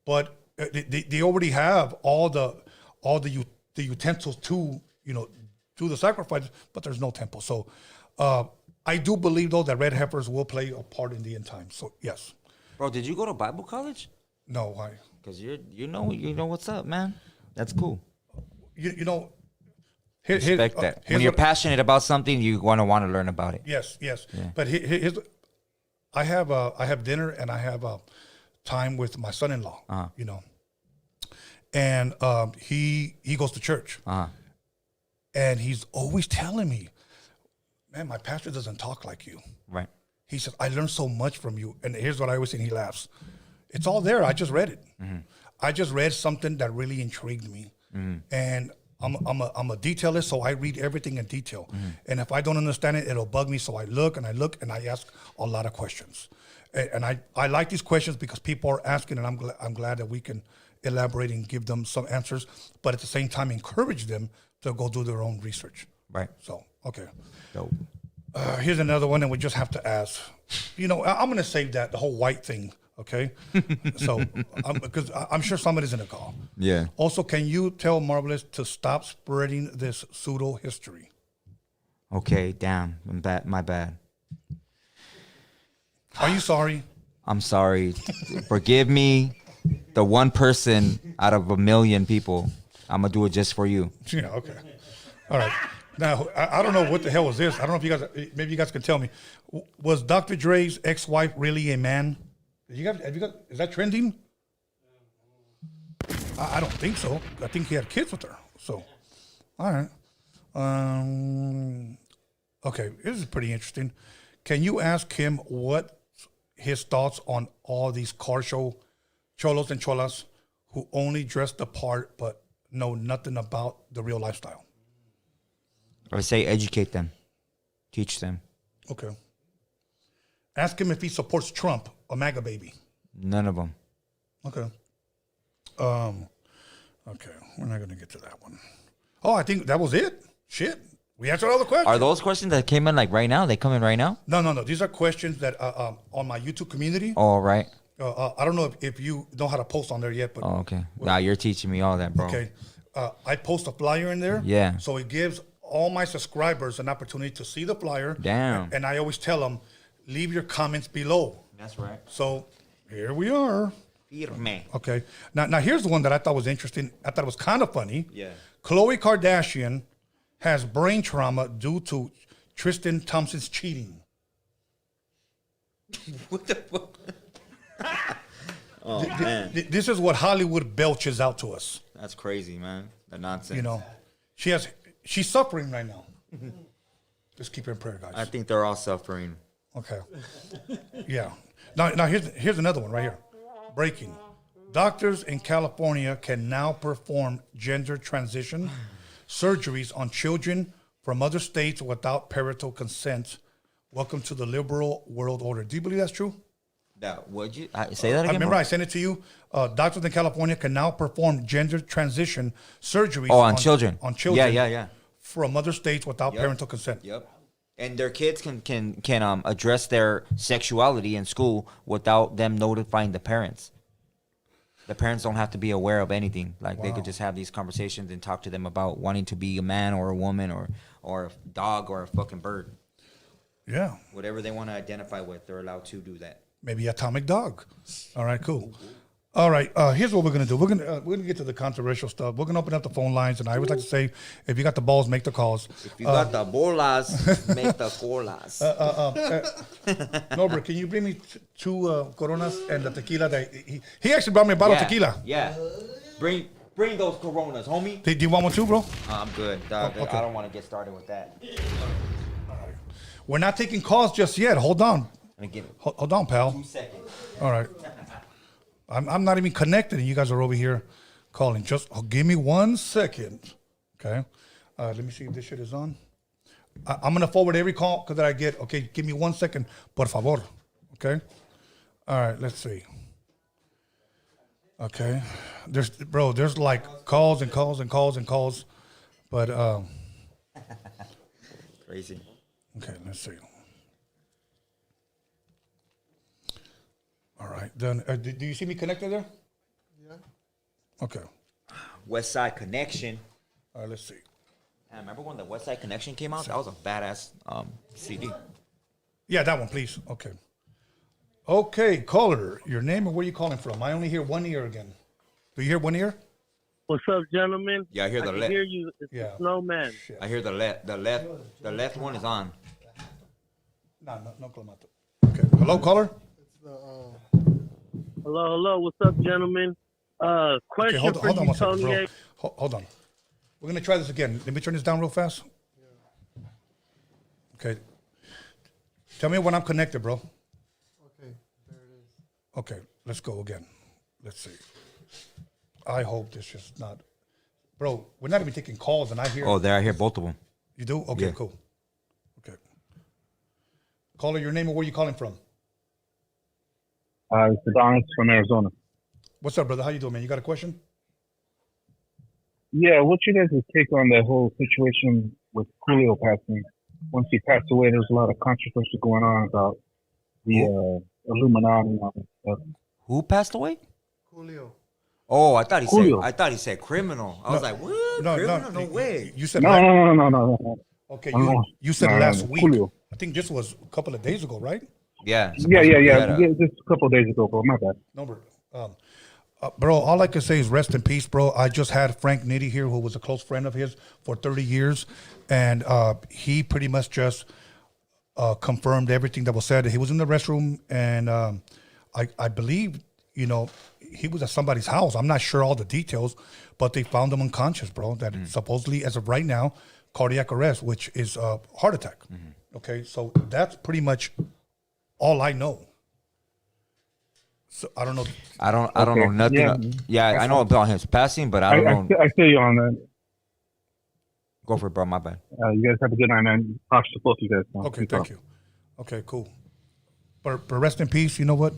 But they already have all the utensils to do the sacrifice, but there's no temple. So I do believe though that red heifers will play a part in the end time. So yes. Bro, did you go to Bible college? No, why? Because you know what's up, man. That's cool. Respect that. When you're passionate about something, you want to learn about it. Yes. Yeah. But I have dinner and I have time with my son-in-law. and he goes to church, and he's always telling me, "Man, my pastor doesn't talk like you." Right. He said, "I learned so much from you." And here's what I always say, and he laughs. It's all there. I just read it. I just read something that really intrigued me, and I'm a detailist, so I read everything in detail. And if I don't understand it, it'll bug me. So I look and I ask a lot of questions. And I like these questions because people are asking, and I'm glad that we can elaborate and give them some answers, but at the same time encourage them to go do their own research. Right. So okay. Dope. Here's another one, and we just have to ask. I'm going to save that, the whole white thing, okay? So, because I'm sure somebody's in the call. Yeah. Also, can you tell Marvelous to stop spreading this pseudo history? Okay, damn. My bad. Are you sorry? I'm sorry. Forgive me. The one person out of a million people. I'm going to do it just for you. Yeah, okay. All right. Now, I don't know what the hell was this. I don't know if you guys, maybe you guys can tell me. Was Dr. Dre's ex-wife really a man? Have you guys, is that trending? I don't think so. I think he had kids with her. So, all right. Okay, this is pretty interesting. Can you ask him what his thoughts on all these car show cholos and cholas who only dress the part but know nothing about the real lifestyle? I would say educate them. Teach them. Okay. Ask him if he supports Trump, a MAGA baby. None of them. Okay. Okay, we're not going to get to that one. Oh, I think that was it. Shit. We answered all the questions. Are those questions that came in like right now? They come in right now? No. These are questions that on my YouTube community. Oh, right. I don't know if you know how to post on there yet, but Oh, okay. Nah, you're teaching me all that, bro. okay. I post a flyer in there. Yeah. So it gives all my subscribers an opportunity to see the flyer. Damn. And I always tell them, leave your comments below. That's right. So here we are. Firme. Okay. Now here's the one that I thought was interesting. I thought it was kind of funny. Yeah. Khloe Kardashian has brain trauma due to Tristan Thompson's cheating. What the fuck? Oh, man. This is what Hollywood belches out to us. That's crazy, man. The nonsense. You know, she's suffering right now. Just keep her in prayer, guys. I think they're all suffering. Okay. Yeah. Now here's another one right here. Breaking. Doctors in California can now perform gender transition surgeries on children from other states without parental consent. Welcome to the liberal world order. Do you believe that's true? That would you say that again? I remember bro? I sent it to you. Doctors in California can now perform gender transition surgeries on children. On children. Yeah. From other states without parental consent. Yep. And their kids can address their sexuality in school without them notifying the parents. The parents don't have to be aware of anything. Like they could just have these conversations and talk to them about wanting to be a man or a woman or a dog or a fucking bird. Yeah. Whatever they want to identify with, they're allowed to do that. Maybe atomic dog. All right, cool. All right, here's what we're gonna do. We're gonna get to the controversial stuff. We're gonna open up the phone lines, and I always like to say, if you got the balls, make the calls. If you got the bolas, make the colas. Norbert, can you bring me two Coronas and the tequila? That he actually brought me a bottle of tequila. Yeah. Bring those Coronas, homie. Do you want one too, bro? I'm good. Dog. Okay. I don't want to get started with that. We're not taking calls just yet. Hold on. Hold on, pal. 2 seconds. All right. I'm not even connected, and you guys are over here calling. Just give me 1 second. Okay. Let me see if this shit is on. I'm going to forward every call that I get. Okay. Give me 1 second. Por favor. Okay. All right. Let's see. Okay. There's like calls and calls and calls and calls. But, Crazy. okay. Let's see. All right. Then, do you see me connected there? Yeah. Okay. West Side Connection. All right. Let's see. I remember when the West Side Connection came out? That was a badass CD. Yeah, that one, please. Okay. Okay, caller. Your name and where you calling from? I only hear one ear again. Do you hear one ear? What's up, gentlemen? Yeah, I hear the can left. hear you. It's Yeah. the Snowman. Shit. I hear the left one is on. No clamato. Okay. Hello, caller? It's the, Hello. What's up, gentlemen? Question hold for on you, one second, bro. Tony. Hold on. We're gonna try this again. Let me turn this down real fast. Okay. Tell me when I'm connected, bro. Okay, there it is. Okay, let's go again. Let's see. I hope this is not, bro. We're not even taking calls, and I hear. Oh, there I hear both of them. You do? Okay, Yeah. cool. Okay. Caller, your name and where you calling from? It's Adonis from Arizona. What's up, brother? How you doing, man? You got a question? Yeah, what's your guys' take on the whole situation with Julio passing? Once he passed away, there's a lot of controversy going on about the Illuminati and all that stuff. Who passed away? Julio. Oh, I thought he Julio. said criminal. I was like, what? Criminal? No way. You said No. Okay, No. you said No, last no, week. Julio. I think this was a couple of days ago, right? Yeah. Yeah. Just a couple of days ago, bro. My bad. No, bro, all I can say is rest in peace, bro. I just had Frank Nitty here, who was a close friend of his for 30 years, and he pretty much just confirmed everything that was said. He was in the restroom, and I believe, he was at somebody's house. I'm not sure all the details, but they found him unconscious, bro. That supposedly, as of right now, cardiac arrest, which is a heart attack. Okay, so that's pretty much all I know. So I don't know. I don't know nothing. Yeah, I know about his passing, but I don't know. I feel you on that. Go for it, bro. My bad. You guys have a good night, man. Props to both of you guys. Man. Okay, Keep thank up. you. Okay, cool. But rest in peace. You know what,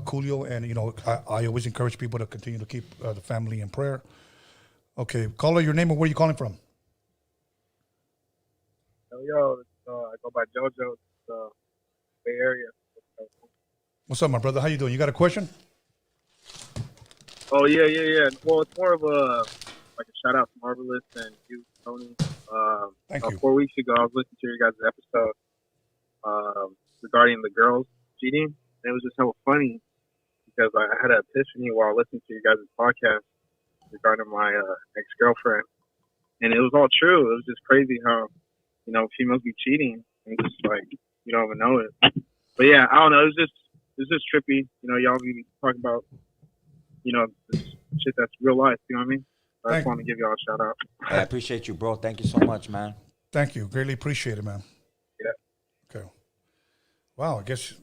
Julio, and I always encourage people to continue to keep the family in prayer. Okay, caller, your name and where you calling from? Yo, I go by JoJo, Bay Area. What's up, my brother? How you doing? You got a question? Oh yeah. Well, it's more of a shout out to Marvelous and you, Tony. Thank you. 4 weeks ago, I was listening to your guys' episode regarding the girls cheating, and it was just so funny because I had an epiphany while listening to your guys' podcast regarding my ex-girlfriend, and it was all true. It was just crazy how females be cheating and just like you don't even know it. But yeah, I don't know. It's just trippy. Y'all be talking about this shit that's real life. You know what I mean? I just want to give y'all a shout out. I appreciate you, bro. Thank you so much, man. Thank you. Greatly appreciate it, man. Yeah. Okay. Wow, I guess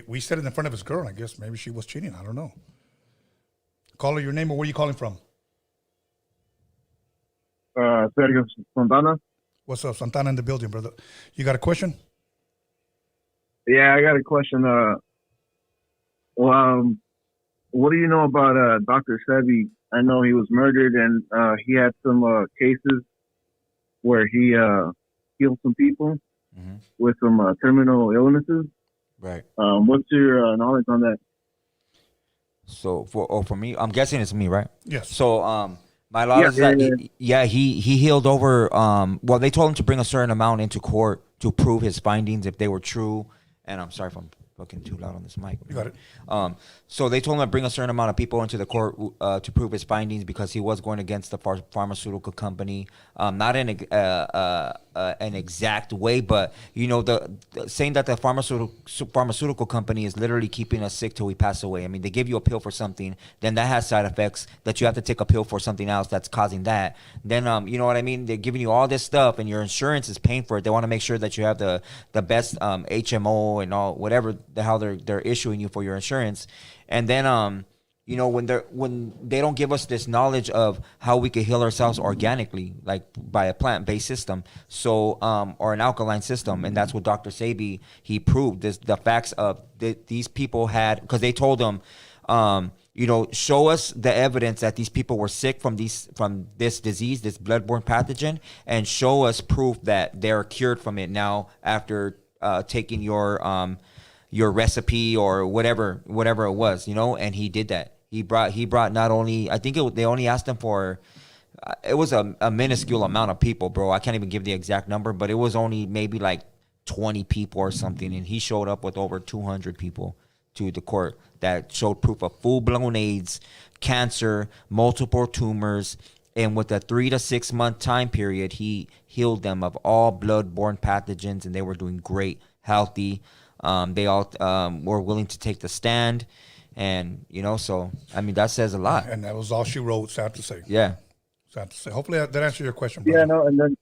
we said it in front of his girl. I guess maybe she was cheating. I don't know. Caller, your name or where you calling from? Sergio Santana. What's up? Santana in the building, brother. You got a question? Yeah, I got a question. What do you know about Dr. Sebi? I know he was murdered, and he had some cases where he healed some people with some terminal illnesses. Right. What's your knowledge on that? So for me, I'm guessing it's me, right? Yes. So my knowledge is that he healed over. Well, they told him to bring a certain amount into court to prove his findings if they were true. And I'm sorry if I'm fucking too loud on this mic. You got it. So they told him to bring a certain amount of people into the court to prove his findings because he was going against the pharmaceutical company, not in an exact way, but saying that the pharmaceutical company is literally keeping us sick till we pass away. I mean, they give you a pill for something, then that has side effects that you have to take a pill for something else that's causing that. Then you know what I mean? They're giving you all this stuff, and your insurance is paying for it. They want to make sure that you have the best HMO and all whatever the hell they're issuing you for your insurance. And then when they don't give us this knowledge of how we could heal ourselves organically, like by a plant-based system, so or an alkaline system, and that's what Dr. Sebi he proved the facts of these people had, because they told them show us the evidence that these people were sick from this disease, this bloodborne pathogen, and show us proof that they're cured from it now after taking your recipe or whatever it was, and he did that. He brought not only, I think they only asked him for, it was a minuscule amount of people, bro. I can't even give the exact number, but it was only maybe like 20 people or something, and he showed up with over 200 people to the court that showed proof of full-blown AIDS, cancer, multiple tumors, and with a 3 to 6 month time period, he healed them of all blood-borne pathogens, and they were doing great, healthy. They all were willing to take the stand, And so I mean that says a lot. And that was all she wrote. Sad to say. Yeah. Sad to say. Hopefully that answered your question, brother. Yeah, no, and then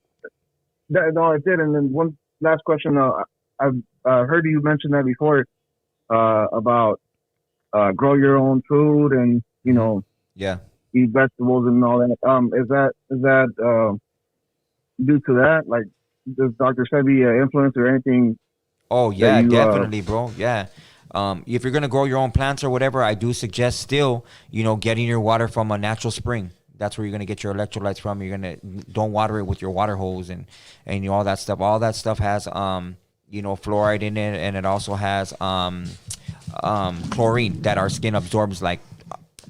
no, it did. And then one last question. I've heard you mention that before about grow your own food and Yeah. eat vegetables and all that. Is that due to that? Like, does Dr. Sebi influence or anything? Oh yeah, you, definitely, bro. Yeah. If you're gonna grow your own plants or whatever, I do suggest still, getting your water from a natural spring. That's where you're gonna get your electrolytes from. Don't water it with your water hose and all that stuff. All that stuff has fluoride in it, and it also has chlorine that our skin absorbs like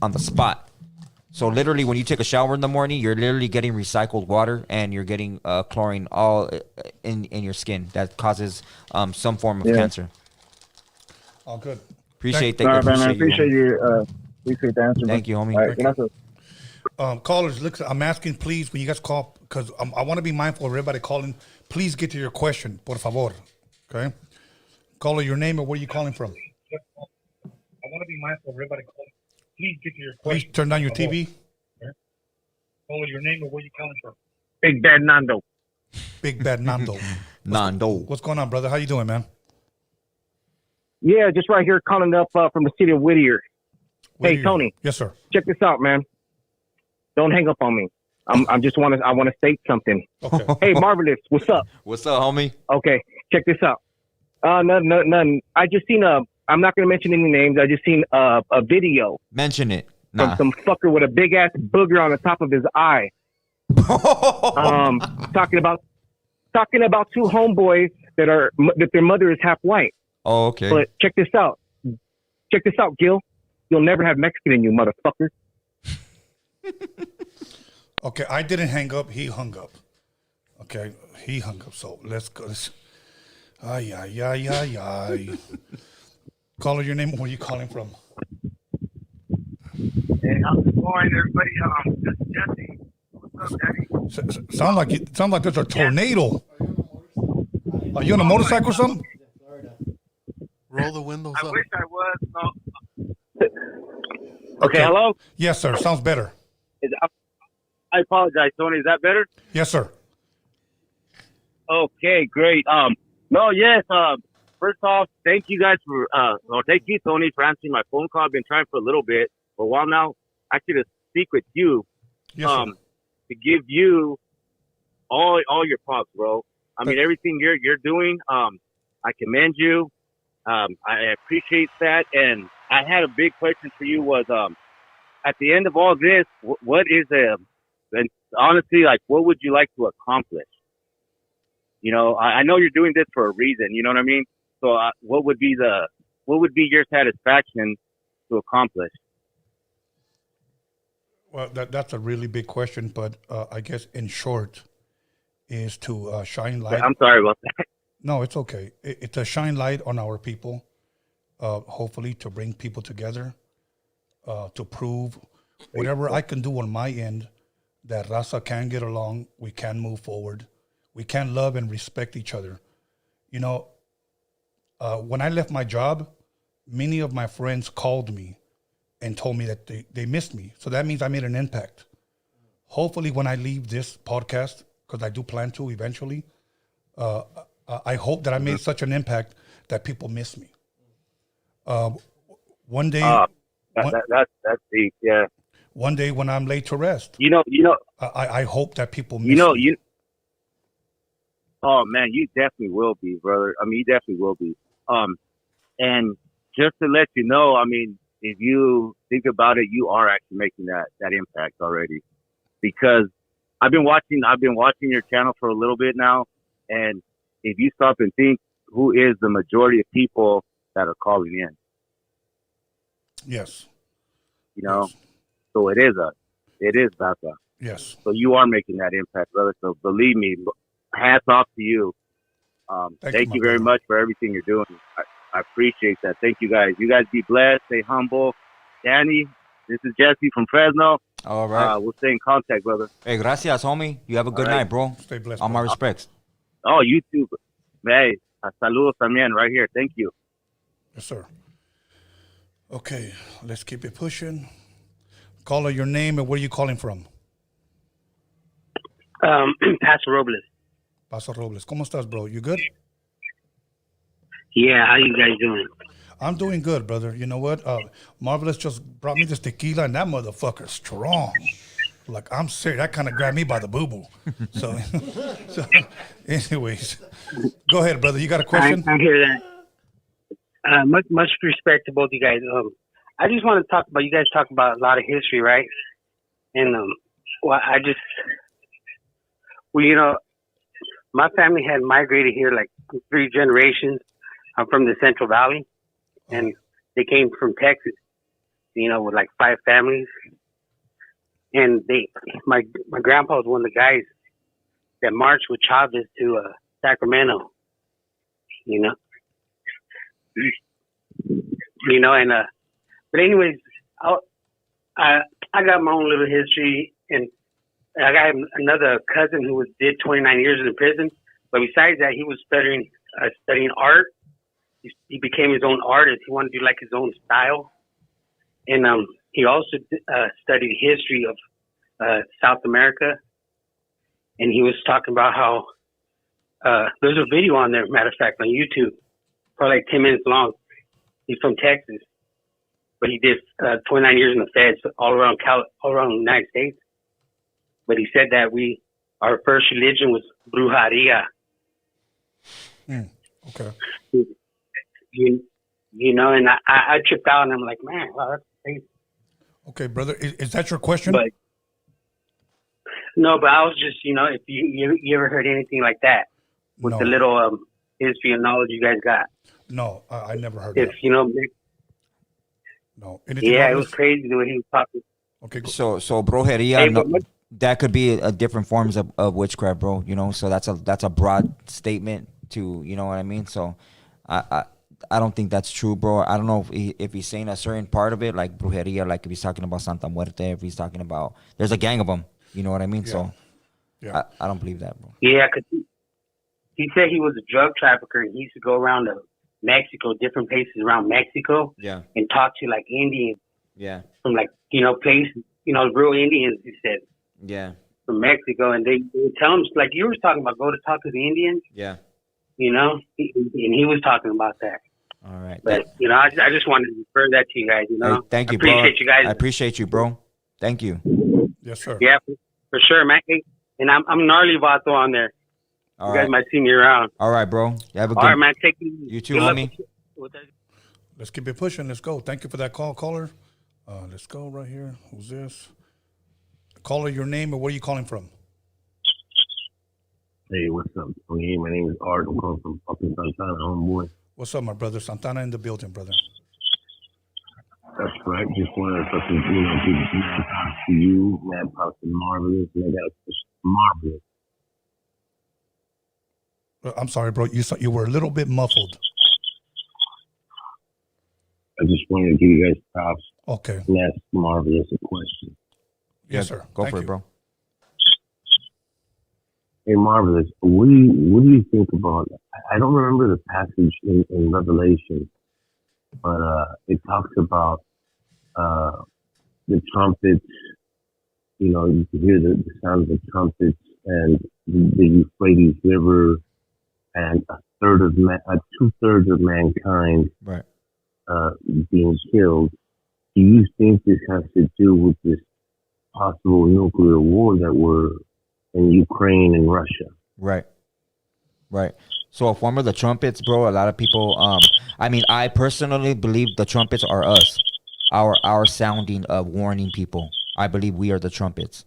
on the spot. So literally, when you take a shower in the morning, you're literally getting recycled water, and you're getting chlorine all in your skin that causes some form of cancer. All good. Appreciate that. All right, man. I Appreciate appreciate the answer. Thank you, homie. All right, gracias. Callers, look, I'm asking, please, when you guys call, because I want to be mindful of everybody calling. Please get to your question, por favor. Okay? Caller, your name and where you calling from? I want to be mindful of everybody calling. Please get to your question. Please turn down your TV. Okay? Caller, your name and where you calling from? Big Bad Nando. Big Bad Nando. Nando. What's going on, brother? How you doing, man? Yeah, just right here calling up from the city of Whittier. Hey, Tony. Yes, sir. Check this out, man. Don't hang up on me. I want to state something. Okay. Hey, Marvelous, what's up? What's up, homie? Okay, check this out. None. I just seen I'm not gonna mention any names. I just seen a video Mention it. from Nah. some fucker with a big ass booger on the top of his eye. Talking about two homeboys that their mother is half white. Oh, okay. But check this out. Gil. You'll never have Mexican in you, motherfucker. Okay, I didn't hang up. He hung up. Okay, he hung up. So let's go. Ay. Caller, your name. Where are you calling from? Hey, how's it going, everybody? This is Jesse. What's up, Daddy? Sound like there's a tornado. Are you on a motorcycle or something? Roll the windows I up. wish I was. No. Okay, hello? Yes, sir. Sounds better. I apologize, Tony. Is that better? Yes, sir. Okay, great. First off, thank you guys thank you, Tony, for answering my phone call. I've been trying for a little bit, for a while now, actually to speak with you, Yes, sir. to give you all your props, bro. I mean, everything you're doing, I commend you. I appreciate that. And I had a big question for you was, at the end of all this, what is and honestly, like, what would you like to accomplish? I know you're doing this for a reason. You know what I mean? So, what would be your satisfaction to accomplish? Well, that's a really big question, but I guess in short, is to shine light. I'm sorry about that. No, it's okay. It's to shine light on our people. Hopefully, to bring people together, to prove whatever I can do on my end, that Raza can get along, we can move forward, we can love and respect each other. When I left my job, many of my friends called me and told me that they missed me. So that means I made an impact. Hopefully, when I leave this podcast, because I do plan to eventually, I hope that I made such an impact that people miss me. One day, That's deep. Yeah. one day when I'm laid to rest, I hope that people miss me. Oh man, you definitely will be, brother. I mean, you definitely will be. And just to let you know, I mean, if you think about it, you are actually making that impact already. Because I've been watching your channel for a little bit now, and if you stop and think, who is the majority of people that are calling in? Yes. Yes. So it is Raza. Yes. So you are making that impact, brother. So believe me, hats off to you. Thank you very much for everything you're doing. I appreciate that. Thank you guys. You guys be blessed. Stay humble. Danny, this is Jesse from Fresno. All right. We'll stay in contact, brother. Hey, gracias, homie. You have a good All right. night, bro. Stay blessed. All my brother. respects. Oh, you too. Hey, saludos también right here. Thank you. Yes, sir. Okay, let's keep it pushing. Caller, your name and where you calling from? Pastor Robles. Paso Robles. ¿Cómo estás, bro? You good? Yeah, how you guys doing? I'm doing good, brother. You know what? Marvelous just brought me this tequila, and that motherfucker's strong. Like, I'm serious. That kind of grabbed me by the boo-boo. So, anyways, go ahead, brother. You got a question? I hear that. Much respect to both of you guys. I just want to talk about, you guys talk about a lot of history, right? And, you know, my family had migrated here like 3 generations. I'm from the Central Valley, and they came from Texas, you know, with like 5 families. And my grandpa was one of the guys that marched with Chavez to Sacramento, you know. You know, and but anyways, I got my own little history, and I got another cousin who did 29 years in the prison. But besides that, he was studying art. He became his own artist. He wanted to do like his own style, and he also studied history of South America. And he was talking about how there's a video on there, matter of fact, on YouTube, probably like 10 minutes long. He's from Texas, but he did 29 years in the feds all around the United States. But he said that our first religion was brujeria. Okay. You know, and I tripped out, and I'm like, man, wow, that's crazy. Okay, brother, is that your question? But no, but I was just, you know, if you ever heard anything like that with the little history and knowledge you guys got. No, I never heard if, that. You know, no. Anything yeah, it was crazy the way he was talking. Okay. So brujeria, that could be a different forms of witchcraft, bro. You know, so that's a broad statement to, you know what I mean. So, I don't think that's true, bro. I don't know if he's saying a certain part of it, like brujeria, like if he's talking about Santa Muerte, if he's talking about, there's a gang of them. You know what I mean? Yeah. So, yeah. I don't believe that, bro. Yeah, because he said he was a drug trafficker, and he used to go around to Mexico, different places around Mexico, and talk to like Indians. Yeah. From like, you know, places, you know, real Indians, he said. Yeah. From Mexico, and they would tell him, like you were talking about, go to talk to the Indians. Yeah. You know, and he was talking about that. All right. But, you know, I just wanted to refer that to you guys, you know. Hey, thank you, bro. I appreciate you guys. I appreciate you, bro. Thank you. Yes, sir. Yeah, for sure, man. And I'm gnarly Vato on there. You guys might see me around. All right, bro. You have a good. All right, man. Take it easy. You too, homie. Let's keep it pushing. Let's go. Thank you for that call, caller. Let's go right here. Who's this? Caller, your name and where are you calling from? Hey, what's up? Hey, my name is Art. I'm calling from fucking Santana, homeboy. What's up, my brother? Santana in the building, brother. That's right. Just wanted to fucking, you know, give mad props to you, mad props to Marvelous, and I got to Marvelous. I'm sorry, bro. You were a little bit muffled. I just wanted to give you guys props. Okay. And ask Marvelous a question. Yes, sir. Go for it, bro. Hey, Marvelous, what do you think about? I don't remember the passage in Revelation, but it talks about the trumpets. You know, you can hear the sound of the trumpets and the Euphrates River, and 2/3 of mankind being killed. Do you think this has to do with this possible nuclear war that we're in Ukraine and Russia? Right. So a form of the trumpets, bro, a lot of people, I mean, I personally believe the trumpets are us, our sounding of warning people. I believe we are the trumpets.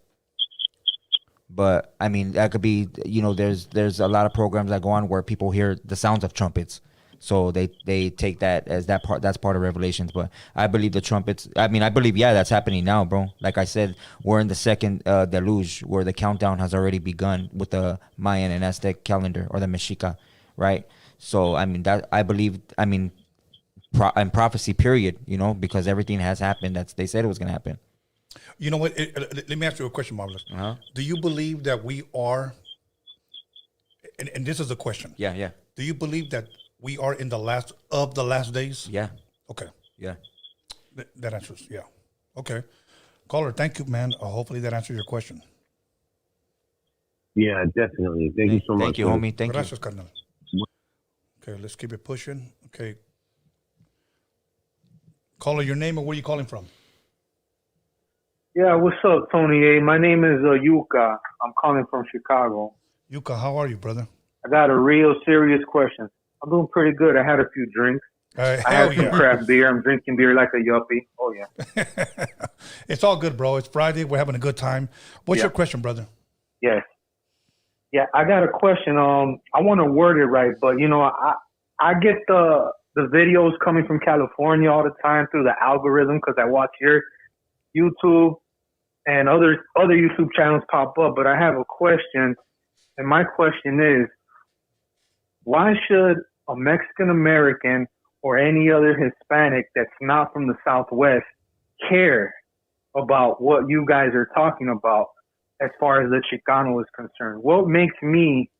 But I mean, that could be, you know, there's a lot of programs that go on where people hear the sounds of trumpets. So they take that as that's part of Revelations. But I believe the trumpets, I mean, I believe, that's happening now, bro. Like I said, we're in the second deluge where the countdown has already begun with the Mayan and Aztec calendar, or the Mexica, right? So, I mean, that I believe, I mean, and prophecy, period, you know, because everything has happened that they said it was going to happen. You know what? Let me ask you a question, Marvelous. Do you believe that we are, and this is a question. Yeah. Do you believe that we are in the last of the last days? Yeah. Okay. Yeah. That answers, yeah. Okay. Caller, thank you, man. Hopefully that answers your question. Yeah, definitely. Thank you so much. Thank you, homie. Thank Gracias, you. carnal. Okay, let's keep it pushing. Okay. Caller, your name and where you calling from? Yeah, what's up, Tony A? My name is Yuka. I'm calling from Chicago. Yuka, how are you, brother? I got a real serious question. I'm doing pretty good. I had a few drinks. I had some craft beer. I'm drinking beer like a yuppie. Oh, yeah. It's all good, bro. It's Friday. We're having a good time. What's your question, brother? Yes. Yeah, I got a question. I want to word it right, but, you know, I get the videos coming from California all the time through the algorithm because I watch your YouTube and other YouTube channels pop up. But I have a question, and my question is, why should a Mexican-American or any other Hispanic that's not from the Southwest care about what you guys are talking about as far as the Chicano is concerned? What makes me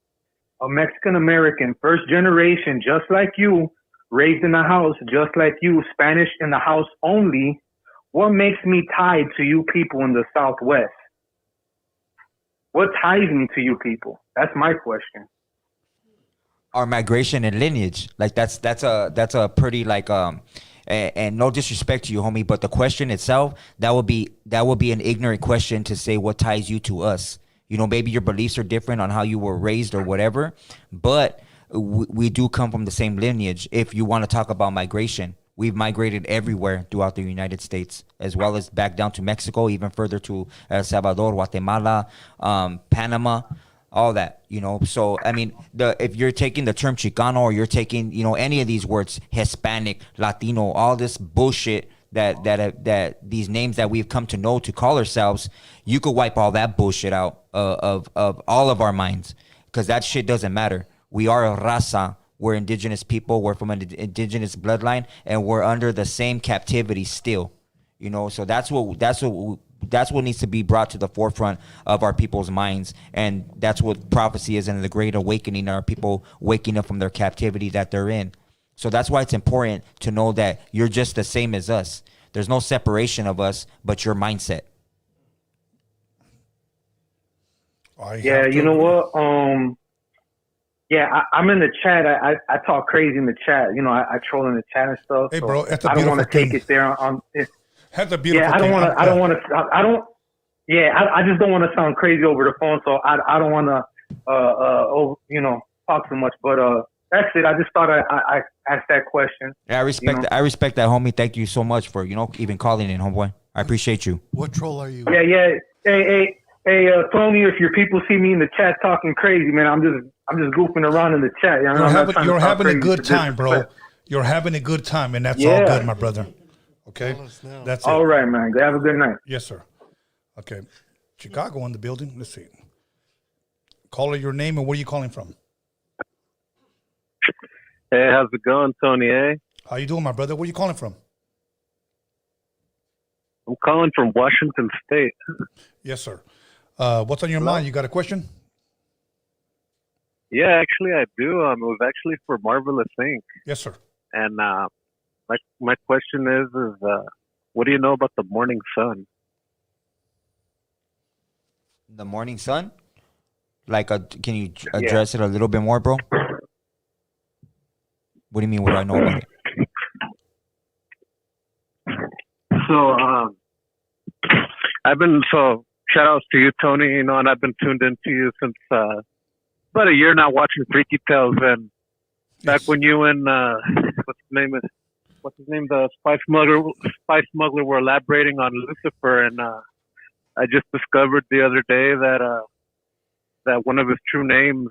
a Mexican-American, first generation, just like you, raised in the house, just like you, Spanish in the house only, what makes me tied to you people in the Southwest? What ties me to you people? That's my question. Our migration and lineage, like that's a pretty like and no disrespect to you, homie, but the question itself, that would be an ignorant question to say what ties you to us. You know, maybe your beliefs are different on how you were raised or whatever, but we do come from the same lineage. If you want to talk about migration, we've migrated everywhere throughout the United States, as well as back down to Mexico, even further to El Salvador, Guatemala, Panama, all that, you know. So, I mean, if you're taking the term Chicano or you're taking, you know, any of these words, Hispanic, Latino, all this bullshit that these names that we've come to know to call ourselves, you could wipe all that bullshit out of all of our minds, because that shit doesn't matter. We are a Raza. We're indigenous people. We're from an indigenous bloodline, and we're under the same captivity still. You know, so that's what needs to be brought to the forefront of our people's minds, and that's what prophecy is, and the great awakening are people waking up from their captivity that they're in. So that's why it's important to know that you're just the same as us. There's no separation of us, but your mindset. Yeah, you know what? Yeah, I'm in the chat. I talk crazy in the chat. You know, I troll in the chat and stuff. Hey, so bro, that's a I don't want to beautiful take it there. That's a beautiful yeah, I don't want to. I just don't want to sound crazy over the phone. So I don't want to, you know, talk too much. But that's it. I just thought I asked that question. Yeah, I respect that. I respect that, homie. Thank you so much for, you know, even calling in, homeboy. I appreciate you. What troll are you? Yeah. Hey, Tony, if your people see me in the chat talking crazy, man, I'm just goofing around in the chat. You know, you're having a good time, bro. You're having a good time, and that's all good, my brother. Okay, that's it. All right, man. Have a good night. Yes, sir. Okay, Chicago in the building. Let's see. Caller, your name and where you calling from? Hey, how's it going, Tony A? How you doing, my brother? Where you calling from? I'm calling from Washington State. Yes, sir. What's on your mind? You got a question? Yeah, actually, I do. It was actually for Marvelous Inc. Yes, sir. And my question is what do you know about the morning sun? The morning sun? Like, can you address it a little bit more, bro? What do you mean? What do I know about it? So shout outs to you, Tony. You know, and I've been tuned into you since about a year now, watching Freaky Tales, and back when you and what's his name, the spy smuggler were elaborating on Lucifer, and I just discovered the other day that one of his true names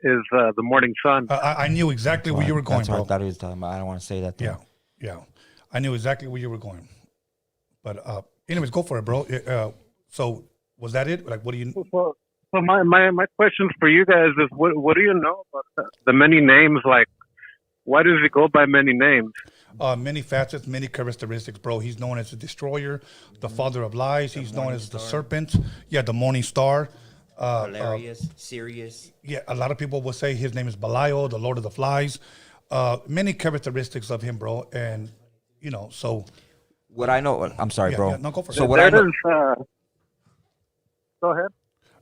is the morning sun. I knew exactly where you were going, That's what bro. I thought he was talking about. I don't want to say that. Though. Yeah. I knew exactly where you were going. But anyways, go for it, bro. So was that it? Like, what do you? So my question for you guys is, what do you know about the many names? Like, why does he go by many names? Many facets, many characteristics, bro. He's known as the destroyer, the father of lies. He's known as the serpent. Yeah, the morning star. Hilarious, serious. Yeah, a lot of people will say his name is Belial, the Lord of the Flies. Many characteristics of him, bro. And, you know, so What I know, I'm sorry, Yeah, bro. yeah, no, go for it. So what I know, Go ahead.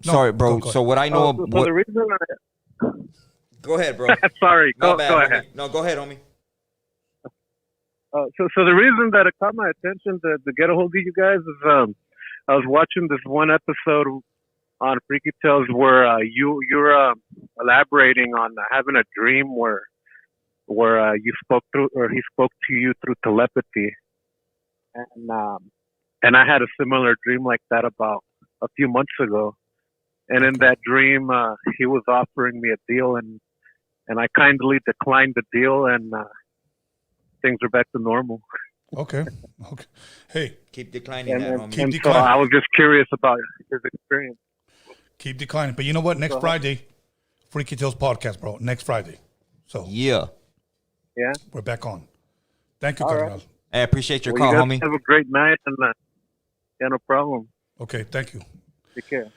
sorry, bro. go So what I know, So the reason go ahead, bro. sorry, My go bad, ahead. homie. No, go ahead, homie. So the reason that it caught my attention to get a hold of you guys is I was watching this one episode on Freaky Tales where you're elaborating on having a dream where you spoke through or he spoke to you through telepathy, and I had a similar dream like that about a few months ago, and in that dream he was offering me a deal and I kindly declined the deal and things are back to normal. Okay. Hey, Keep declining that, homie. Keep So declining. I was just curious about his experience. Keep declining. But you know what? Next Friday, Freaky Tales podcast, bro. Next Friday. So Yeah. Yeah. we're back on. Thank you, All Carnal. right. I appreciate your Well, call, you homie. guys have a great night and yeah, no problem. Okay, thank you. Take care.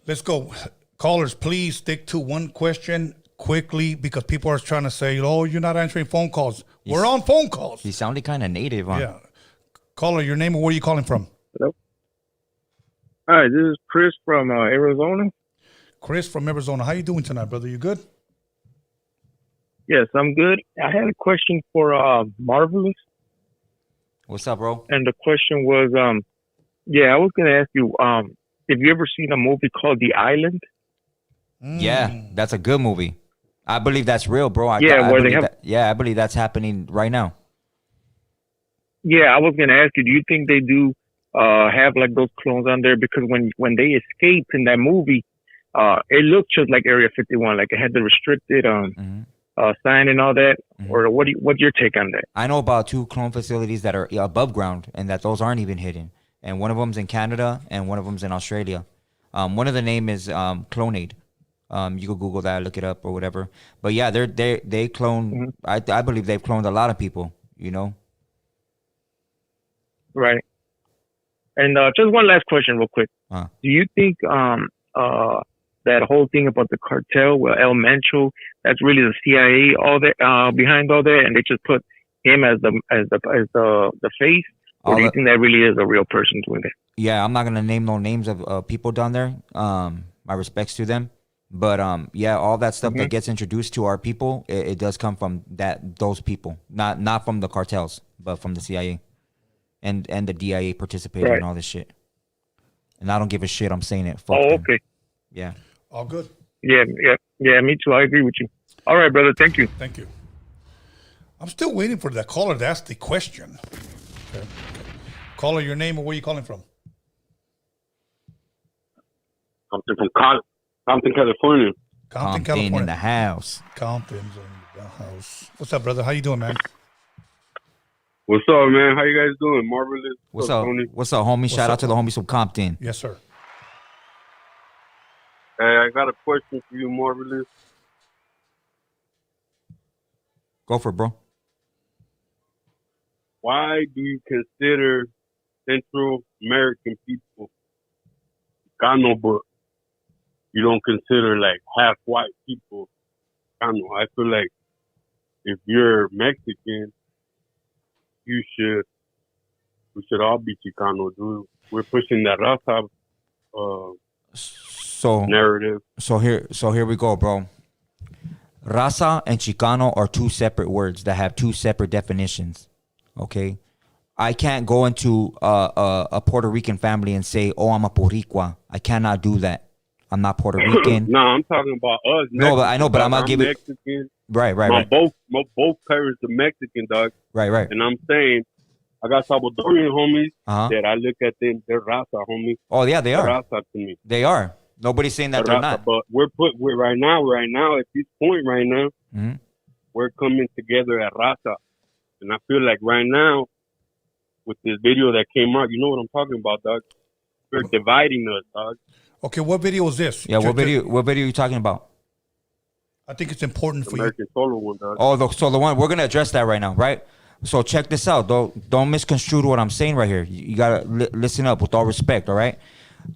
Let's go. Callers, please stick to one question quickly because people are trying to say, oh, you're not answering phone calls. We're on phone calls. He sounded kind of native, huh? Yeah. Caller, your name and where are you calling from? Hi, this is Chris from Arizona. Chris from Arizona. How you doing tonight, brother? You good? Yes, I'm good. I had a question for Marvelous, What's up, bro? and the question was, I was going to ask you, have you ever seen a movie called The Island? Yeah, that's a good movie. I believe that's real, bro. I Yeah, where they believe have- that, yeah, I believe that's happening right now. Yeah, I was going to ask you, do you think they do have like those clones on there? Because when they escaped in that movie, it looked just like Area 51, like it had the restricted sign and all that. Or what's your take on that? I know about 2 clone facilities that are above ground and that those aren't even hidden. And one of them's in Canada and one of them's in Australia. One of the name is Clonade. You could Google that, look it up or whatever. But yeah, they clone. I believe they've cloned a lot of people. You know. Right. And just one last question real quick. Huh. Do you think that whole thing about the cartel with El Mencho, that's really the CIA all that behind all that, and they just put him as the face? Or do you think that really is a real person doing it? Yeah, I'm not gonna name no names of people down there. My respects to them, but yeah, all that stuff that gets introduced to our people, it does come from those people, not from the cartels, but from the CIA, and the DIA participating in all this shit. And I don't give a shit. I'm saying it. Fuck them. Okay. Yeah. All good. Yeah, me too. I agree with you. All right, brother. Thank you. Thank you. I'm still waiting for that caller to ask the question. Okay. Caller, your name and where you calling from? Compton from Compton, California. Compton, Compton California. in the house. Compton's in the house. What's up, brother? How you doing, man? What's up, man? How you guys doing? Marvelous. What's up? Tony? What's up, homie? Shout out to the homies from Compton. Yes, sir. Hey, I got a question for you, Marvelous. Go for it, bro. Why do you consider Central American people Chicano, but you don't consider like half white people Chicano? I feel like if you're Mexican, we should all be Chicano, dude. We're pushing that Raza narrative. So here we go, bro. Raza and Chicano are 2 separate words that have 2 separate definitions. Okay, I can't go into a Puerto Rican family and say, "Oh, I'm a Boricua." I cannot do that. I'm not Puerto Rican. No, I'm talking about us. No, but I know, but I'm not giving. Mexican. Right. My both parents are Mexican, dog. Right. And I'm saying, I got Salvadorian homies Uh-huh. that I look at them. They're Raza homies. Oh yeah, they are. Raza to me. They are. Nobody's saying that They're they're Raza, not. But we're right now at this point right now, Mhm. we're coming together at Raza, and I feel like right now, with this video that came out, you know what I'm talking about, dog. They're dividing us, dog. Okay, what video is this? Yeah, what video are you talking about? I think it's important for American Solo one, dog. Oh, so the one we're gonna address that right now, right? So check this out. Don't misconstrue what I'm saying right here. You gotta listen up with all respect, all right?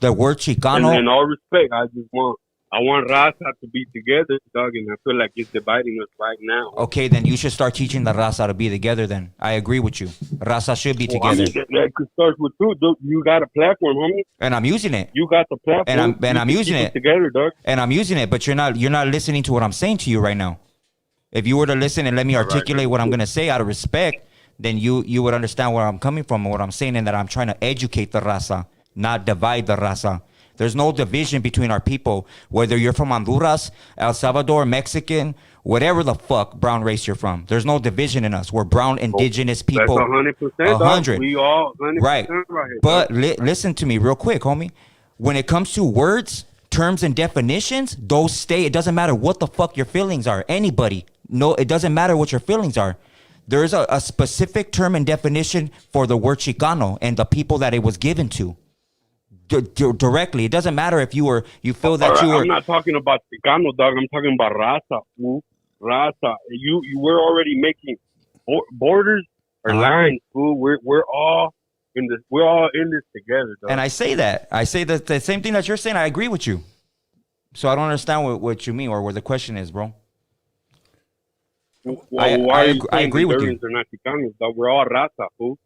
The word Chicano. And in all respect, I just want I want Raza to be together, dog, and I feel like it's dividing us right now. Okay, then you should start teaching the Raza to be together then. I agree with you. Raza should be Well, together. I mean, that could start with you. Dude. You got a platform, homie. And I'm using it. You got the platform. And I'm using it. Together, dog. And I'm using it, but you're not listening to what I'm saying to you right now. If you were to listen and let me articulate what I'm going to say out of respect, then you would understand where I'm coming from and what I'm saying, and that I'm trying to educate the Raza, not divide the Raza. There's no division between our people, whether you're from Honduras, El Salvador, Mexican, whatever the fuck brown race you're from. There's no division in us. We're brown indigenous people. That's 100%. 100. We all 100% right here. But listen to me real quick, homie. When it comes to words, terms, and definitions, those stay. It doesn't matter what the fuck your feelings are. Anybody. No, it doesn't matter what your feelings are. There is a specific term and definition for the word Chicano and the people that it was given to. Directly. It doesn't matter if you feel that you were. I'm not talking about Chicano, dog. I'm talking about Raza, fool. Raza. You were already making borders or lines, fool. We're all in this. We're all in this together, dog. And I say that the same thing that you're saying. I agree with you. So I don't understand what you mean or where the question is, bro. Why I agree with you. They're not Chicanos, dog. We're all Raza, fool.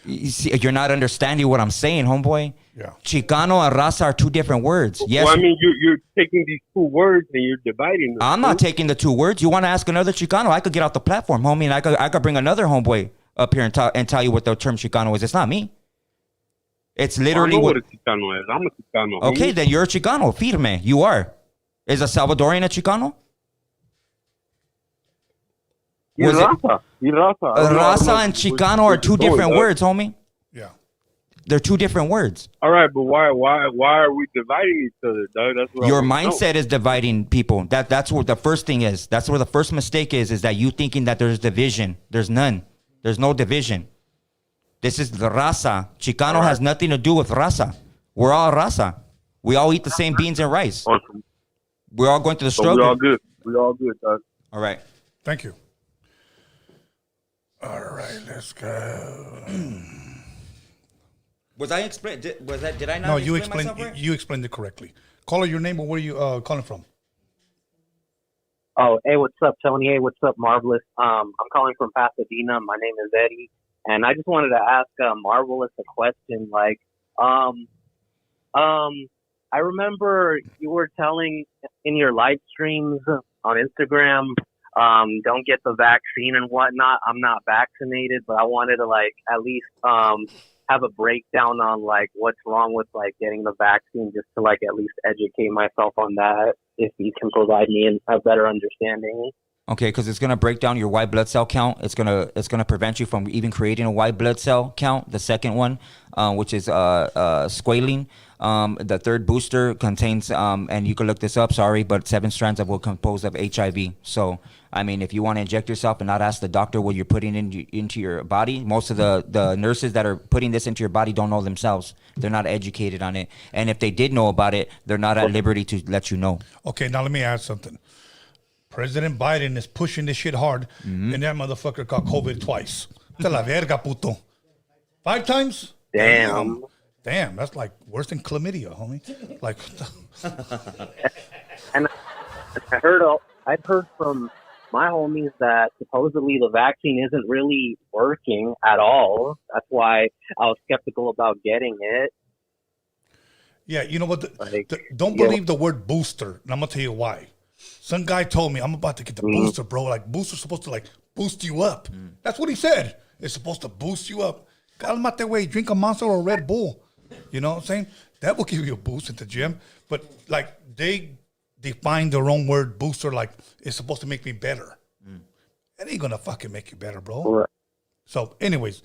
You see, you're not understanding what I'm saying, homeboy. Yeah. Chicano and Raza are two different words. Yes. Well, I mean, you're taking these two words and you're dividing them. I'm not taking the two words. You want to ask another Chicano? I could get off the platform, homie, and I could bring another homeboy up here and tell you what the term Chicano is. It's not me. It's literally I know what a Chicano is. I'm a Chicano. Okay, homie. then you're a Chicano. Firme. You are. Is a Salvadorian a Chicano? Raza. Raza and Chicano are two different words, homie. Yeah. They're two different words. All right, but why are we dividing each other, dog? That's what Your I wanna know. mindset is dividing people. That's what the first thing is. That's where the first mistake is that you thinking that there's division. There's none. There's no division. This is the Raza. Chicano has nothing to do with Raza. We're all Raza. We all eat the same beans and rice. Awesome. We're all going through the So struggle. we're all good. We're all good, dog. All right. Thank you. All right, let's go. Was I explain? Did I not? No, you explain explained. myself right? You explained it correctly. Caller, your name or where you calling from? Oh, hey, what's up, Tony? Hey, what's up, Marvelous? I'm calling from Pasadena. My name is Eddie, and I just wanted to ask Marvelous a question. Like, I remember you were telling in your live streams on Instagram, don't get the vaccine and whatnot. I'm not vaccinated, but I wanted to like at least have a breakdown on like what's wrong with like getting the vaccine, just to like at least educate myself on that. If you can provide me a better understanding. Okay, because it's gonna break down your white blood cell count. It's gonna prevent you from even creating a white blood cell count. The second one, which is squalene. The third booster contains, and you can look this up. Sorry, but 7 strands of what composed of HIV. So, I mean, if you want to inject yourself and not ask the doctor what you're putting into your body, most of the nurses that are putting this into your body don't know themselves. They're not educated on it, and if they did know about it, they're not at liberty to let you know. Okay, now let me add something. President Biden is pushing this shit hard, and that motherfucker got COVID twice. De la verga, puto. 5 times? Damn. Damn, that's like worse than chlamydia, homie. Like, And I've heard from my homies that supposedly the vaccine isn't really working at all. That's why I was skeptical about getting it. yeah, you know what? Don't believe the word booster, and I'm gonna tell you why. Some guy told me I'm about to get the booster, bro. Like, booster's supposed to like boost you up. That's what he said. It's supposed to boost you up. Calmate, way. Drink a Monster or a Red Bull. You know what I'm saying? That will give you a boost at the gym. But like they define their own word booster like it's supposed to make me better. It ain't gonna fucking make you better, bro. Right. So, anyways,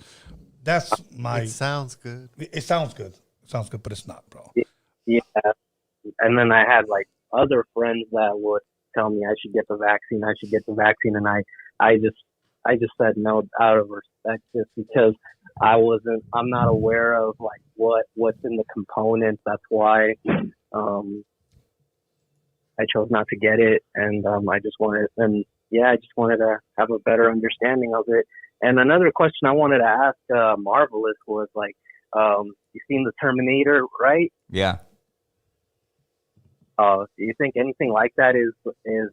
that's my. It sounds good. It sounds good. It sounds good, but it's not, bro. Yeah. And then I had like other friends that would tell me I should get the vaccine. I should get the vaccine, and I just said no out of respect, just because I'm not aware of like what's in the components. That's why I chose not to get it, and I just wanted to have a better understanding of it. And another question I wanted to ask Marvelous was like, you seen the Terminator, right? Yeah. Do you think anything like that is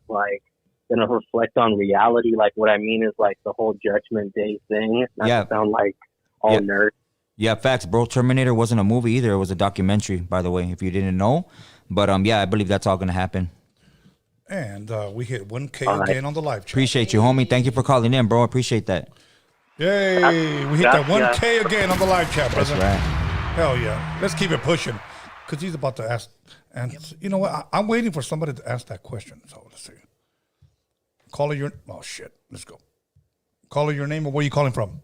like going to reflect on reality? Like, what I mean is like the whole Judgment Day thing. Not to sound like all nerd. Yeah, facts, bro. Terminator wasn't a movie either. It was a documentary, by the way, if you didn't know. But yeah, I believe that's all going to happen. And we hit 1K again on the live chat. Appreciate you, homie. Thank you for calling in, bro. Appreciate that. Yay. We hit that 1K again on the live chat, brother. That's right. Hell yeah. Let's keep it pushing. Because he's about to ask. And you know what? I'm waiting for somebody to ask that question. So let's see. Caller your... Oh, shit. Let's go. Caller your name or where are you calling from?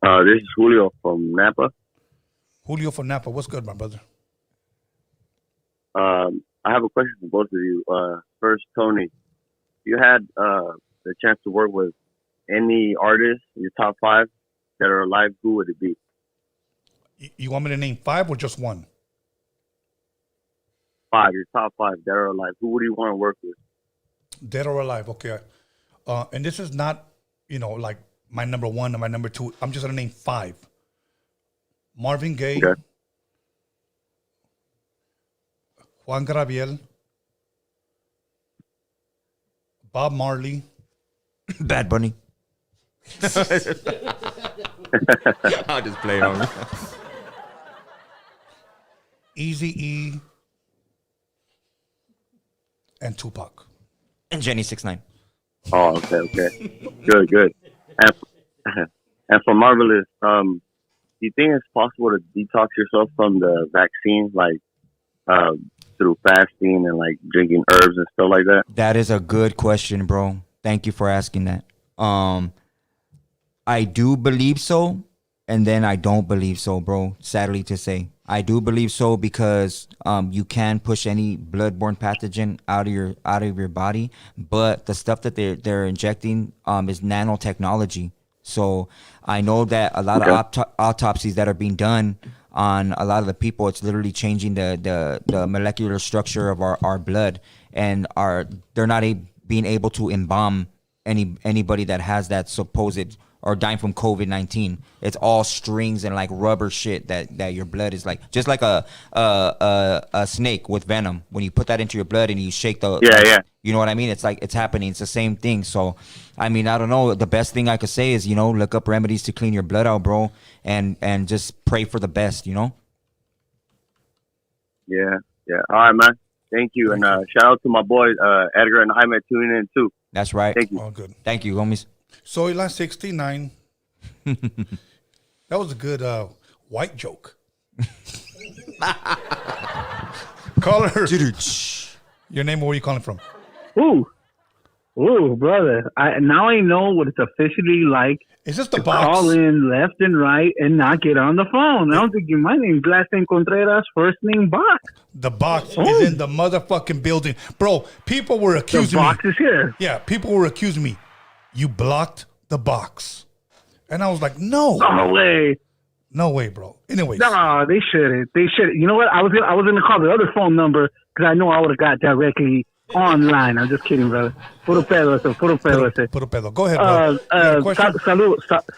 This is Julio from Napa. Julio from Napa. What's good, my brother? I have a question for both of you. First, Tony, you had the chance to work with any artist in your top 5 that are alive, who would it be? You want me to name 5 or just one? 5, your top 5 that are alive. Who would you want to work with? Dead or alive, okay. And this is not, like my number 1 or my number 2. I'm just going to name 5. Marvin Gaye. Okay. Juan Gabriel. Bob Marley. Bad Bunny. I'll just play on. Eazy-E. And Tupac. And Jenny 6ix9ine. Oh, okay. Good. And for Marvelous, do you think it's possible to detox yourself from the vaccine, like through fasting and like drinking herbs and stuff like that? That is a good question, bro. Thank you for asking that. I do believe so, and then I don't believe so, bro. Sadly to say, I do believe so because you can push any bloodborne pathogen out of your body, but the stuff that they're injecting is nanotechnology. So I know that a lot of autopsies that are being done on a lot of the people, it's literally changing the molecular structure of our blood, and they're not being able to embalm anybody that has that supposed or dying from COVID-19. It's all strings and like rubber shit that your blood is like, just like a snake with venom. When you put that into your blood and you shake yeah. You know what I mean? It's like, it's happening. It's the same thing. So, I mean, I don't know. The best thing I could say is, look up remedies to clean your blood out, bro. And just pray for the best, Yeah. All right, man. Thank you. And shout out to my boys, Edgar and Jaime, tuning in too. That's right. Thank you. All good. Thank you, homies. So he lost 69. That was a good white joke. Caller. Your name, where are you calling from? Ooh, brother. Now I know what it's officially like. Is this the to box? Call in left and right and not get on the phone. I don't think my name's last name Contreras, first name Box. The box is in the motherfucking building. Bro, people were accusing me. The box is here. Yeah, people were accusing me. You blocked the box. And I was like, no. No way. No way, bro. Anyways. No, they shouldn't. You know what? I was going to call the other phone number because I know I would have got directly online. I'm just kidding, brother. Puro pedo. Puro pedo. Go ahead, bro.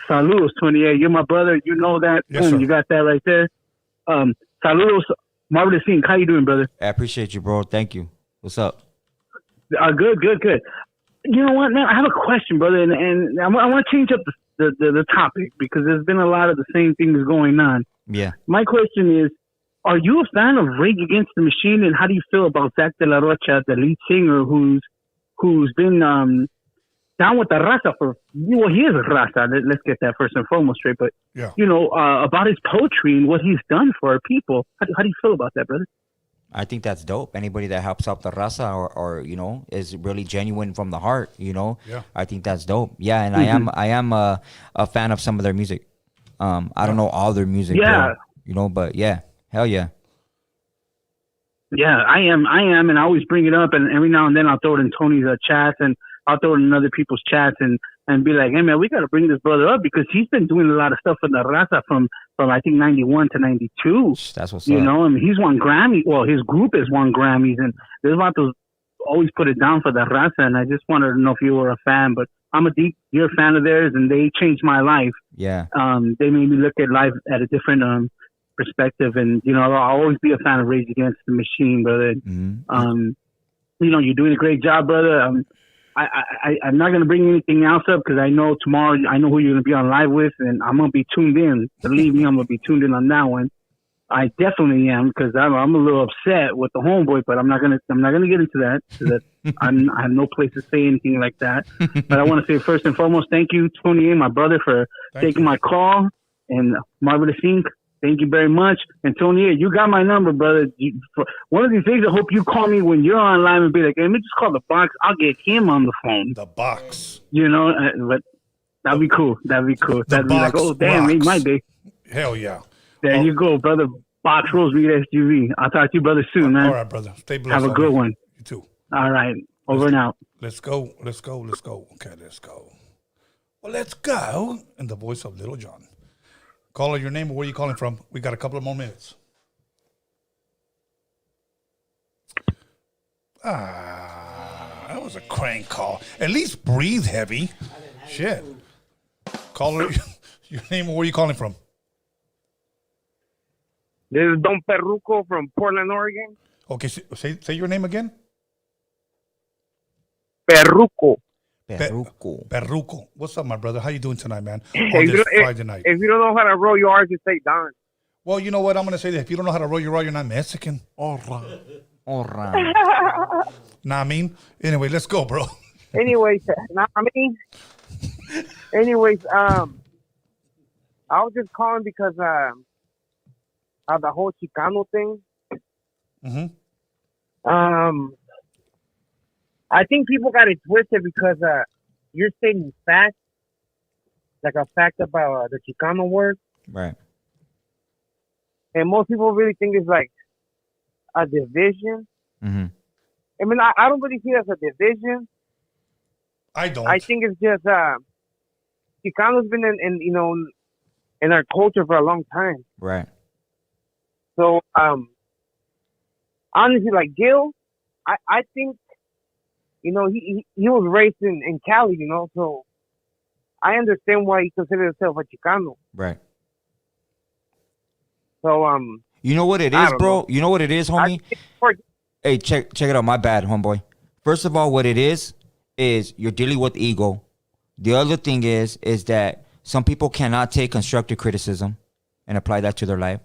Saludos, 28. You're my brother. You know that. Yes, Boom, sir. you got that right there. Saludos. Marvelous Inc. How you doing, brother? I appreciate you, bro. Thank you. What's up? Good. You know what, man? I have a question, brother, and I want to change up the topic because there's been a lot of the same things going on. Yeah. My question is, are you a fan of Rage Against the Machine, and how do you feel about Zach De La Rocha, the lead singer, who's been down with the Raza he is a Raza. Let's get that first and foremost straight. But yeah. About his poetry and what he's done for our people. How do you feel about that, brother? I think that's dope. Anybody that helps out the Raza or is really genuine from the heart, Yeah. I think that's dope. Yeah, and I am a fan of some of their music. I don't know all their music, bro, but yeah, hell yeah. Yeah, I am, and I always bring it up, and every now and then I'll throw it in Tony's chats, and I'll throw it in other people's chats, and be like, hey man, we got to bring this brother up because he's been doing a lot of stuff for the Raza from I think 91 to 92. That's what's up. I mean, he's won Grammy. Well, his group has won Grammys, and there's about to always put it down for the Raza. And I just wanted to know if you were a fan, but I'm you're a fan of theirs, and they changed my life. Yeah. They made me look at life at a different perspective, and I'll always be a fan of Rage Against the Machine, brother. You're doing a great job, brother. I'm not gonna bring anything else up because I know tomorrow I know who you're gonna be on live with, and I'm gonna be tuned in. Believe me, I'm gonna be tuned in on that one. I definitely am because I'm a little upset with the homeboy, but I'm not gonna get into that. I have no place to say anything like that. But I want to say first and foremost, thank you, Tony A, my brother, for taking my call, and Marvelous Inc. Thank you very much. And Tony A, you got my number, brother. One of these days, I hope you call me when you're online and be like, hey, let me just call the box. I'll get him on the phone. The box. But that'd be cool. That'd be be like, oh, damn, made my day. Hell yeah. There you go, brother. Box Rolls Meet SUV. I'll talk to you, brother, soon, man. All right, brother. Stay blessed. Have a good one. You too. All right. Over and out. Let's go. Okay, let's go. Well, let's go. In the voice of Little John. Caller, your name, where are you calling from? We got a couple of more minutes. That was a crank call. At least breathe heavy. Shit. Caller, your name, where are you calling from? This is Don Perruco from Portland, Oregon. Okay, say your name again. Perruco. Perruco. What's up, my brother? How you doing tonight, man? On If this you, Friday night. if you don't know how to roll your R's, just say Don. Well, you know what? I'm going to say that if you don't know how to roll your R, you're not Mexican. All right. Nah, I mean. Anyway, let's go, bro. Anyways, I was just calling because of the whole Chicano thing. I think people got it twisted because you're stating facts, like a fact about the Chicano word. Right. And most people really think it's like a division. I mean, I don't really see it as a division. I don't. I think it's just Chicano's been in our culture for a long time. Right. So honestly, like Gil, I think he was raised in Cali, so I understand why he considers himself a Chicano. Right. So you know what it is, bro? You know what it is, homie? Hey, check it out. My bad, homeboy. First of all, what it is you're dealing with ego. The other thing is that some people cannot take constructive criticism and apply that to their life.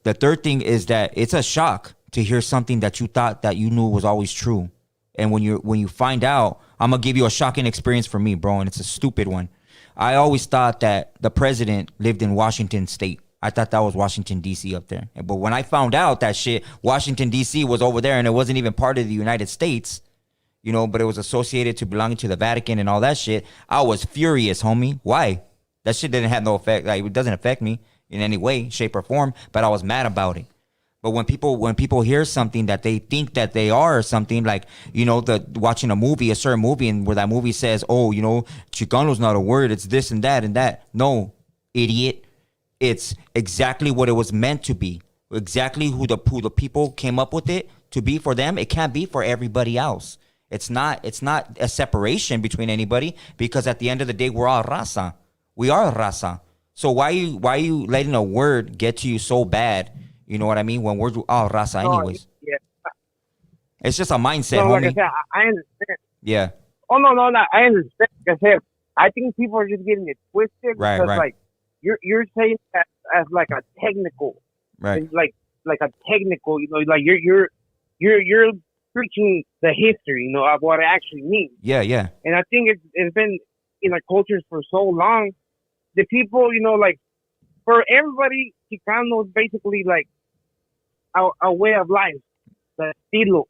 The third thing is that it's a shock to hear something that you thought that you knew was always true. And when you find out, I'm going to give you a shocking experience for me, bro, and it's a stupid one. I always thought that the president lived in Washington State. I thought that was Washington, D.C. up there. But when I found out that shit, Washington, D.C. was over there and it wasn't even part of the United States, but it was associated to belonging to the Vatican and all that shit, I was furious, homie. Why? That shit didn't have no effect. Like, it doesn't affect me in any way, shape, or form, but I was mad about it. But when people hear something that they think that they are or something, like, watching a certain movie, and where that movie says, oh, Chicano's not a word, it's this and that and that. No, idiot. It's exactly what it was meant to be. Exactly who the people came up with it to be for them. It can't be for everybody else. It's not a separation between anybody, because at the end of the day, we're all Raza. We are Raza. So why are you letting a word get to you so bad? You know what I mean? When we're all Raza anyways. Yeah. It's just a mindset, So, like homie. I said, I understand. Yeah. Oh, no, I understand. Like I said, I think people are just getting it twisted Right, because, right. like, you're saying that as like a technical, Right. It's like a technical, like you're preaching the history, of what it actually means. Yeah, yeah. And I think it's been in our cultures for so long. The people, like, for everybody, Chicano is basically like a way of life, the estilo,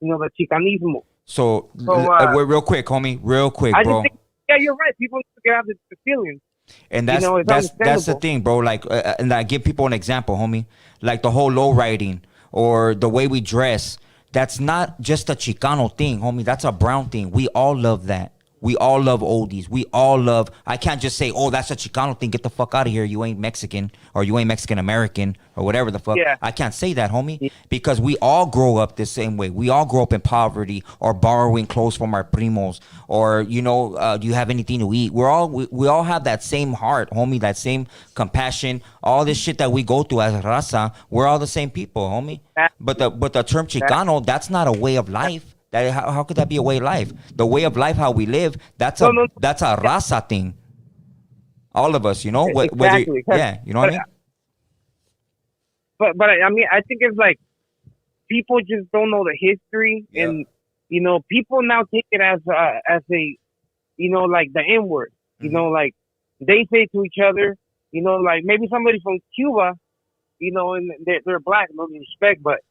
the Chicanismo. So real quick, homie, real quick, I bro. just think, yeah, you're right. People need to get out the feelings. And that's it's that's the thing, bro. Like, and I give people an example, homie. Like the whole low riding or the way we dress. That's not just a Chicano thing, homie. That's a brown thing. We all love that. We all love oldies. We all love. I can't just say, "Oh, that's a Chicano thing. Get the fuck out of here. You ain't Mexican or you ain't Mexican American or whatever the fuck." Yeah. I can't say that, homie, because we all grow up the same way. We all grow up in poverty or borrowing clothes from our primos, or do you have anything to eat? We all have that same heart, homie. That same compassion. All this shit that we go through as Raza, we're all the same people, homie. But the term Chicano, that's not a way of life. How could that be a way of life? The way of life, how we live, that's a Raza thing. All of us, Exactly. Yeah, you know what I mean? But I mean, I think it's like people just don't know the history, and people now take it as a like the N word. Like they say to each other, like maybe somebody from Cuba, and they're black, no disrespect, but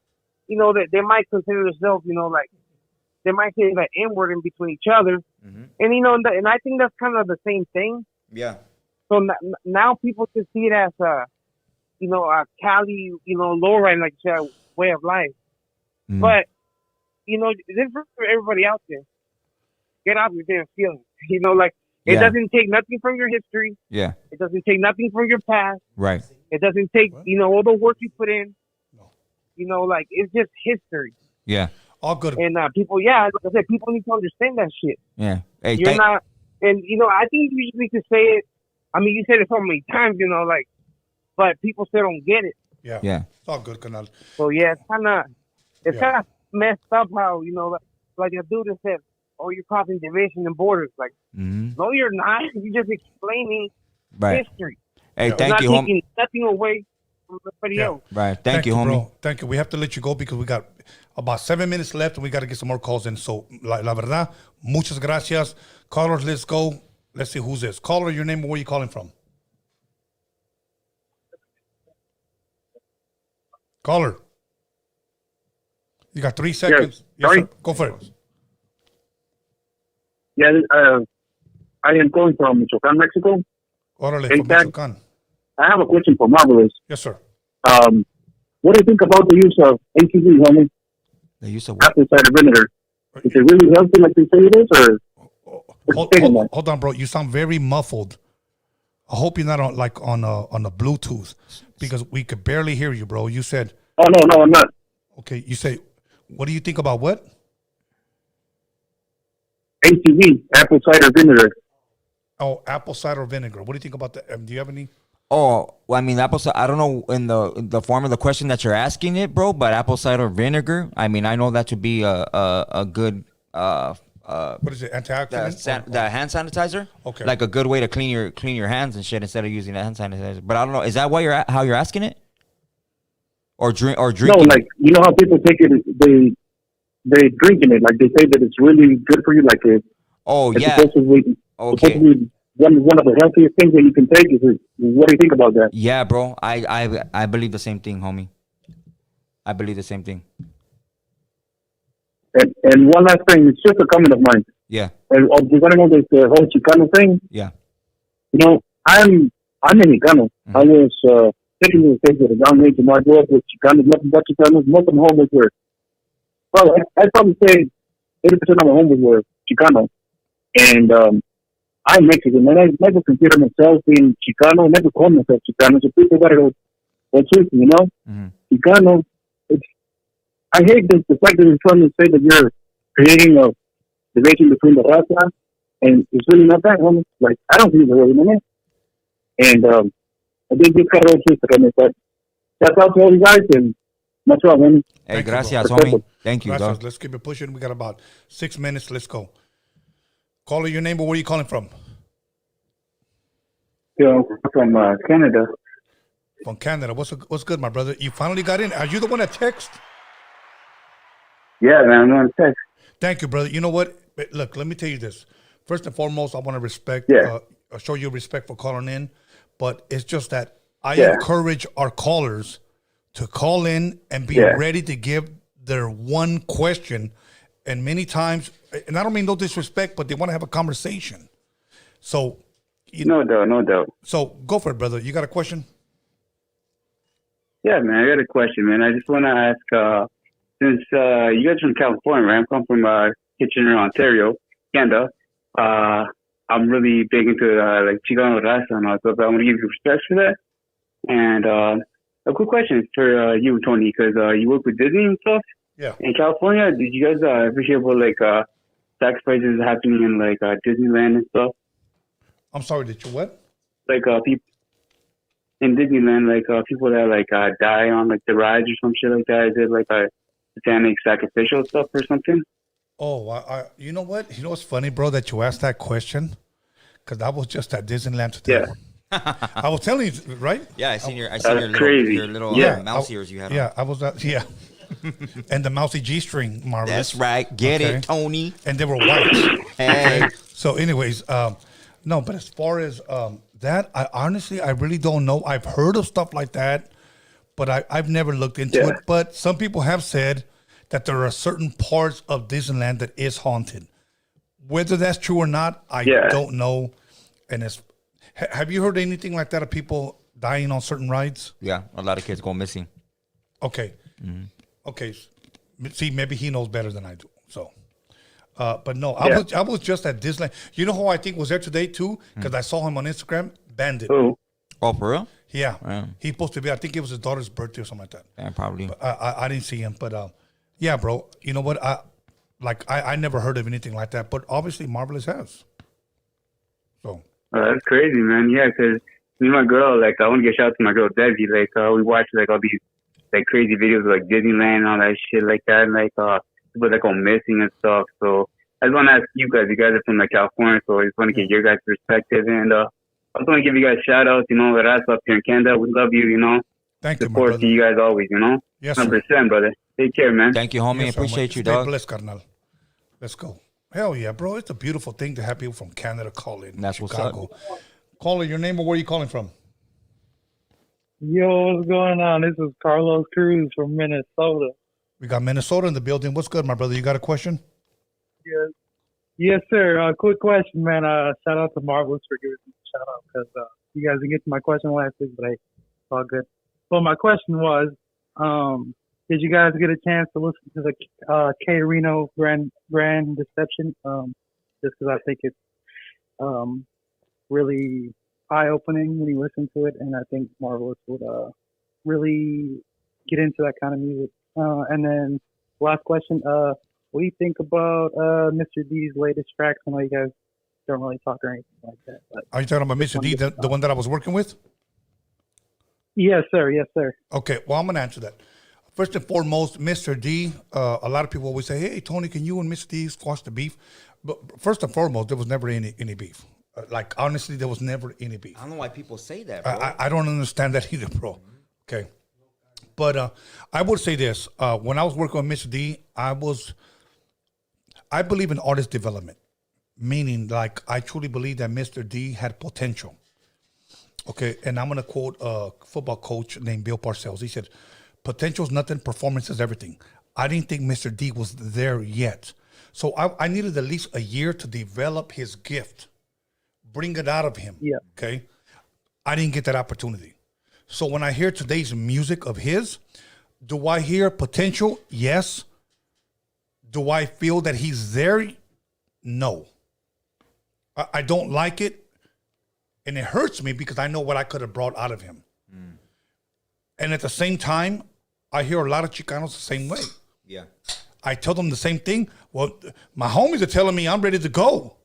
they might consider themselves, like. They might say that N word in between each other, and and I think that's kind of the same thing. Yeah. So now people just see it as a CALI, lowrider, like you said, way of life. But this is for everybody out there. Get out your damn feelings. It doesn't take nothing from your history. Yeah. It doesn't take nothing from your past. Right. It doesn't take all the work you put in. It's just history. Yeah. All good. And people, like I said, people need to understand that shit. Yeah. Hey, You're not, and I think you need to say it. I mean, you said it so many times, but people still don't get it. Yeah. Yeah. It's all good, Canal. So yeah, kind of messed up how like a dude that said, "Oh, you're causing division and borders." Like, no, you're not. You're just explaining history. Hey, You're thank not you, taking nothing away from everybody else. Right. Thank you, homie. Bro. Thank you. We have to let you go because we got about 7 minutes left and we got to get some more calls in. So, la verdad, muchas gracias. Callers, let's go. Let's see who's this. Caller, your name and where you calling from? Caller. You got 3 seconds. Yes, sorry. sir. Go for it. Yeah, I am calling from Michoacan, Mexico. Órale, In from fact, Michoacan. I have a question for Marvelous. Yes, sir. What do you think about the use of ATV, homie? The use of apple cider vinegar. Is it really healthy like they say it is, or? Hold on, bro. You sound very muffled. I hope you're not on a Bluetooth because we could barely hear you, bro. You said. Oh no, I'm not. Okay, you say. What do you think about what? ATV, apple cider vinegar. Oh, apple cider vinegar. What do you think about that? Do you have any? Oh, well, I mean, apple cider. I don't know in the form of the question that you're asking it, bro. But apple cider vinegar. I mean, I know that to be a good. What is it? Antioxidant? The hand sanitizer. Okay. Like a good way to clean your hands and shit instead of using the hand sanitizer. But I don't know. Is that why how you're asking it? Or drinking? No, like you know how people take it. They drinking it. Like they say that it's really good for you. Like it's yeah. Supposedly one of the healthiest things that you can take. What do you think about that? Yeah, bro. I believe the same thing, homie. I believe the same thing. And one last thing, it's just a comment of mine. Yeah. And regarding all this whole Chicano thing. Yeah. You know, I'm Mexicano. I was taking the things at a young age, and I grew up with Chicanos, nothing but Chicanos. Most of my homies were. Well, I'd probably say 80% of my homies were Chicano, and I'm Mexican, and I never consider myself being Chicano. I never call myself Chicano. So people gotta go with you know. Chicano. I hate the fact that you're trying to say that you're creating a division between the Raza, and it's really not that, homie. Like, I don't think it's really in it. And I think this got all twisted on it, but that's out to all you guys, and much love, homie. Hey, gracias, homie. Thank you, gracias. dog. Let's keep it pushing. We got about 6 minutes. Let's go. Caller, your name, but where are you calling from? From Canada. From Canada. What's good, my brother? You finally got in. Are you the one that text? Yeah, man, I'm on text. Thank you, brother. You know what? Look, let me tell you this. First and foremost, I want to show you respect for calling in, but it's just that I encourage our callers to call in and be ready to give their one question. And many times, and I don't mean no disrespect, but they want to have a conversation. So, no doubt. So go for it, brother. You got a question? Yeah, man, I got a question, man. I just want to ask, since you guys are from California, right? I'm from Kitchener, Ontario, Canada. I'm really big into like Chicano Raza and all stuff. I want to give you respect for that. And a quick question for you, Tony, because you work with Disney and stuff. Yeah. In California, did you guys ever hear about like sacrifices happening in like Disneyland and stuff? I'm sorry, did you what? Like people in Disneyland, like people that like die on like the rides or some shit like that. Is it like a satanic sacrificial stuff or something? Oh, you know what? You know what's funny, bro, that you asked that question? Because I was just at Disneyland today. Yeah. I was telling you, right? Yeah, I seen your little mouse ears you had on. Yeah, I was yeah. And the mousy G-string, Marvelous. That's right. Get it, Tony. And they were white. Hey. Okay? So anyways, no, but as far as that, I honestly really don't know. I've heard of stuff like that, but I've never looked into it. But some people have said that there are certain parts of Disneyland that is haunted. Whether that's true or not, I don't know. And have you heard anything like that of people dying on certain rides? Yeah, a lot of kids go missing. Okay. Mm-hmm. Okay. See, maybe he knows better than I do. So, but no, I was just at Disneyland. You know who I think was there today too? Because I saw him on Instagram. Bandit. Oh, for real? Yeah. He's supposed to be. I think it was his daughter's birthday or something like that. Yeah, probably. But I didn't see him, but yeah, bro. You know what? I never heard of anything like that, but obviously Marvelous has. So. That's crazy, man. Yeah, because me and my girl, like, I want to get shout out to my girl Debbie. Like, we watch like all these like crazy videos of, like Disneyland and all that shit like that, and like people that go missing and stuff. So I just want to ask you guys. You guys are from like California, so I just want to get your guys' perspective, and I just want to give you guys shout outs. You know, Raza up here in Canada, we love you. You know, thank you, support to you guys always. You know, yes, 100%, brother. Take care, man. Thank you, homie. Yes, appreciate you, Stay dog. blessed, carnal. Let's go. Hell yeah, bro. It's a beautiful thing to have people from Canada call in. That's Chicago. what's up. Caller, your name or where are you calling from? Yo, what's going on? This is Carlos Cruz from Minnesota. We got Minnesota in the building. What's good, my brother? You got a question? Yes, sir. Quick question, man. Shout out to Marvelous for giving me a shout out because you guys didn't get to my question last week, but hey, it's all good. Well, my question was, did you guys get a chance to listen to the K Reno Grand Deception? Just because I think it's really eye-opening when you listen to it, and I think Marvelous would really get into that kind of music. And then last question, what do you think about Mr. D's latest tracks? I know you guys don't really talk or anything like that. But are you talking about Mr. D, the one that I was working with? Yes, sir. Yes, sir. Okay, well, I'm going to answer that. First and foremost, Mr. D, a lot of people always say, hey, Tony, can you and Mr. D squash the beef? But first and foremost, there was never any beef. Like, honestly, there was never any beef. I don't know why people say that, bro. I don't understand that either, bro. Okay. But I would say this. When I was working with Mr. D, I believe in artist development. Meaning, like, I truly believe that Mr. D had potential. Okay, and I'm going to quote a football coach named Bill Parcells. He said, potential is nothing, performance is everything. I didn't think Mr. D was there yet. So I needed at least a year to develop his gift, bring it out of him. Yeah. Okay. I didn't get that opportunity. So when I hear today's music of his, do I hear potential? Yes. Do I feel that he's there? No. I don't like it. And it hurts me because I know what I could have brought out of him. Mm. And at the same time, I hear a lot of Chicanos the same way. Yeah. I tell them the same thing. Well, my homies are telling me I'm ready to go.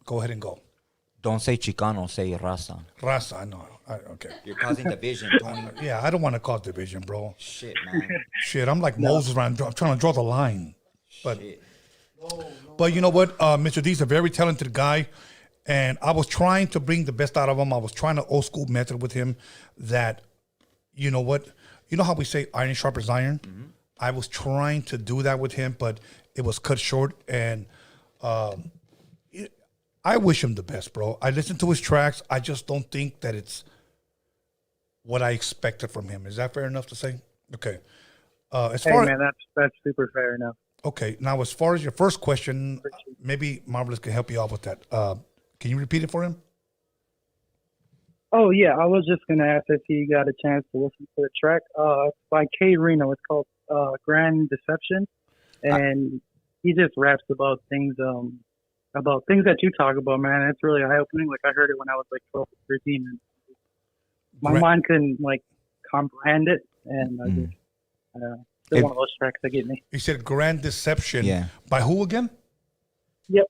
Go ahead and go. Don't say Chicano, say Raza. Raza, I know. Okay. You're causing division, Tony. Yeah, I don't want to cause division, bro. Shit, man. Shit, I'm like Moses, man. I'm trying to draw the line. But you know what? Mr. D's a very talented guy. And I was trying to bring the best out of him. I was trying to old school method with him that, you know what? You know how we say iron sharpens iron? Mm-hmm. I was trying to do that with him, but it was cut short. And I wish him the best, bro. I listened to his tracks. I just don't think that it's what I expected from him. Is that fair enough to say? Okay. Man, that's super fair enough. Okay. Now, as far as your first question, maybe Marvelous can help you out with that. Can you repeat it for him? Oh, yeah. I was just going to ask if you got a chance to listen to the track. It's by K Reno. It's called Grand Deception. And he just raps about things about things that you talk about, man. It's really eye opening. Like I heard it when I was like 12 or 13, and my mind couldn't like comprehend it, and I just still one of those tracks that get me. He said Grand Deception. Yeah. By who again? Yep.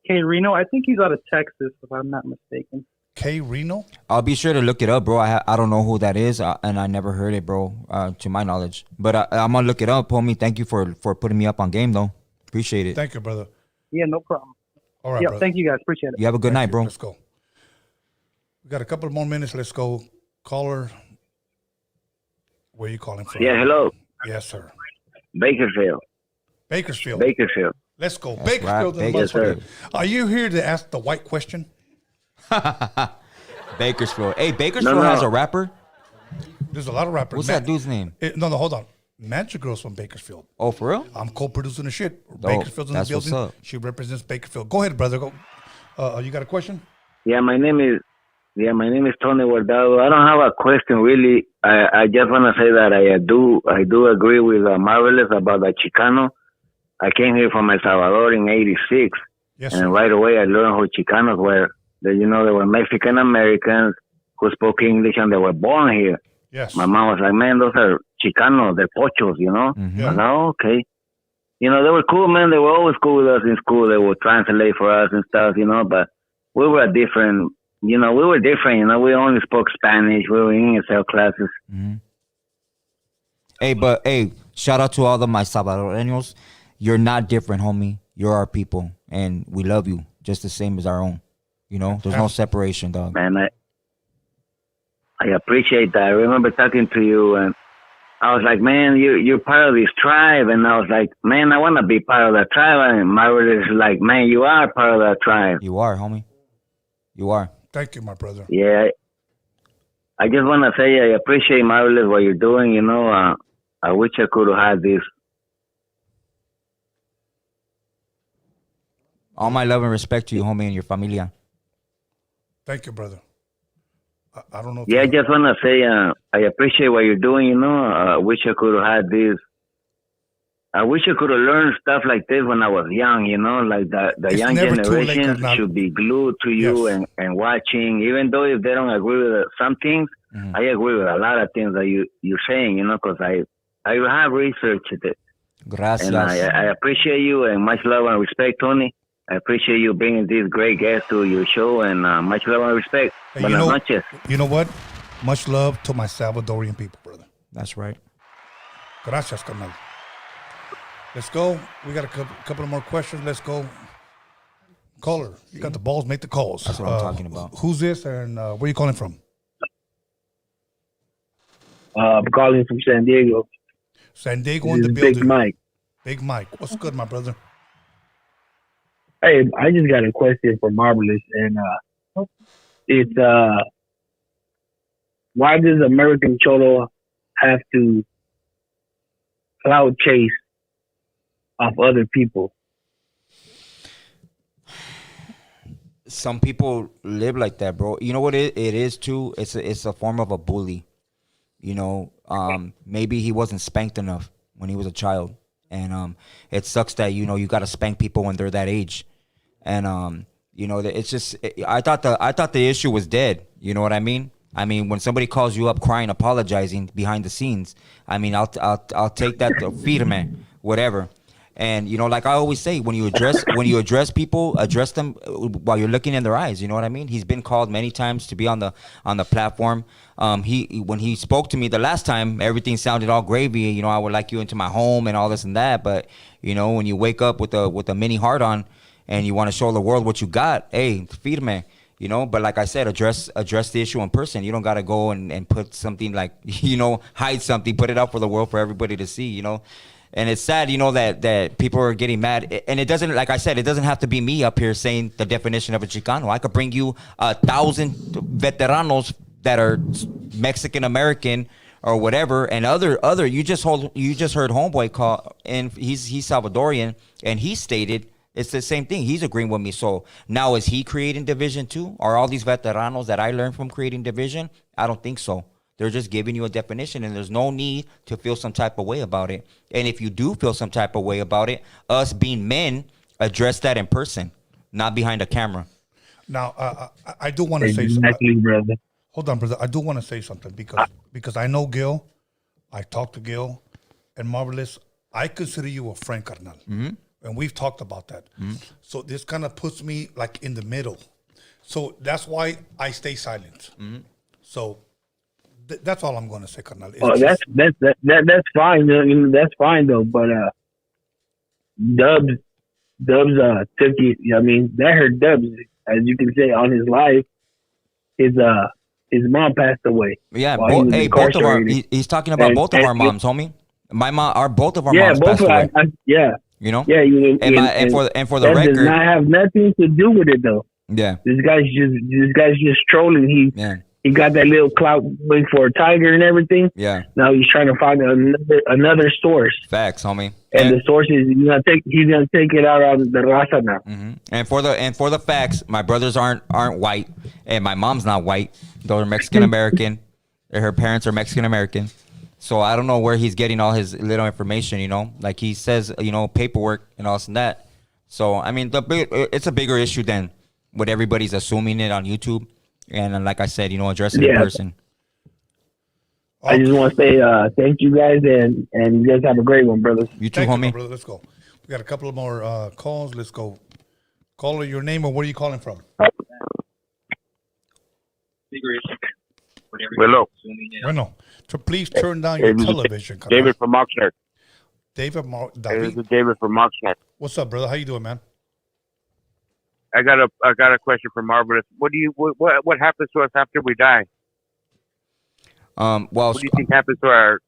K Reno. I think he's out of Texas, if I'm not mistaken. K Reno? I'll be sure to look it up, bro. I don't know who that is, and I never heard it, bro, to my knowledge. But I'm going to look it up, homie. Thank you for putting me up on game, though. Appreciate it. Thank you, brother. Yeah, no problem. All right, yeah, brother. thank you guys. Appreciate it. You have a good night, bro. Let's go. We got a couple more minutes. Let's go. Caller, where are you calling from? Yeah, hello. Yes, sir. Bakersfield. Bakersfield. Bakersfield. Let's go. That's Bakersfield. right. Yes, sir. Are you here to ask the white question? Bakersfield. Hey, Bakersfield has a rapper? There's a lot of rappers. What's that dude's name? No, hold on. Magic Girl's from Bakersfield. Oh, for real? I'm co-producing the shit. Dope. Bakersfield's in the That's what's building. up. She represents Bakersfield. Go ahead, brother. Go. You got a question? Yeah, my name is Tony Guardado. I don't have a question really. I just want to say that I do agree with Marvelous about the Chicano. I came here from El Salvador in '86, yes, and sir. right away I learned who Chicanos were. That they were Mexican Americans who spoke English and they were born here. Yes. My mom was like, man, those are Chicanos, they're pochos, Mm-hmm. I was like, oh, okay. They were cool, man. They were always cool with us in school. They would translate for us and stuff, but we were different. We were different, we only spoke Spanish. We were in ESL classes. Mm-hmm. Hey, shout out to all of my Salvadoreños. You're not different, homie. You're our people, and we love you just the same as our own. There's no separation, dog. Man, I appreciate that. I remember talking to you, and I was like, man, you're part of this tribe. And I was like, man, I want to be part of that tribe. And Marvelous is like, man, you are part of that tribe. You are, homie. You are. Thank you, my brother. Yeah. I just want to say I appreciate Marvelous what you're doing. I wish I could have had this. All my love and respect to you, homie, and your familia. Thank you, brother. I don't know. Yeah, I just want to say I appreciate what you're doing. I wish I could have had this. I wish I could have learned stuff like this when I was young. Like the young generation should be glued to you and watching. Even though if they don't agree with some things, I agree with a lot of things that you're saying. Because I have researched it. Gracias. And I appreciate you and much love and respect, Tony. I appreciate you bringing this great guest to your show, and much love and respect. Hey, Buenas noches. You know what? Much love to my Salvadorian people, brother. That's right. Gracias, carnal. Let's go. We got a couple of more questions. Let's go. Caller, you got the balls, make the calls. That's what I'm talking about. Who's this, and where are you calling from? I'm calling from San Diego. San Diego This in the is building. Big Mike. Big Mike. What's good, my brother? Hey, I just got a question for Marvelous, and it's why does American Cholo have to cloud chase off other people? Some people live like that, bro. You know what it is too? It's a form of a bully. Maybe he wasn't spanked enough when he was a child, and it sucks that you got to spank people when they're that age. And it's just I thought the issue was dead. You know what I mean? I mean, when somebody calls you up crying, apologizing behind the scenes, I mean, I'll take that to firme, whatever. And like I always say, when you address people, address them while you're looking in their eyes. You know what I mean? He's been called many times to be on the platform. When he spoke to me the last time, everything sounded all gravy. I would like you into my home and all this and that. But when you wake up with a mini heart on, and you want to show the world what you got, hey, firme, but like I said, address the issue in person. You don't got to go and put something like, hide something, put it out for the world for everybody to see, And it's sad, that people are getting mad. And it doesn't, like I said, it doesn't have to be me up here saying the definition of a Chicano. I could bring you 1,000 veteranos that are Mexican American or whatever, and other. You just heard Homeboy call, and he's Salvadorian, and he stated it's the same thing. He's agreeing with me. So now is he creating division too? Are all these veteranos that I learned from creating division? I don't think so. They're just giving you a definition, and there's no need to feel some type of way about it. And if you do feel some type of way about it, us being men, address that in person. not behind a camera. Now, I do want to say Exactly, something. brother. Hold on, brother. I do want to say something because I know Gil. I talked to Gil, and Marvelous. I consider you a friend, carnal, and we've talked about that. So this kind of puts me like in the middle. So that's why I stay silent. So that's all I'm going to say, carnal. It's Oh, just- that's fine. I mean, that's fine though. But Dubs took it. I mean, that hurt Dubs, as you can say, on his life. His mom passed away. Yeah, while he was both of our. incarcerated. He's talking about And- both of and- our moms, homie. My mom, both of our Yeah, moms both passed of away. yeah. You know. Yeah, And for the that record, does not have nothing to do with it though. yeah, This guy's just trolling. He got that little clout wing for a tiger and everything. yeah, Now he's trying to find another source, facts, homie. and the source is he's gonna take it out on the Raza now. And for the facts, my brothers aren't white, and my mom's not white. Those are Mexican American. Her parents are Mexican American. So I don't know where he's getting all his little information. You know, like he says, paperwork and all this and that. So I mean, it's a bigger issue than what everybody's assuming it on YouTube. And like I said, addressing it in person. I just want to say thank you guys, and you guys have a great one, brothers. You too, Thank you, homie. my brother. Let's go. We got a couple of more calls. Let's go. Caller, your name and where are you calling from? Hello. Bueno, so please turn down your television. David from Oxnard. David. This is David from Oxnard. What's up, brother? How you doing, man? I got a question for Marvelous. What happens to us after we die? Well, What do you think happens to our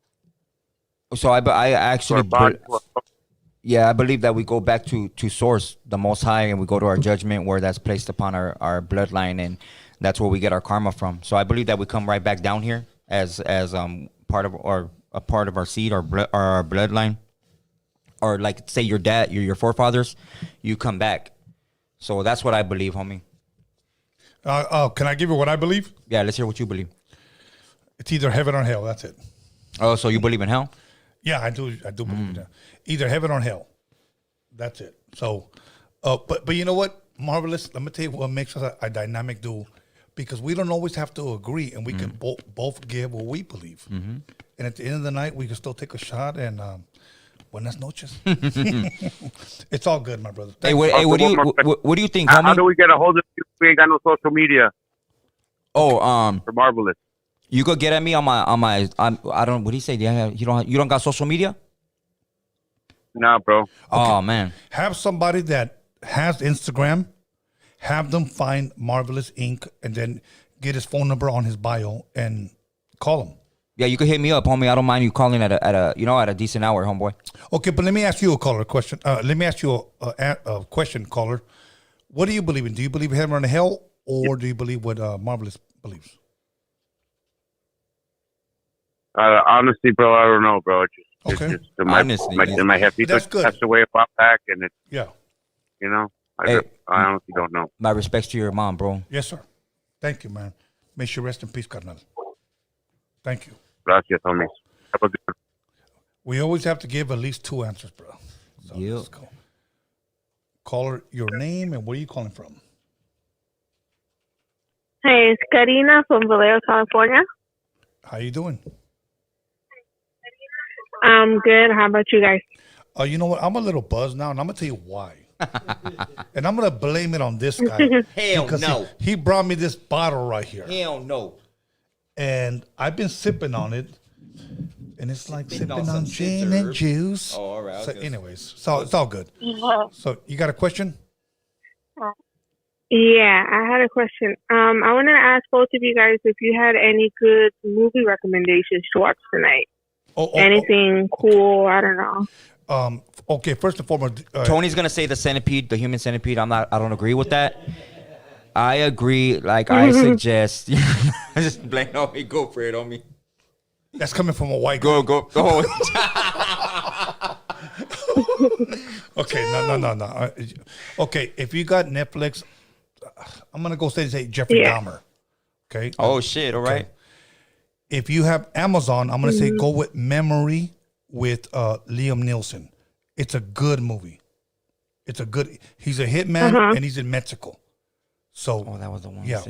so I actually, body? yeah, I believe that we go back to source, the Most High, and we go to our judgment where that's placed upon our bloodline, and that's where we get our karma from. So I believe that we come right back down here as part of a part of our seed, our bloodline, or like say your dad, your forefathers, you come back. So that's what I believe, homie. Can I give you what I believe? Yeah, let's hear what you believe. It's either heaven or hell. That's it. Oh, so you believe in hell? Yeah, I do believe in that. Either heaven or hell. That's it. So, but you know what, Marvelous? Let me tell you what makes us a dynamic duo, because we don't always have to agree, and we can both give what we believe. And at the end of the night, we can still take a shot and buenas noches. It's all good, my brother. Hey, what do you think, homie? How do we get a hold of you if we ain't got no social media? Oh, for Marvelous. You could get at me on my I don't, what do you say? You don't got social media? Nah, bro. Oh man. Have somebody that has Instagram, have them find Marvelous Inc. and then get his phone number on his bio and call him. Yeah, you can hit me up, homie. I don't mind you calling at a decent hour, homeboy. Okay, but let me ask you a question. Let me ask you a question, caller. What do you believe in? Do you believe in heaven and hell, or do you believe what Marvelous believes? Honestly, bro, I don't know, bro. It's just in my head. He That's good. passed away a while back, and it's Yeah. I honestly don't know. My respects to your mom, bro. Yes, sir. Thank you, man. May she rest in peace, carnal. Thank you. Gracias, homies. Have a good one. We always have to give at least two answers, bro. So let's go. Caller, your name and where are you calling from? Hey, it's Karina from Vallejo, California. How you doing? I'm good. How about you guys? You know what? I'm a little buzzed now, and I'm gonna tell you why. And I'm gonna blame it on this guy. Hell because no. He brought me this bottle right here. Hell no. And I've been sipping on it, and it's like sipping on on some gin scissor. and juice. Oh, all right. So, anyways, so it's all good. So you got a question? Yeah, I had a question. I wanted to ask both of you guys if you had any good movie recommendations to watch tonight. Anything cool? I don't know. Okay, first and foremost, Tony's gonna say the centipede, the human centipede. I don't agree with that. I agree. Like I suggest, just blame on me. Go for it on me. That's coming from a white guy. Go. Okay, no. Okay, if you got Netflix, I'm gonna go say Jeffrey Dahmer. Okay. Oh shit! All right. If you have Amazon, I'm gonna say go with Memory with Liam Neeson. It's a good movie. It's a good. He's a hitman, and he's in Mexico. So that was the one. Yeah,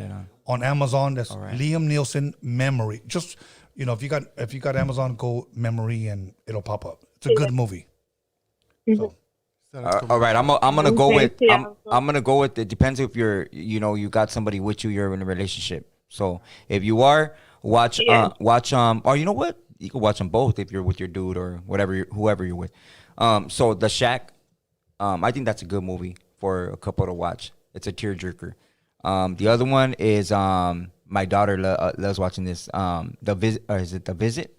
on Amazon. That's Liam Nielsen Memory. Just if you got Amazon, go Memory, and it'll pop up. It's a good movie. So. All right, I'm gonna go with I'm gonna go with it. Depends if you're you got somebody with you, you're in a relationship. So if you are, watch or you know what, you can watch them both if you're with your dude or whoever you're with. So The Shack, I think that's a good movie for a couple to watch. It's a tearjerker. The other one is my daughter loves watching this. The Visit. Is it The Visit?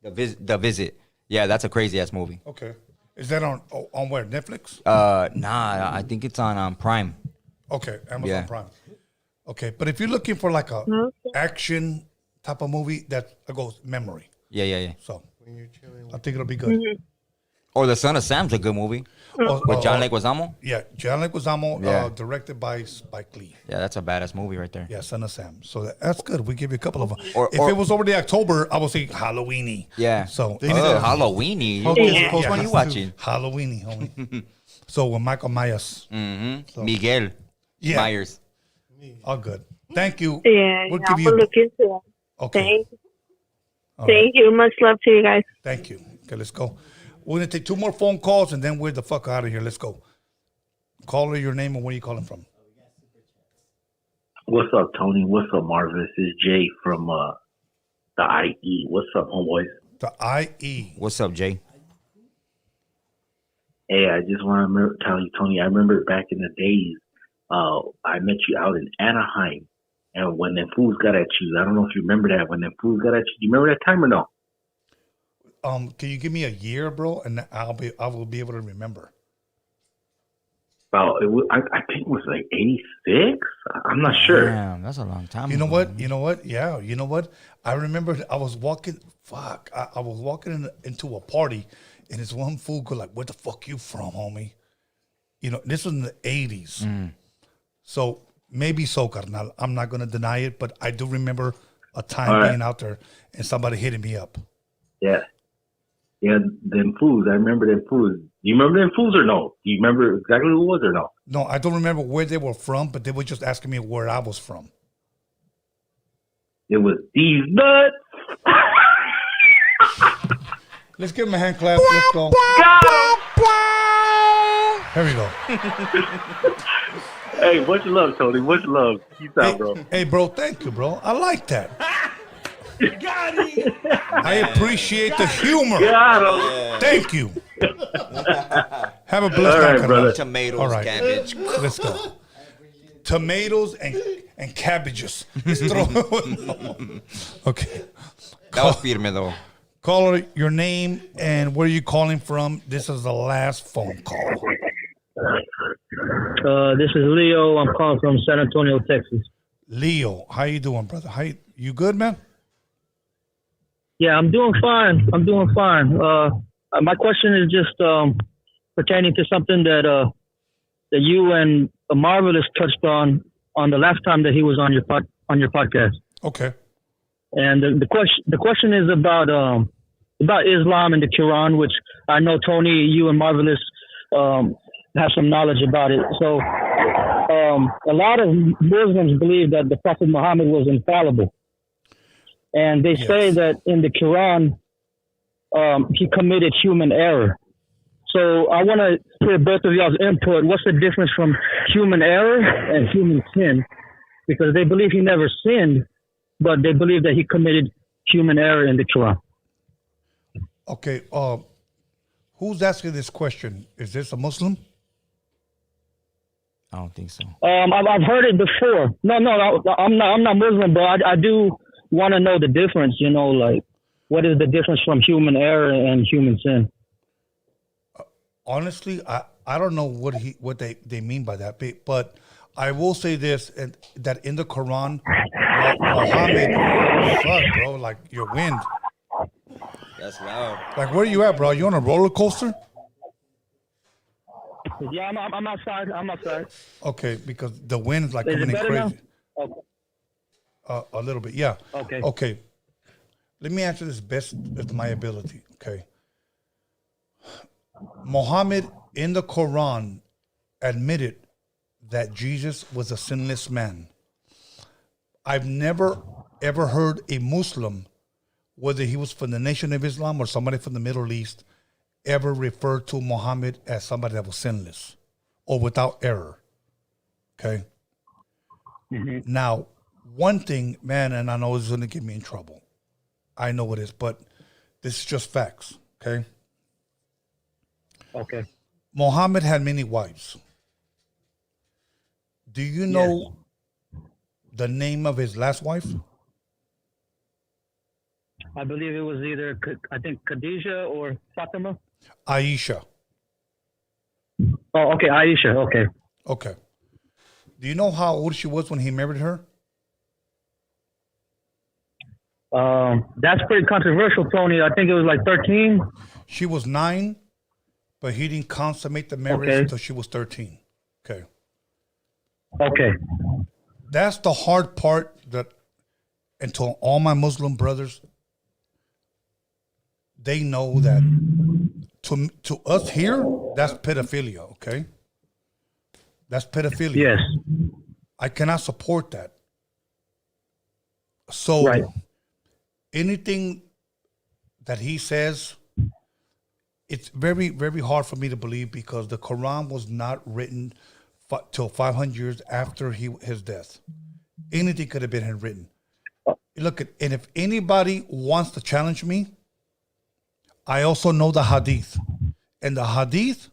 The Visit. Yeah, that's a crazy ass movie. Okay. Is that on where? Netflix? Nah, I think it's on Prime. Okay, Amazon Prime. Okay, but if you're looking for like a action type of movie, that goes Memory. Yeah. So I think it'll be good. Or The Son of Sam's a good movie with John Leguizamo. Yeah, John Leguizamo, directed by Spike Lee. Yeah, that's a badass movie right there. Yeah, Son of Sam. So that's good. We give you a couple of them. If it was already October, I would say Halloweeny. Yeah. So Halloweeny. Which one are you watching? Halloweeny, homie. So with Michael Myers. So. Miguel Myers. All good. Thank you. Yeah, we'll I'm gonna look into it. Okay. Thank you. Much love to you guys. Thank you. Okay, let's go. We're going to take 2 more phone calls, and then we're the fuck out of here. Let's go. Caller, your name and where you calling from? What's up, Tony? What's up, Marvin? This is Jay from the IE. What's up, homeboys? The IE. What's up, Jay? Hey, I just want to tell you, Tony, I remember back in the days, I met you out in Anaheim, and when them fools got at you, I don't know if you remember that, when them fools got at you. Do you remember that time or no? Can you give me a year, bro, and I will be able to remember. Well, I think it was like 86. I'm not sure. Damn, that's a long time. You know what? Yeah, you know what? I remember I was walking. Fuck, I was walking into a party, and this one fool go like, "Where the fuck you from, homie?" This was in the 80s. So maybe so, carnal. I'm not gonna deny it, but I do remember a time being out there and somebody hitting me up. Yeah. Yeah, them fools. I remember them fools. Do you remember them fools or no? Do you remember exactly who it was or no? No, I don't remember where they were from, but they were just asking me where I was from. It was these nuts. Let's give him a hand clap. Let's go. Here we go. Hey, much love, Tony. Much love. Peace out, bro. Hey, bro. Thank you, bro. I like that. I appreciate the humor. Thank you. Have a blessed night, brother. Tomatoes, cabbage. Let's go. Tomatoes and cabbages. Let's throw. Okay. That was firme, though. Caller, your name and where are you calling from? This is the last phone call. This is Leo. I'm calling from San Antonio, Texas. Leo, how you doing, brother? You good, man? Yeah, I'm doing fine. My question is just pertaining to something that you and Marvelous touched on the last time that he was on your podcast. Okay. And the question is about Islam and the Quran, which I know, Tony, you and Marvelous have some knowledge about it. So a lot of Muslims believe that the Prophet Muhammad was infallible. And they say that in the Quran, he committed human error. So I want to hear both of y'all's input. What's the difference from human error and human sin? Because they believe he never sinned, but they believe that he committed human error in the Quran. Okay. Who's asking this question? Is this a Muslim? I don't think so. I've heard it before. No, I'm not Muslim, but I do want to know the difference, like what is the difference from human error and human sin? Honestly, I don't know what they mean by that, but I will say this, and that in the Quran, Muhammad, fuck, bro, like your wind. That's loud. Like, where you at, bro? You on a roller coaster? Yeah, I'm outside. Okay, because the wind's like Is coming it in better crazy. now? Okay. A little bit, yeah. Okay. Let me answer this best of my ability, okay? Muhammad in the Quran admitted that Jesus was a sinless man. I've never ever heard a Muslim, whether he was from the Nation of Islam or somebody from the Middle East, ever refer to Muhammad as somebody that was sinless or without error. Okay? Now, one thing, man, and I know it's going to get me in trouble. I know it is, but this is just facts. Okay? Okay. Muhammad had many wives. Do you know the name of his last wife? I believe it was either, I think, Khadijah or Fatima. Aisha. Oh, okay, Aisha. Okay. Okay. Do you know how old she was when he married her? That's pretty controversial, Tony. I think it was like 13. She was 9, but he didn't consummate the marriage until she was 13. Okay. Okay. That's the hard part and to all my Muslim brothers, they know that to us here, that's pedophilia, okay? That's pedophilia. Yes. I cannot support that. So anything that he says, it's very, very hard for me to believe because the Quran was not written till 500 years after his death. Anything could have been written. Look, and if anybody wants to challenge me, I also know the hadith. And the hadith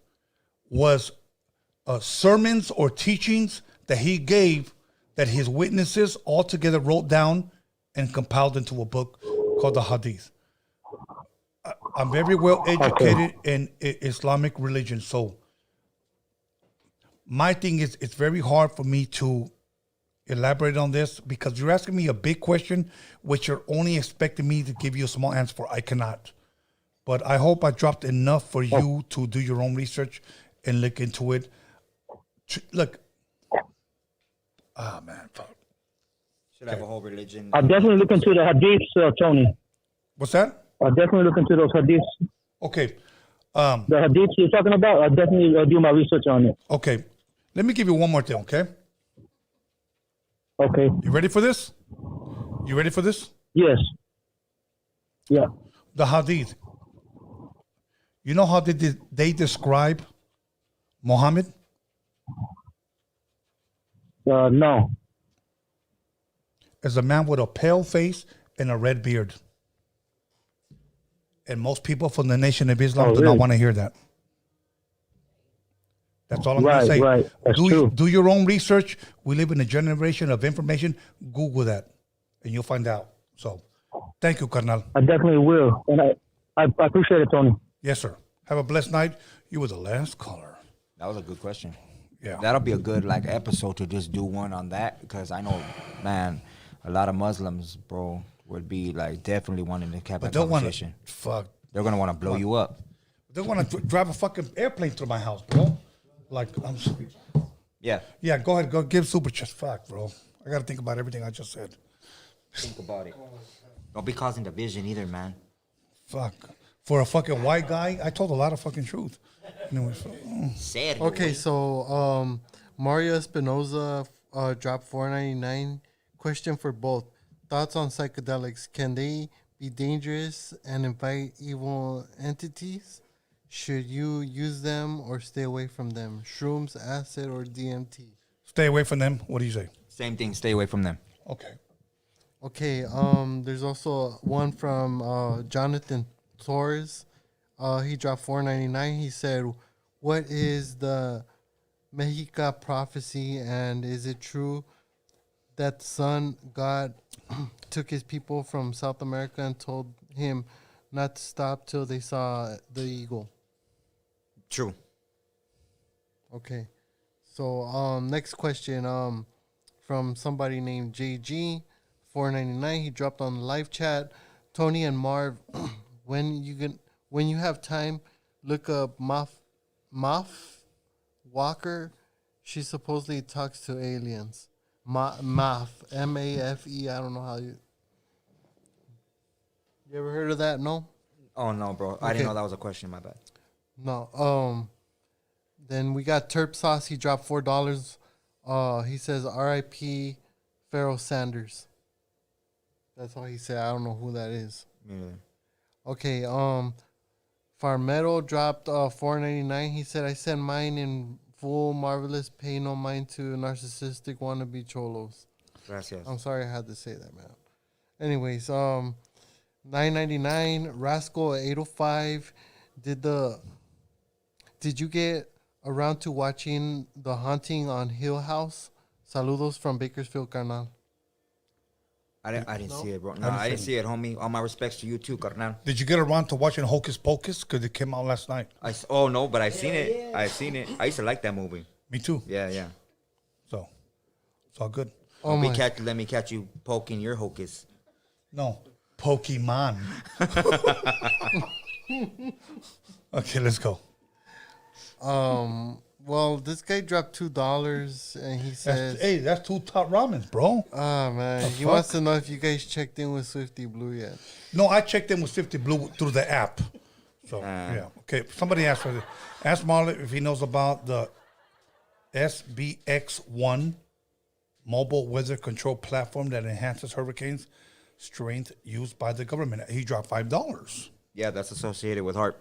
was sermons or teachings that he gave that his witnesses all together wrote down and compiled into a book called the hadith. I'm very well educated in Islamic religion, so my thing is it's very hard for me to elaborate on this because you're asking me a big question, which you're only expecting me to give you a small answer for. I cannot. But I hope I dropped enough for you to do your own research and look into it. Look. Man. Fuck. Should have a whole religion. I'll definitely look into the hadiths, Tony. What's that? I'll definitely look into those hadiths. Okay. The hadiths you're talking about, I'll definitely do my research on it. Okay. Let me give you one more thing, okay? Okay. You ready for this? You ready for this? Yes. Yeah. The hadith. You know how they describe Muhammad? No. As a man with a pale face and a red beard. And most people from the Nation of Islam do not want to hear that. That's all I'm going to say. Right. That's true. Do your own research. We live in a generation of information. Google that, and you'll find out. So, thank you, Carnal. I definitely will. And I appreciate it, Tony. Yes, sir. Have a blessed night. You were the last caller. That was a good question. Yeah. That'll be a good episode to just do one on that because I know, man, a lot of Muslims, bro, would be definitely wanting to have a conversation. They're gonna want to blow you up. They want to drive a fucking airplane through my house, bro. I'm sorry. Yeah. Yeah, go ahead. Go give super chat. Fuck, bro. I got to think about everything I just said. Think about it. Don't be causing division either, man. Fuck. For a fucking white guy, I told a lot of fucking truth. Anyway, okay, so Mario Espinoza dropped $4.99. Question for both. Thoughts on psychedelics. Can they be dangerous and invite evil entities? Should you use them or stay away from them? Shrooms, acid, or DMT? Stay away from them. What do you say? Same thing. Stay away from them. Okay. Okay. There's also one from Jonathan Torres. He dropped $4.99. He said, "What is the Mexica prophecy, and is it true that the sun god took his people from South America and told him not to stop till they saw the eagle?" True. Okay. So next question from somebody named JG, $4.99. He dropped on the live chat. Tony and Marv, when you have time, look up Maf Walker. She supposedly talks to aliens. Maf, M-A-F-E. I don't know how you ever heard of that? No? Oh, no, bro. I didn't know that was a question. My bad. No. Then we got Terp Sauce. He dropped $4. He says R.I.P. Pharaoh Sanders. That's all he said. I don't know who that is. Yeah. Okay. Farmetto dropped $4.99. He said, I sent mine in full, marvelous, pay no mind to narcissistic wannabe cholos. Gracias. I'm sorry I had to say that, man. Anyways, $9.99. Rascal 805. Did you get around to watching The Haunting on Hill House? Saludos from Bakersfield, carnal. I didn't see it, bro. No, I didn't see it, homie. All my respects to you too, carnal. Did you get around to watching Hocus Pocus? Because it came out last night. Oh, no, but I've seen it. I've seen it. I used to like that movie. Me too. Yeah, yeah. So, it's all good. Let me catch you poking your hocus. No, Pokemon. Okay, let's go. Well, this guy dropped $2 and he says, hey, that's 2 top ramens, bro. Oh, man. He wants to know if you guys checked in with Swifty Blue yet. No, I checked in with Swifty Blue through the app. So, yeah. Okay, somebody asked for this. Ask Marlon if he knows about the SBX1 mobile weather control platform that enhances hurricanes strength used by the government. He dropped $5. Yeah, that's associated with HARP.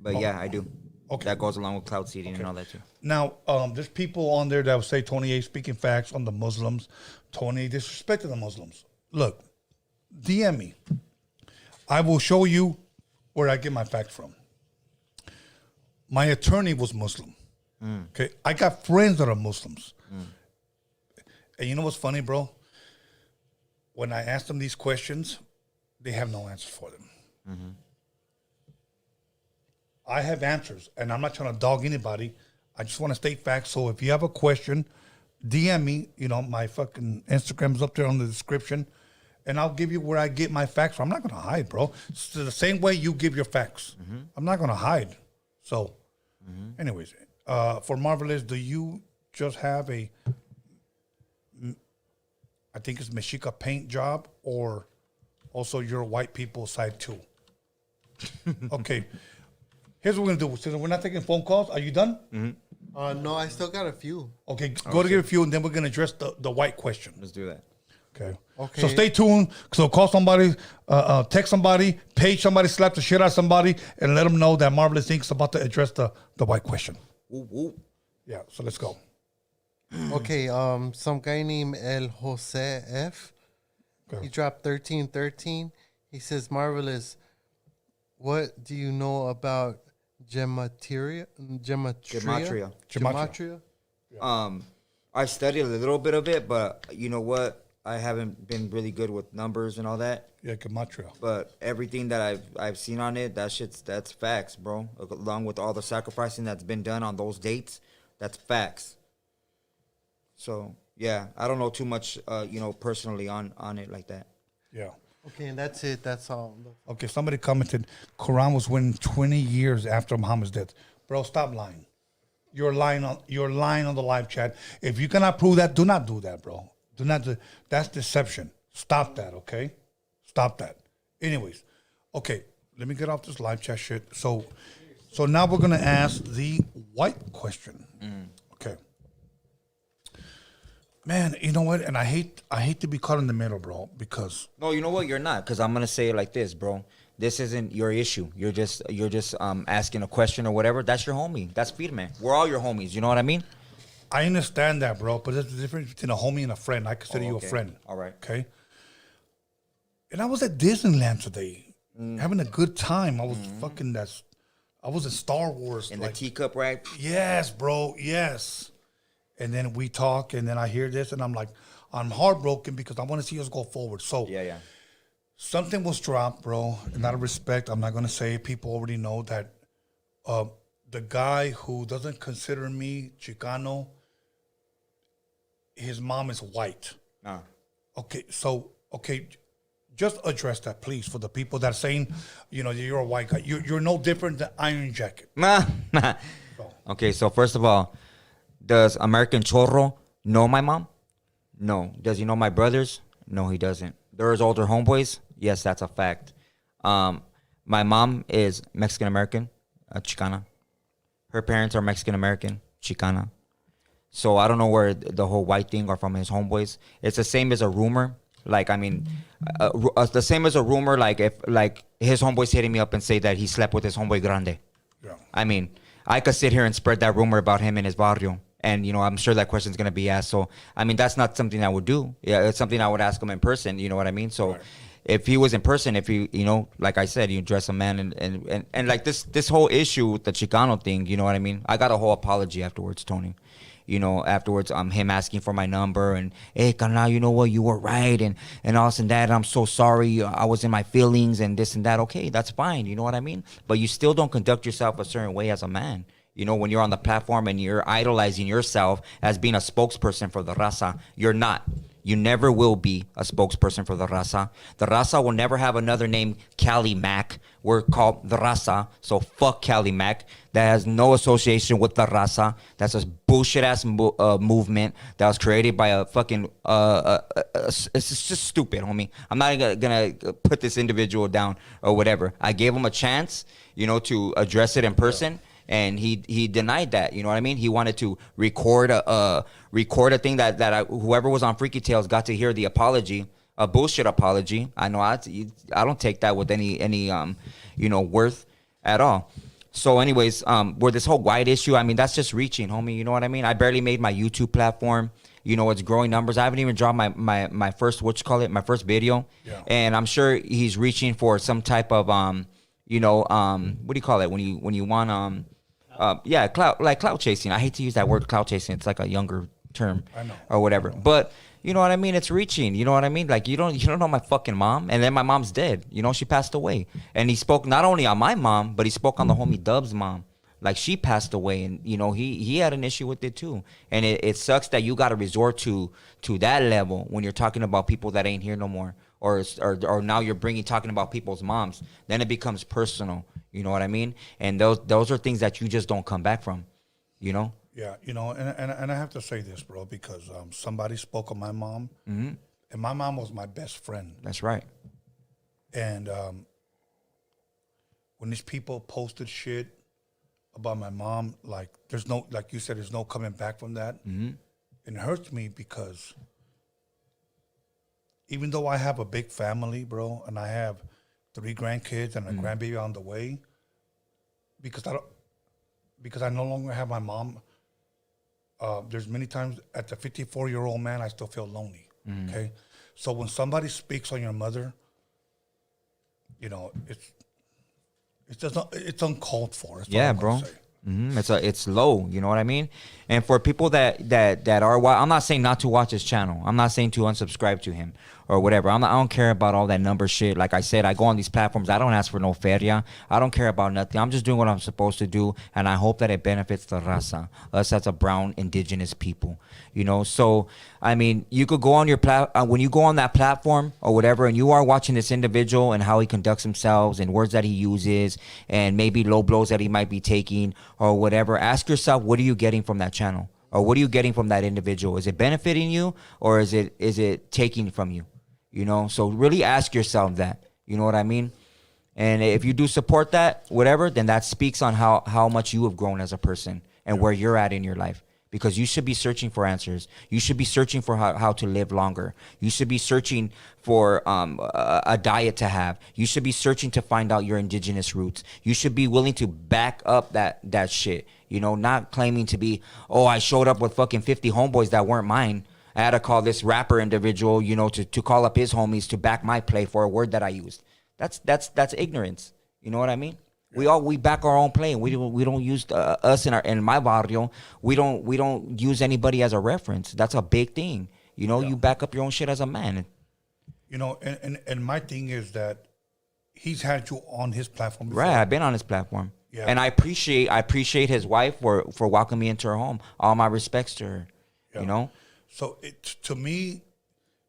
But yeah, I do. Okay. That goes along with cloud seeding and all that too. Now, there's people on there that will say Tony A speaking facts on the Muslims. Tony disrespecting the Muslims. Look, DM me. I will show you where I get my facts from. My attorney was Muslim. Okay, I got friends that are Muslims. And you know what's funny, bro? When I ask them these questions, they have no answers for them. I have answers, and I'm not trying to dog anybody. I just want to state facts. So if you have a question, DM me. You know, my fucking Instagram's up there on the description, and I'll give you where I get my facts from. I'm not going to hide, bro. It's the same way you give your facts. I'm not going to hide. So, anyways, for Marvelous, do you just have a, I think it's Mexica paint job, or also your white people side too? Okay. Here's what we're going to do. Since we're not taking phone calls, are you done? No, I still got a few. Okay, go to get a few, and then we're going to address the white question. Let's do that. Okay. So stay tuned. So call somebody, text somebody, page somebody, slap the shit out of somebody, and let them know that Marvelous Inc. is about to address the white question. Yeah, so let's go. Okay, some guy named El Jose F. He dropped 1313. He says, Marvelous, what do you know about gematria? I studied a little bit of it, but you know what? I haven't been really good with numbers and all that. Yeah, gematria. But everything that I've seen on it, that's facts, bro. Along with all the sacrificing that's been done on those dates, that's facts. So yeah, I don't know too much, personally on it like that. Yeah. Okay, and that's it. That's all. Okay, somebody commented, Quran was written 20 years after Muhammad's death. Bro, stop lying. You're lying on the live chat. If you cannot prove that, do not do that, bro. Do not do. That's deception. Stop that, okay? Stop that. Anyways, okay, let me get off this live chat shit. So now we're gonna ask the white question. Okay. Man, you know what? And I hate to be caught in the middle, bro, because no, you know what? You're not, because I'm gonna say it like this, bro. This isn't your issue. You're just asking a question or whatever. That's your homie. That's Firme. We're all your homies. You know what I mean? I understand that, bro. But there's a difference between a homie and a friend. I consider you a friend. All right. Okay. And I was at Disneyland today, having a good time. I was I was in Star Wars. In the teacup rack. Yes, bro. Yes. And then we talk, and then I hear this, and I'm like, I'm heartbroken because I want to see us go forward. So yeah. Something was dropped, bro. And out of respect, I'm not going to say it. People already know that the guy who doesn't consider me Chicano, his mom is white. Okay, so, just address that, please, for the people that are saying, you're a white guy. You're no different than Iron Jacket. Okay, so first of all, does American Chorro know my mom? No. Does he know my brothers? No, he doesn't. There's older homeboys? Yes, that's a fact. My mom is Mexican-American, Chicana. Her parents are Mexican American, Chicana. So I don't know where the whole white thing are from his homeboys. It's the same as a rumor. Like, I mean, the same as a rumor. Like if like his homeboys hitting me up and say that he slept with his homeboy grande. Yeah. I mean, I could sit here and spread that rumor about him in his barrio. And, you know, I'm sure that question's going to be asked. So, I mean, that's not something I would do. Yeah, it's something I would ask him in person. You know what I mean? So if he was in person, if you know, like I said, you dress a man and like this whole issue with the Chicano thing, you know what I mean? I got a whole apology afterwards, Tony. You know, afterwards, him asking for my number and, hey, carnal, you know what, you were right, and all this and that. I'm so sorry. I was in my feelings and this and that. Okay, that's fine. You know what I mean? But you still don't conduct yourself a certain way as a man. You know, when you're on the platform and you're idolizing yourself as being a spokesperson for the Raza, you're not. You never will be a spokesperson for the Raza. The Raza will never have another name, CALI Mac. We're called the Raza, so fuck CALI Mac. That has no association with the Raza. That's a bullshit-ass movement that was created by a fucking... it's just stupid, homie. I'm not gonna put this individual down or whatever. I gave him a chance, you know, to address it in person. Yeah. And he denied that, you know what I mean? He wanted to record a thing that whoever was on Freaky Tales got to hear the apology, a bullshit apology. I know I don't take that with any you know, worth at all. So anyways, where this whole white issue, I mean, that's just reaching, homie. You know what I mean? I barely made my YouTube platform. You know, it's growing numbers. I haven't even dropped my first, my first video. Yeah. And I'm sure he's reaching for some type of you know, what do you call it when you want clout chasing. I hate to use that word, clout chasing. It's like a younger term, I know, or whatever. But you know what I mean? It's reaching. You know what I mean? Like you don't know my fucking mom, and then my mom's dead. You know, she passed away, and he spoke not only on my mom, but he spoke on the homie Dub's mom. Like she passed away, and you know he had an issue with it too. And it sucks that you got to resort to that level when you're talking about people that ain't here no more, or now you're talking about people's moms. Then it becomes personal. You know what I mean? And those are things that you just don't come back from, you know? Yeah, you know, and I have to say this, bro, because somebody spoke of my mom, and my mom was my best friend. That's right. And when these people posted shit about my mom, like there's no, like you said, there's no coming back from that. It hurts me because even though I have a big family, bro, and I have 3 grandkids and a grandbaby on the way, because I no longer have my mom. There's many times at the 54-year-old man, I still feel lonely. Okay, so when somebody speaks on your mother, you know, it's uncalled for. Yeah, bro. It's low, you know what I mean? And for people that are, I'm not saying not to watch his channel. I'm not saying to unsubscribe to him or whatever. I don't care about all that number shit. Like I said, I go on these platforms. I don't ask for no feria. I don't care about nothing. I'm just doing what I'm supposed to do, and I hope that it benefits the Raza, us as a brown indigenous people, you know? So, I mean, you could go on your when you go on that platform or whatever, and you are watching this individual and how he conducts himself and words that he uses and maybe low blows that he might be taking or whatever, ask yourself, what are you getting from that channel? Or what are you getting from that individual? Is it benefiting you, or is it taking from you? You know, so really ask yourself that. You know what I mean? And if you do support that, whatever, then that speaks on how much you have grown as a person and where you're at in your life. Because you should be searching for answers. You should be searching for how to live longer. You should be searching for a diet to have. You should be searching to find out your indigenous roots. You should be willing to back up that shit. You know, not claiming to be, oh, I showed up with fucking 50 homeboys that weren't mine. I had to call this rapper individual, you know, to call up his homies to back my play for a word that I used. That's ignorance. You know what I mean? We back our own play. We don't use us in my barrio. We don't use anybody as a reference. That's a big thing. You know, you back up your own shit as a man. You know, and my thing is that he's had you on his platform before. Right, I've been on his platform. Yeah. And I appreciate his wife for welcoming me into her home. All my respects to her. Yeah. You know? So to me,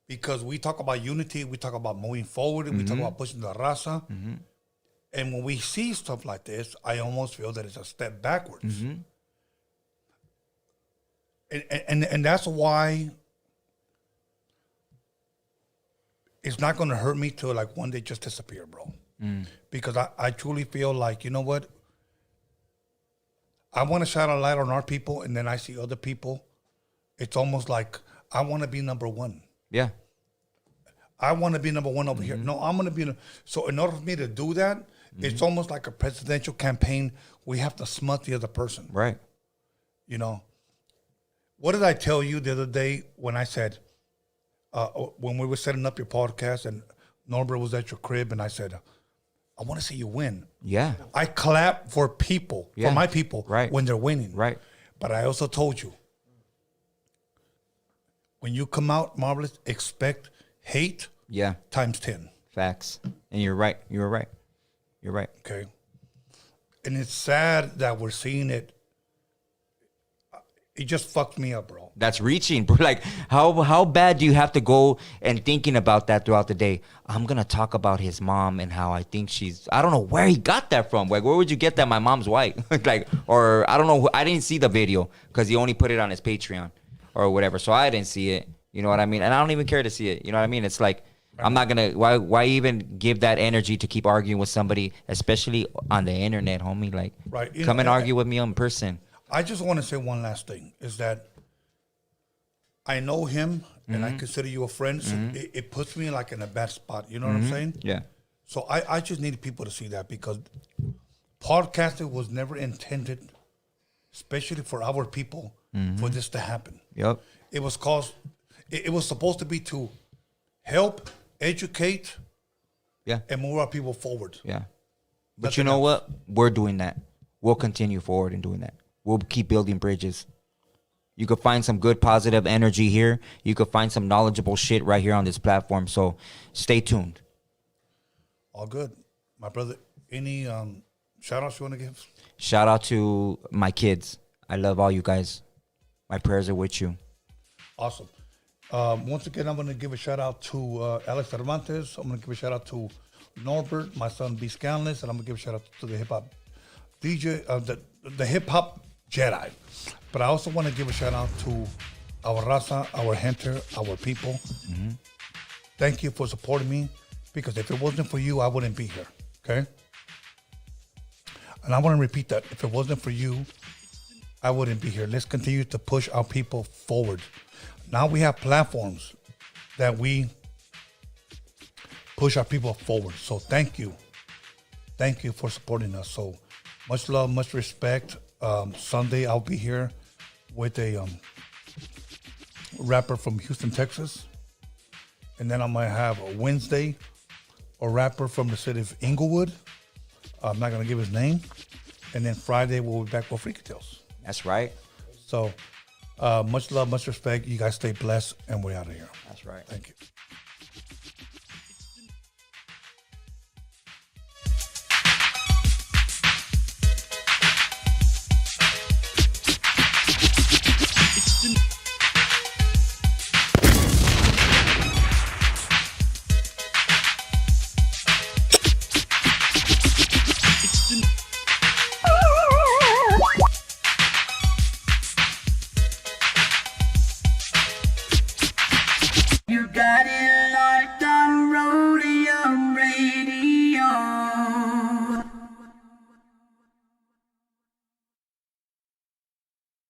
because we talk about unity, we talk about moving forward, we talk about pushing the Raza. And when we see stuff like this, I almost feel that it's a step backwards. And that's why it's not going to hurt me to like one day just disappear, bro. Because I truly feel like, you know what? I want to shine a light on our people, and then I see other people. It's almost like I want to be number one. Yeah. I want to be number one over here. No, I'm going to be. So in order for me to do that, it's almost like a presidential campaign. We have to smut the other person. Right. You know, what did I tell you the other day when I said, when we were setting up your podcast and Norbert was at your crib and I said, I want to see you win. Yeah. I clap for people, for my people, when they're winning. Right. But I also told you, when you come out, Marvelous, expect hate times 10. Facts. And you're right. You're right. You're right. Okay. And it's sad that we're seeing it. It just fucked me up, bro. That's reaching, bro. Like, how bad do you have to go and thinking about that throughout the day? I'm going to talk about his mom and how I think I don't know where he got that from. Like, where would you get that? My mom's white. Like, or I don't know. I didn't see the video because he only put it on his Patreon or whatever. So I didn't see it. You know what I mean? And I don't even care to see it. You know what I mean? It's like, I'm not going to, why even give that energy to keep arguing with somebody, especially on the internet, homie? Like, come and argue with me in person. I just want to say one last thing, is that I know him and I consider you a friend, so it puts me like in a bad spot. You know what I'm saying? Yeah. So I just need people to see that, because podcasting was never intended, especially for our people, for this to happen. Yep. It was supposed to be to help, educate, and move our people forward. Yeah. But you know what? We're doing that. We'll continue forward in doing that. We'll keep building bridges. You could find some good positive energy here. You could find some knowledgeable shit right here on this platform. So stay tuned. All good. My brother, any shout outs you want to give? Shout out to my kids. I love all you guys. My prayers are with you. Awesome. Once again, I'm going to give a shout out to Alex Cervantes. I'm going to give a shout out to Norbert, my son B-SKANLESS, and I'm going to give a shout out to the hip hop DJ, the hip hop Jedi. But I also want to give a shout out to our Raza, our Hunter, our people. Thank you for supporting me, because if it wasn't for you, I wouldn't be here. Okay? And I want to repeat that. If it wasn't for you, I wouldn't be here. Let's continue to push our people forward. Now we have platforms that we push our people forward. So thank you. Thank you for supporting us. So much love, much respect. Sunday, I'll be here with a rapper from Houston, Texas. And then I might have a Wednesday, a rapper from the city of Inglewood. I'm not going to give his name. And then Friday, we'll be back with Freaky Tales. That's right. So much love, much respect. You guys stay blessed, and we're out of here. That's right. Thank you. You got it.